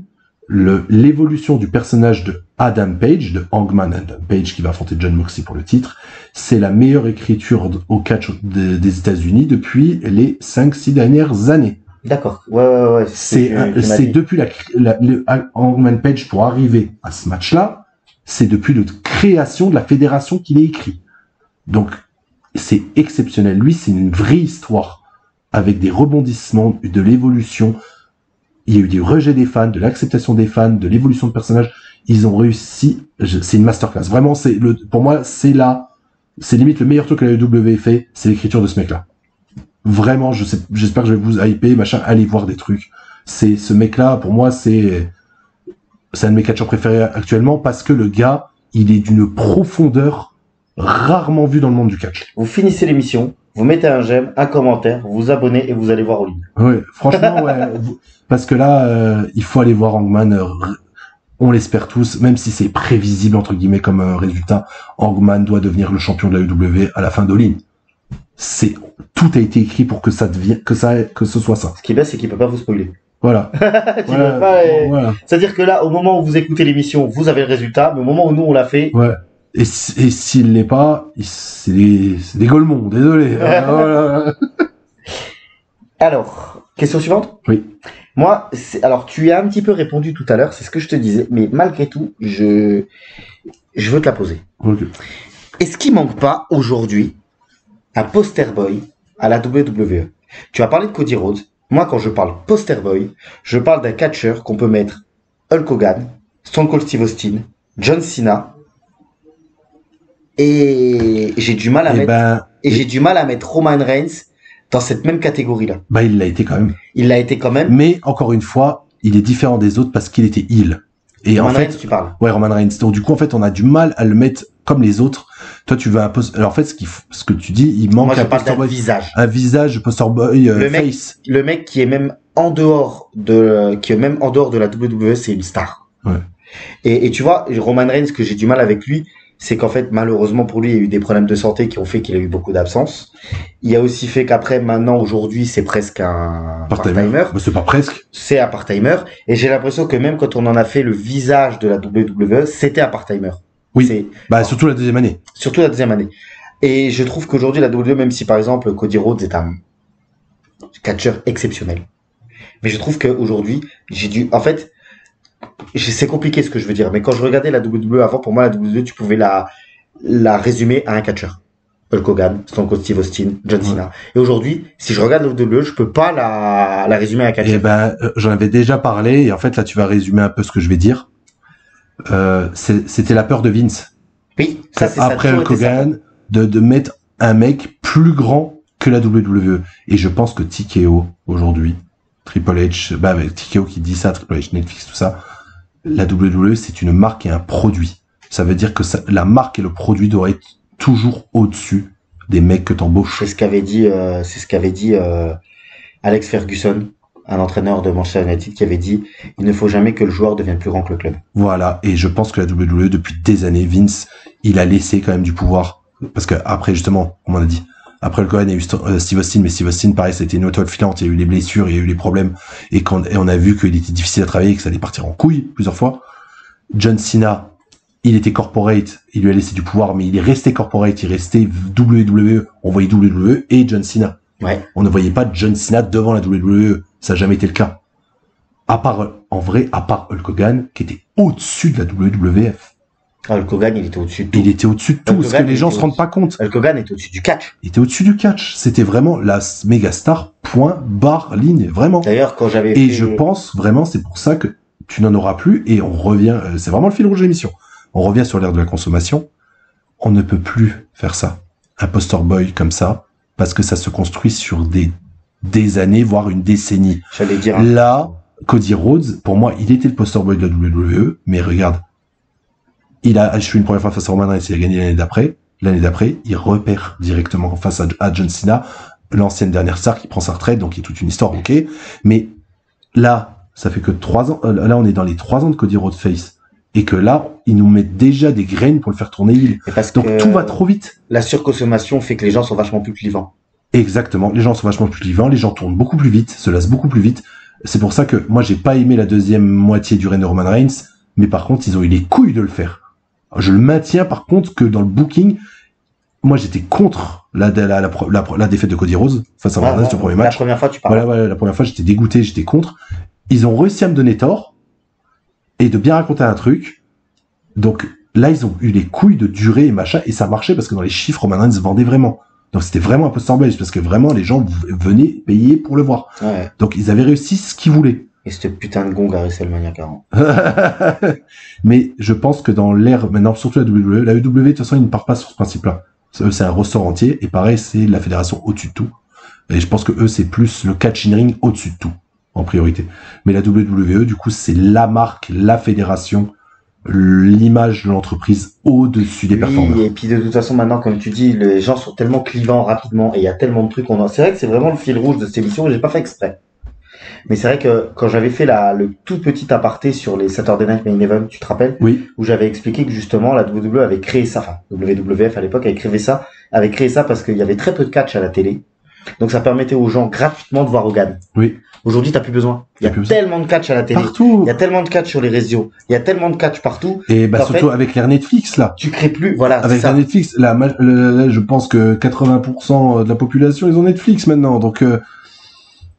l'évolution du personnage de Adam Page, de Hangman Adam Page, qui va affronter John Moxley pour le titre, c'est la meilleure écriture au catch des États-Unis depuis les 5-6 dernières années. D'accord. Ouais. C'est depuis le Hangman Page pour arriver à ce match-là, c'est depuis la création de la fédération qu'il est écrit. Donc, c'est exceptionnel. Lui, c'est une vraie histoire avec des rebondissements, de l'évolution. Il y a eu du rejet des fans, de l'acceptation des fans, de l'évolution de personnages. Ils ont réussi. C'est une masterclass. Vraiment, pour moi, c'est limite le meilleur truc que la WWE fait, c'est l'écriture de ce mec-là. Vraiment, j'espère que je vais vous hyper, machin, allez voir des trucs. Ce mec-là, pour moi, c'est un de mes catcheurs préférés actuellement parce que le gars, il est d'une profondeur rarement vue dans le monde du catch. Vous finissez l'émission, vous mettez un j'aime, un commentaire, vous vous abonnez et vous allez voir All In. Ouais, franchement, ouais. Parce que là, il faut aller voir Hangman. On l'espère tous, même si c'est prévisible entre guillemets comme résultat. Hangman doit devenir le champion de la WWE à la fin d'All In. Tout a été écrit pour que ça devienne, que ce soit ça. Ce qui est bien, c'est qu'il peut pas vous spoiler. Voilà. Voilà. C'est-à-dire que là, au moment où vous écoutez l'émission, vous avez le résultat, mais au moment où nous on l'a fait. Ouais. Et s'il l'est pas, c'est des golemons, désolé. Alors, question suivante. Oui. Moi, alors tu as un petit peu répondu tout à l'heure, c'est ce que je te disais, mais malgré tout, je veux te la poser. Okay. Est-ce qu'il manque pas aujourd'hui un poster boy à la WWE? Tu as parlé de Cody Rhodes. Moi, quand je parle poster boy, je parle d'un catcheur qu'on peut mettre Hulk Hogan, Stone Cold Steve Austin, John Cena. Et j'ai du mal à mettre Roman Reigns dans cette même catégorie-là. Bah, il l'a été quand même. Il l'a été quand même. Mais, encore une fois, il est différent des autres parce qu'il était heel. Et Roman en fait, Reigns, tu parles. Ouais, Roman Reigns. Donc, du coup, en fait, on a du mal à le mettre comme les autres. Toi, tu veux un poster. Alors, en fait, ce que tu dis, il manque Moi, je un parle poster d'un boy. visage. Un visage poster boy face. Le mec qui est même en dehors de la WWE, c'est une star. Ouais. Et tu vois, Roman Reigns, que j'ai du mal avec lui, c'est qu'en fait, malheureusement pour lui, il y a eu des problèmes de santé qui ont fait qu'il a eu beaucoup d'absence. Il a aussi fait qu'après, maintenant, aujourd'hui, c'est presque un part-timer. Bah, c'est pas presque. C'est un part-timer. Et j'ai l'impression que même quand on en a fait le visage de la WWE, c'était un part-timer. Oui. Surtout la deuxième année. Surtout la deuxième année. Et je trouve qu'aujourd'hui, la WWE, même si par exemple, Cody Rhodes est un catcheur exceptionnel. Mais je trouve qu'aujourd'hui, c'est compliqué ce que je veux dire, mais quand je regardais la WWE avant, pour moi, la WWE, tu pouvais la résumer à un catcheur. Hulk Hogan, Stone Cold Steve Austin, John Cena. Et aujourd'hui, si je regarde la WWE, je peux pas la résumer à un catcheur. Eh ben, j'en avais déjà parlé, et en fait, là, tu vas résumer un peu ce que je vais dire. C'était la peur de Vince. Oui, ça, c'est ça. Après Hulk Hogan, de mettre un mec plus grand que la WWE. Et je pense que TKO, aujourd'hui, Triple H, avec TKO qui dit ça, Triple H, Netflix, tout ça, la WWE, c'est une marque et un produit. Ça veut dire que la marque et le produit doivent être toujours au-dessus des mecs que t'embauches. C'est ce qu'avait dit Alex Ferguson, un entraîneur de Manchester United, qui avait dit il ne faut jamais que le joueur devienne plus grand que le club. Voilà. Et je pense que la WWE, depuis des années, Vince, il a laissé quand même du pouvoir. Parce que après, justement, on m'en a dit, après le Cohen, il y a eu Steve Austin, mais Steve Austin, pareil, ça a été une étoile filante, il y a eu les blessures, il y a eu les problèmes, et on a vu qu'il était difficile à travailler, que ça allait partir en couille plusieurs fois. John Cena, il était corporate, il lui a laissé du pouvoir, mais il est resté corporate, il restait WWE, on voyait WWE et John Cena. Ouais. On ne voyait pas John Cena devant la WWE, ça n'a jamais été le cas. À part Hulk Hogan, qui était au-dessus de la WWF. Hulk Hogan, il était au-dessus de tout. Il était au-dessus de tout, parce que les gens se rendent pas compte. Hulk Hogan était au-dessus du catch. Il était au-dessus du catch. C'était vraiment la méga star, point, barre, ligne, vraiment. D'ailleurs, quand j'avais Et je pense vraiment, c'est pour ça que tu n'en auras plus, et on revient, c'est vraiment le fil rouge de l'émission. On revient sur l'ère de la consommation. On ne peut plus faire ça. Un poster boy comme ça, parce que ça se construit sur des années, voire une décennie. J'allais dire. Là, Cody Rhodes, pour moi, il était le poster boy de la WWE, mais regarde, je suis une première fois face à Roman Reigns, il a gagné l'année d'après, il repère directement face à John Cena, l'ancienne dernière star qui prend sa retraite, donc il y a toute une histoire, ok, mais là, ça fait que 3 ans, là on est dans les 3 ans de Cody Rhodes face, et que là, ils nous mettent déjà des graines pour le faire tourner heel. Donc tout va trop vite. La surconsommation fait que les gens sont vachement plus clivants. Exactement, les gens sont vachement plus clivants, les gens tournent beaucoup plus vite, se lassent beaucoup plus vite. C'est pour ça que moi j'ai pas aimé la deuxième moitié du règne de Roman Reigns, mais par contre ils ont eu les couilles de le faire. Je le maintiens par contre que dans le booking, moi j'étais contre la défaite de Cody Rhodes face à Roman Reigns sur le premier match. La première fois tu parles. Voilà, la première fois j'étais dégoûté, j'étais contre. Ils ont réussi à me donner tort et de bien raconter un truc. Donc là ils ont eu les couilles de durer et machin, et ça marchait parce que dans les chiffres Roman Reigns vendait vraiment. Donc c'était vraiment un poster boy parce que vraiment les gens venaient payer pour le voir. Ouais. Donc ils avaient réussi ce qu'ils voulaient. Et cette putain de gong à WrestleMania 40. Mais je pense que dans l'ère maintenant, surtout la WWE, de toute façon ils ne part pas sur ce principe-là. C'est un ressort entier, et pareil c'est la fédération au-dessus de tout. Et je pense que eux c'est plus le catch in ring au-dessus de tout en priorité. Mais la WWE du coup c'est la marque, la fédération, l'image de l'entreprise au-dessus des performeurs. Et puis de toute façon maintenant, comme tu dis, les gens sont tellement clivants rapidement, et il y a tellement de trucs c'est vrai que c'est vraiment le fil rouge de cette émission, j'ai pas fait exprès. Mais c'est vrai que quand j'avais fait le tout petit aparté sur les Saturday Night Main Event, tu te rappelles? Oui. Où j'avais expliqué que justement la WWE avait créé ça, enfin WWF à l'époque avait créé ça parce qu'il y avait très peu de catch à la télé. Donc ça permettait aux gens gratuitement de voir Hogan. Oui. Aujourd'hui, t'as plus besoin. Il y a tellement de catch à la télé. Partout. Il y a tellement de catch sur les réseaux. Il y a tellement de catch partout. Et bah surtout avec l'ère Netflix là. Tu crées plus, voilà. Avec l'ère Netflix, là, je pense que 80% de la population ils ont Netflix maintenant. Donc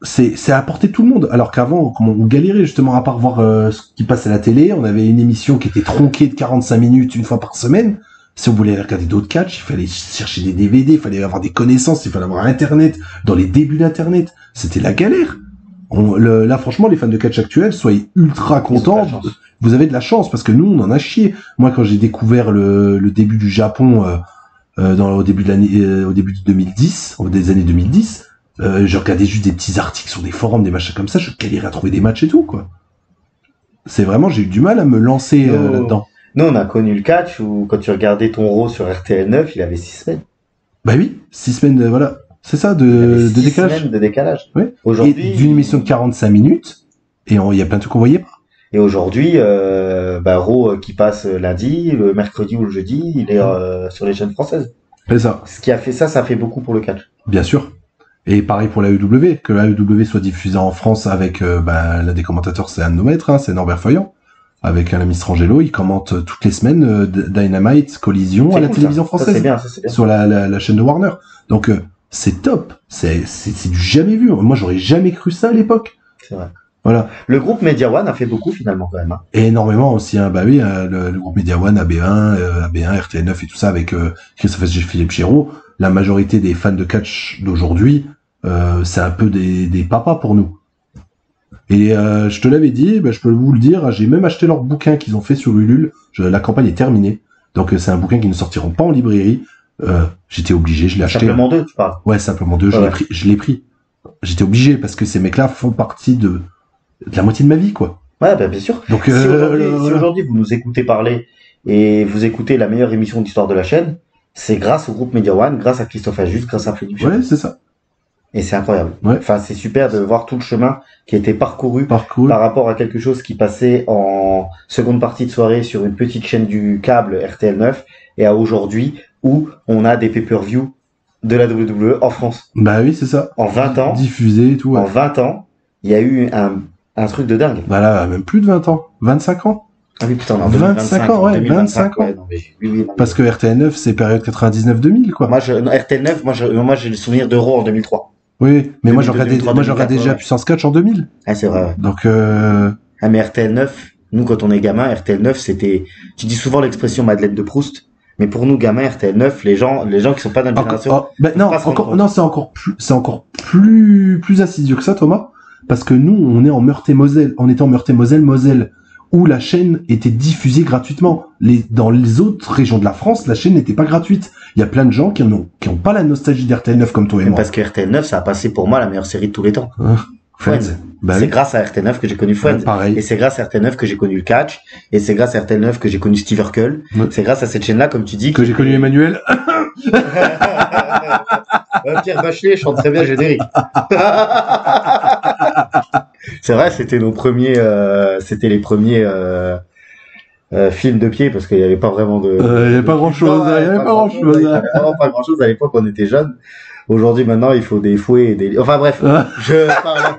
c'est à portée de tout le monde. Alors qu'avant, on galérait justement à part voir ce qui passe à la télé. On avait une émission qui était tronquée de 45 minutes une fois par semaine. Si on voulait regarder d'autres catchs, il fallait chercher des DVD, il fallait avoir des connaissances, il fallait avoir Internet. Dans les débuts d'Internet, c'était la galère. Là, franchement, les fans de catch actuels, soyez ultra contents. Vous avez de la chance parce que nous, on en a chié. Moi, quand j'ai découvert le début du Japon au début de 2010, des années 2010, je regardais juste des petits articles sur des forums, des machins comme ça. Je galérais à trouver des matchs et tout, quoi. C'est vraiment, j'ai eu du mal à me lancer là-dedans. Nous, on a connu le catch où quand tu regardais ton Raw sur RTL9, il avait 6 semaines. Bah oui, 6 semaines, voilà. C'est ça, de décalage. 6 semaines de décalage. Oui. Aujourd'hui. Et d'une émission de 45 minutes, et il y a plein de trucs qu'on voyait pas. Et aujourd'hui, Raw qui passe lundi, le mercredi ou le jeudi, il est sur les chaînes françaises. C'est ça. Ce qui a fait ça fait beaucoup pour le catch. Bien sûr. Et pareil pour la AEW, que la AEW soit diffusée en France avec, l'un des commentateurs, c'est un de nos maîtres, c'est Norbert Feuillant. Avec un ami Strangelo, il commente toutes les semaines Dynamite, Collision à la télévision française. Ça, c'est bien. Sur la chaîne de Warner. Donc, c'est top. C'est du jamais vu. Moi, j'aurais jamais cru ça à l'époque. C'est vrai. Voilà. Le groupe Media One a fait beaucoup finalement quand même. Hein. Et énormément aussi. Hein. Bah oui, le groupe Media One, AB1, RTL9 et tout ça avec Christophe S. Philippe Chéreau. La majorité des fans de catch d'aujourd'hui, c'est un peu des papas pour nous. Et je te l'avais dit, je peux vous le dire, j'ai même acheté leur bouquin qu'ils ont fait sur Ulule. La campagne est terminée. Donc c'est un bouquin qui ne sortiront pas en librairie. J'étais obligé, je l'ai acheté. Simplement 2, tu parles. Ouais, simplement 2, je l'ai pris. J'étais obligé parce que ces mecs-là font partie de la moitié de ma vie, quoi. Ouais, bien sûr. Donc si aujourd'hui vous nous écoutez parler et vous écoutez la meilleure émission d'histoire de la chaîne, c'est grâce au groupe Media One, grâce à Christophe Ajus, grâce à Philippe Chéreau. Ouais, c'est ça. Et c'est incroyable. Ouais. Enfin, c'est super de voir tout le chemin qui a été parcouru par rapport à quelque chose qui passait en seconde partie de soirée sur une petite chaîne du câble RTL9 et à aujourd'hui où on a des pay-per-view de la WWE en France. Bah oui, c'est ça. En 20 ans. Diffusé et tout. Ouais. En 20 ans, il y a eu un truc de dingue. Bah là, même plus de 20 ans. 25 ans. Ah oui, putain, 25 ans, ouais, 25 ans. Ouais, non, mais, oui, parce que RTL9, c'est période 99-2000, quoi. RTL9, moi, j'ai le souvenir d'Euro en 2003. Oui, mais moi, j'en regardais déjà Puissance Catch en 2000. Ah, c'est vrai, ouais. Donc, Ah, mais RTL9, nous, quand on est gamin, RTL9, c'était, tu dis souvent l'expression Madeleine de Proust, mais pour nous, gamins, RTL9, les gens qui sont pas dans la génération. C'est encore plus insidieux que ça, Thomas. Parce que nous, on est en Meurthe-et-Moselle. On était en Meurthe-et-Moselle, où la chaîne était diffusée gratuitement. Dans les autres régions de la France, la chaîne n'était pas gratuite. Il y a plein de gens qui ont pas la nostalgie d'RTL9 comme toi et moi. Parce que RTL9, ça a passé pour moi la meilleure série de tous les temps. Friends. Bah c'est oui. grâce à RT9 que j'ai connu Friends. Ouais, pareil. Et c'est grâce à RT9 que j'ai connu le catch. Et c'est grâce à RT9 que j'ai connu Steve Urkel. Ouais. C'est grâce à cette chaîne-là, comme tu dis, Que j'ai connu Emmanuel. Pierre Bachelet chante très bien le générique. C'est vrai, c'était nos premiers, c'était les premiers films de pied parce qu'il n'y avait pas vraiment de. Il n'y avait pas grand-chose. Il n'y avait pas grand-chose. Il y avait vraiment pas grand-chose à l'époque. On était jeunes. Aujourd'hui, maintenant, il faut des fouets et des. Enfin bref, je parle.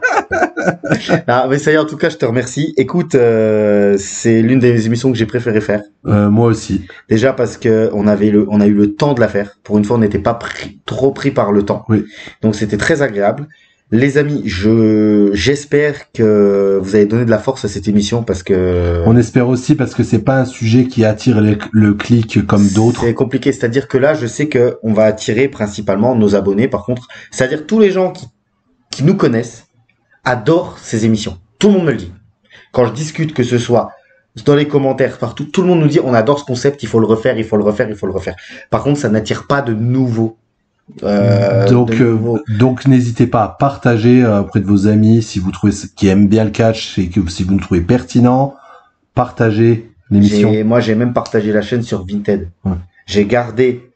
Ah, mais ça y est, en tout cas, je te remercie. Écoute, c'est l'une des émissions que j'ai préféré faire. Moi aussi. Déjà parce que on a eu le temps de la faire. Pour une fois, on n'était pas trop pris par le temps. Oui. Donc c'était très agréable. Les amis, j'espère que vous avez donné de la force à cette émission parce que On espère aussi parce que c'est pas un sujet qui attire le clic comme d'autres. c'est compliqué. C'est-à-dire que là, je sais que on va attirer principalement nos abonnés. Par contre, c'est-à-dire tous les gens qui nous connaissent adorent ces émissions. Tout le monde me le dit. Quand je discute, que ce soit dans les commentaires, partout, tout le monde nous dit on adore ce concept, il faut le refaire, il faut le refaire, il faut le refaire. Par contre, ça n'attire pas de nouveaux. Donc n'hésitez pas à partager auprès de vos amis si vous trouvez qui aiment bien le catch et que si vous nous trouvez pertinent, partagez l'émission. Moi, j'ai même partagé la chaîne sur Vinted. Ouais. J'ai gardé,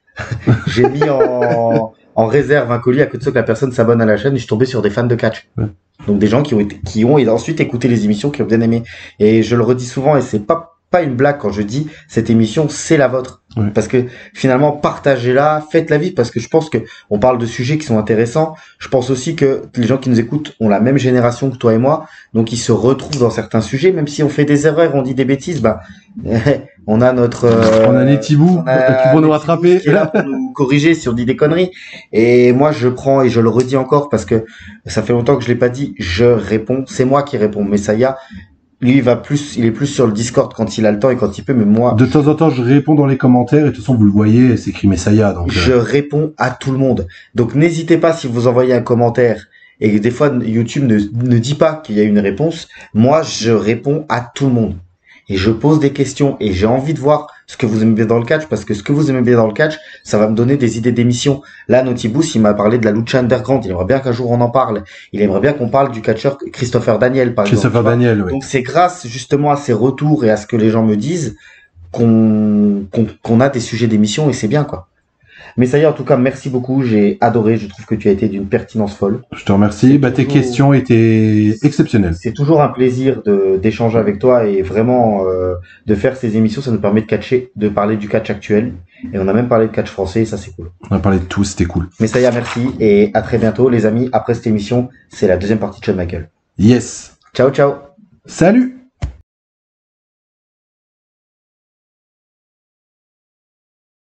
j'ai mis en réserve un colis à côté de ça que la personne s'abonne à la chaîne et je suis tombé sur des fans de catch. Ouais. Donc des gens qui ont ensuite écouté les émissions, qui ont bien aimé. Et je le redis souvent et c'est pas une blague quand je dis cette émission, c'est la vôtre. Ouais. Parce que finalement, partagez-la, faites-la vivre parce que je pense que on parle de sujets qui sont intéressants. Je pense aussi que les gens qui nous écoutent ont la même génération que toi et moi. Donc ils se retrouvent dans certains sujets, même si on fait des erreurs, on dit des bêtises, on a notre, on a Netibou qui vont nous rattraper. Qui est là pour nous corriger si on dit des conneries. Et moi, je prends et je le redis encore parce que ça fait longtemps que je l'ai pas dit. Je réponds, c'est moi qui réponds. Mais ça y a, lui, il est plus sur le Discord quand il a le temps et quand il peut. Mais moi, de temps en temps, je réponds dans les commentaires et de toute façon, vous le voyez, c'est écrit Messaya. Donc je réponds à tout le monde. Donc n'hésitez pas si vous envoyez un commentaire. Et des fois, YouTube ne dit pas qu'il y a une réponse. Moi, je réponds à tout le monde. Et je pose des questions et j'ai envie de voir ce que vous aimez bien dans le catch parce que ce que vous aimez bien dans le catch, ça va me donner des idées d'émissions. Là, Notibus, il m'a parlé de la lucha underground. Il aimerait bien qu'un jour on en parle. Il aimerait bien qu'on parle du catcheur Christopher Daniel, par exemple. Christopher Daniel, oui. Donc c'est grâce justement à ces retours et à ce que les gens me disent qu'on a des sujets d'émission et c'est bien, quoi. Mais ça y est, en tout cas, merci beaucoup. J'ai adoré. Je trouve que tu as été d'une pertinence folle. Je te remercie. Tes questions étaient exceptionnelles. C'est toujours un plaisir d'échanger avec toi et vraiment de faire ces émissions. Ça nous permet de parler du catch actuel. Et on a même parlé de catch français et ça, c'est cool. On a parlé de tout, c'était cool. Mais ça y est, merci. Et à très bientôt, les amis. Après cette émission, c'est la deuxième partie de Shawn Michael. Yes. Ciao, ciao. Salut.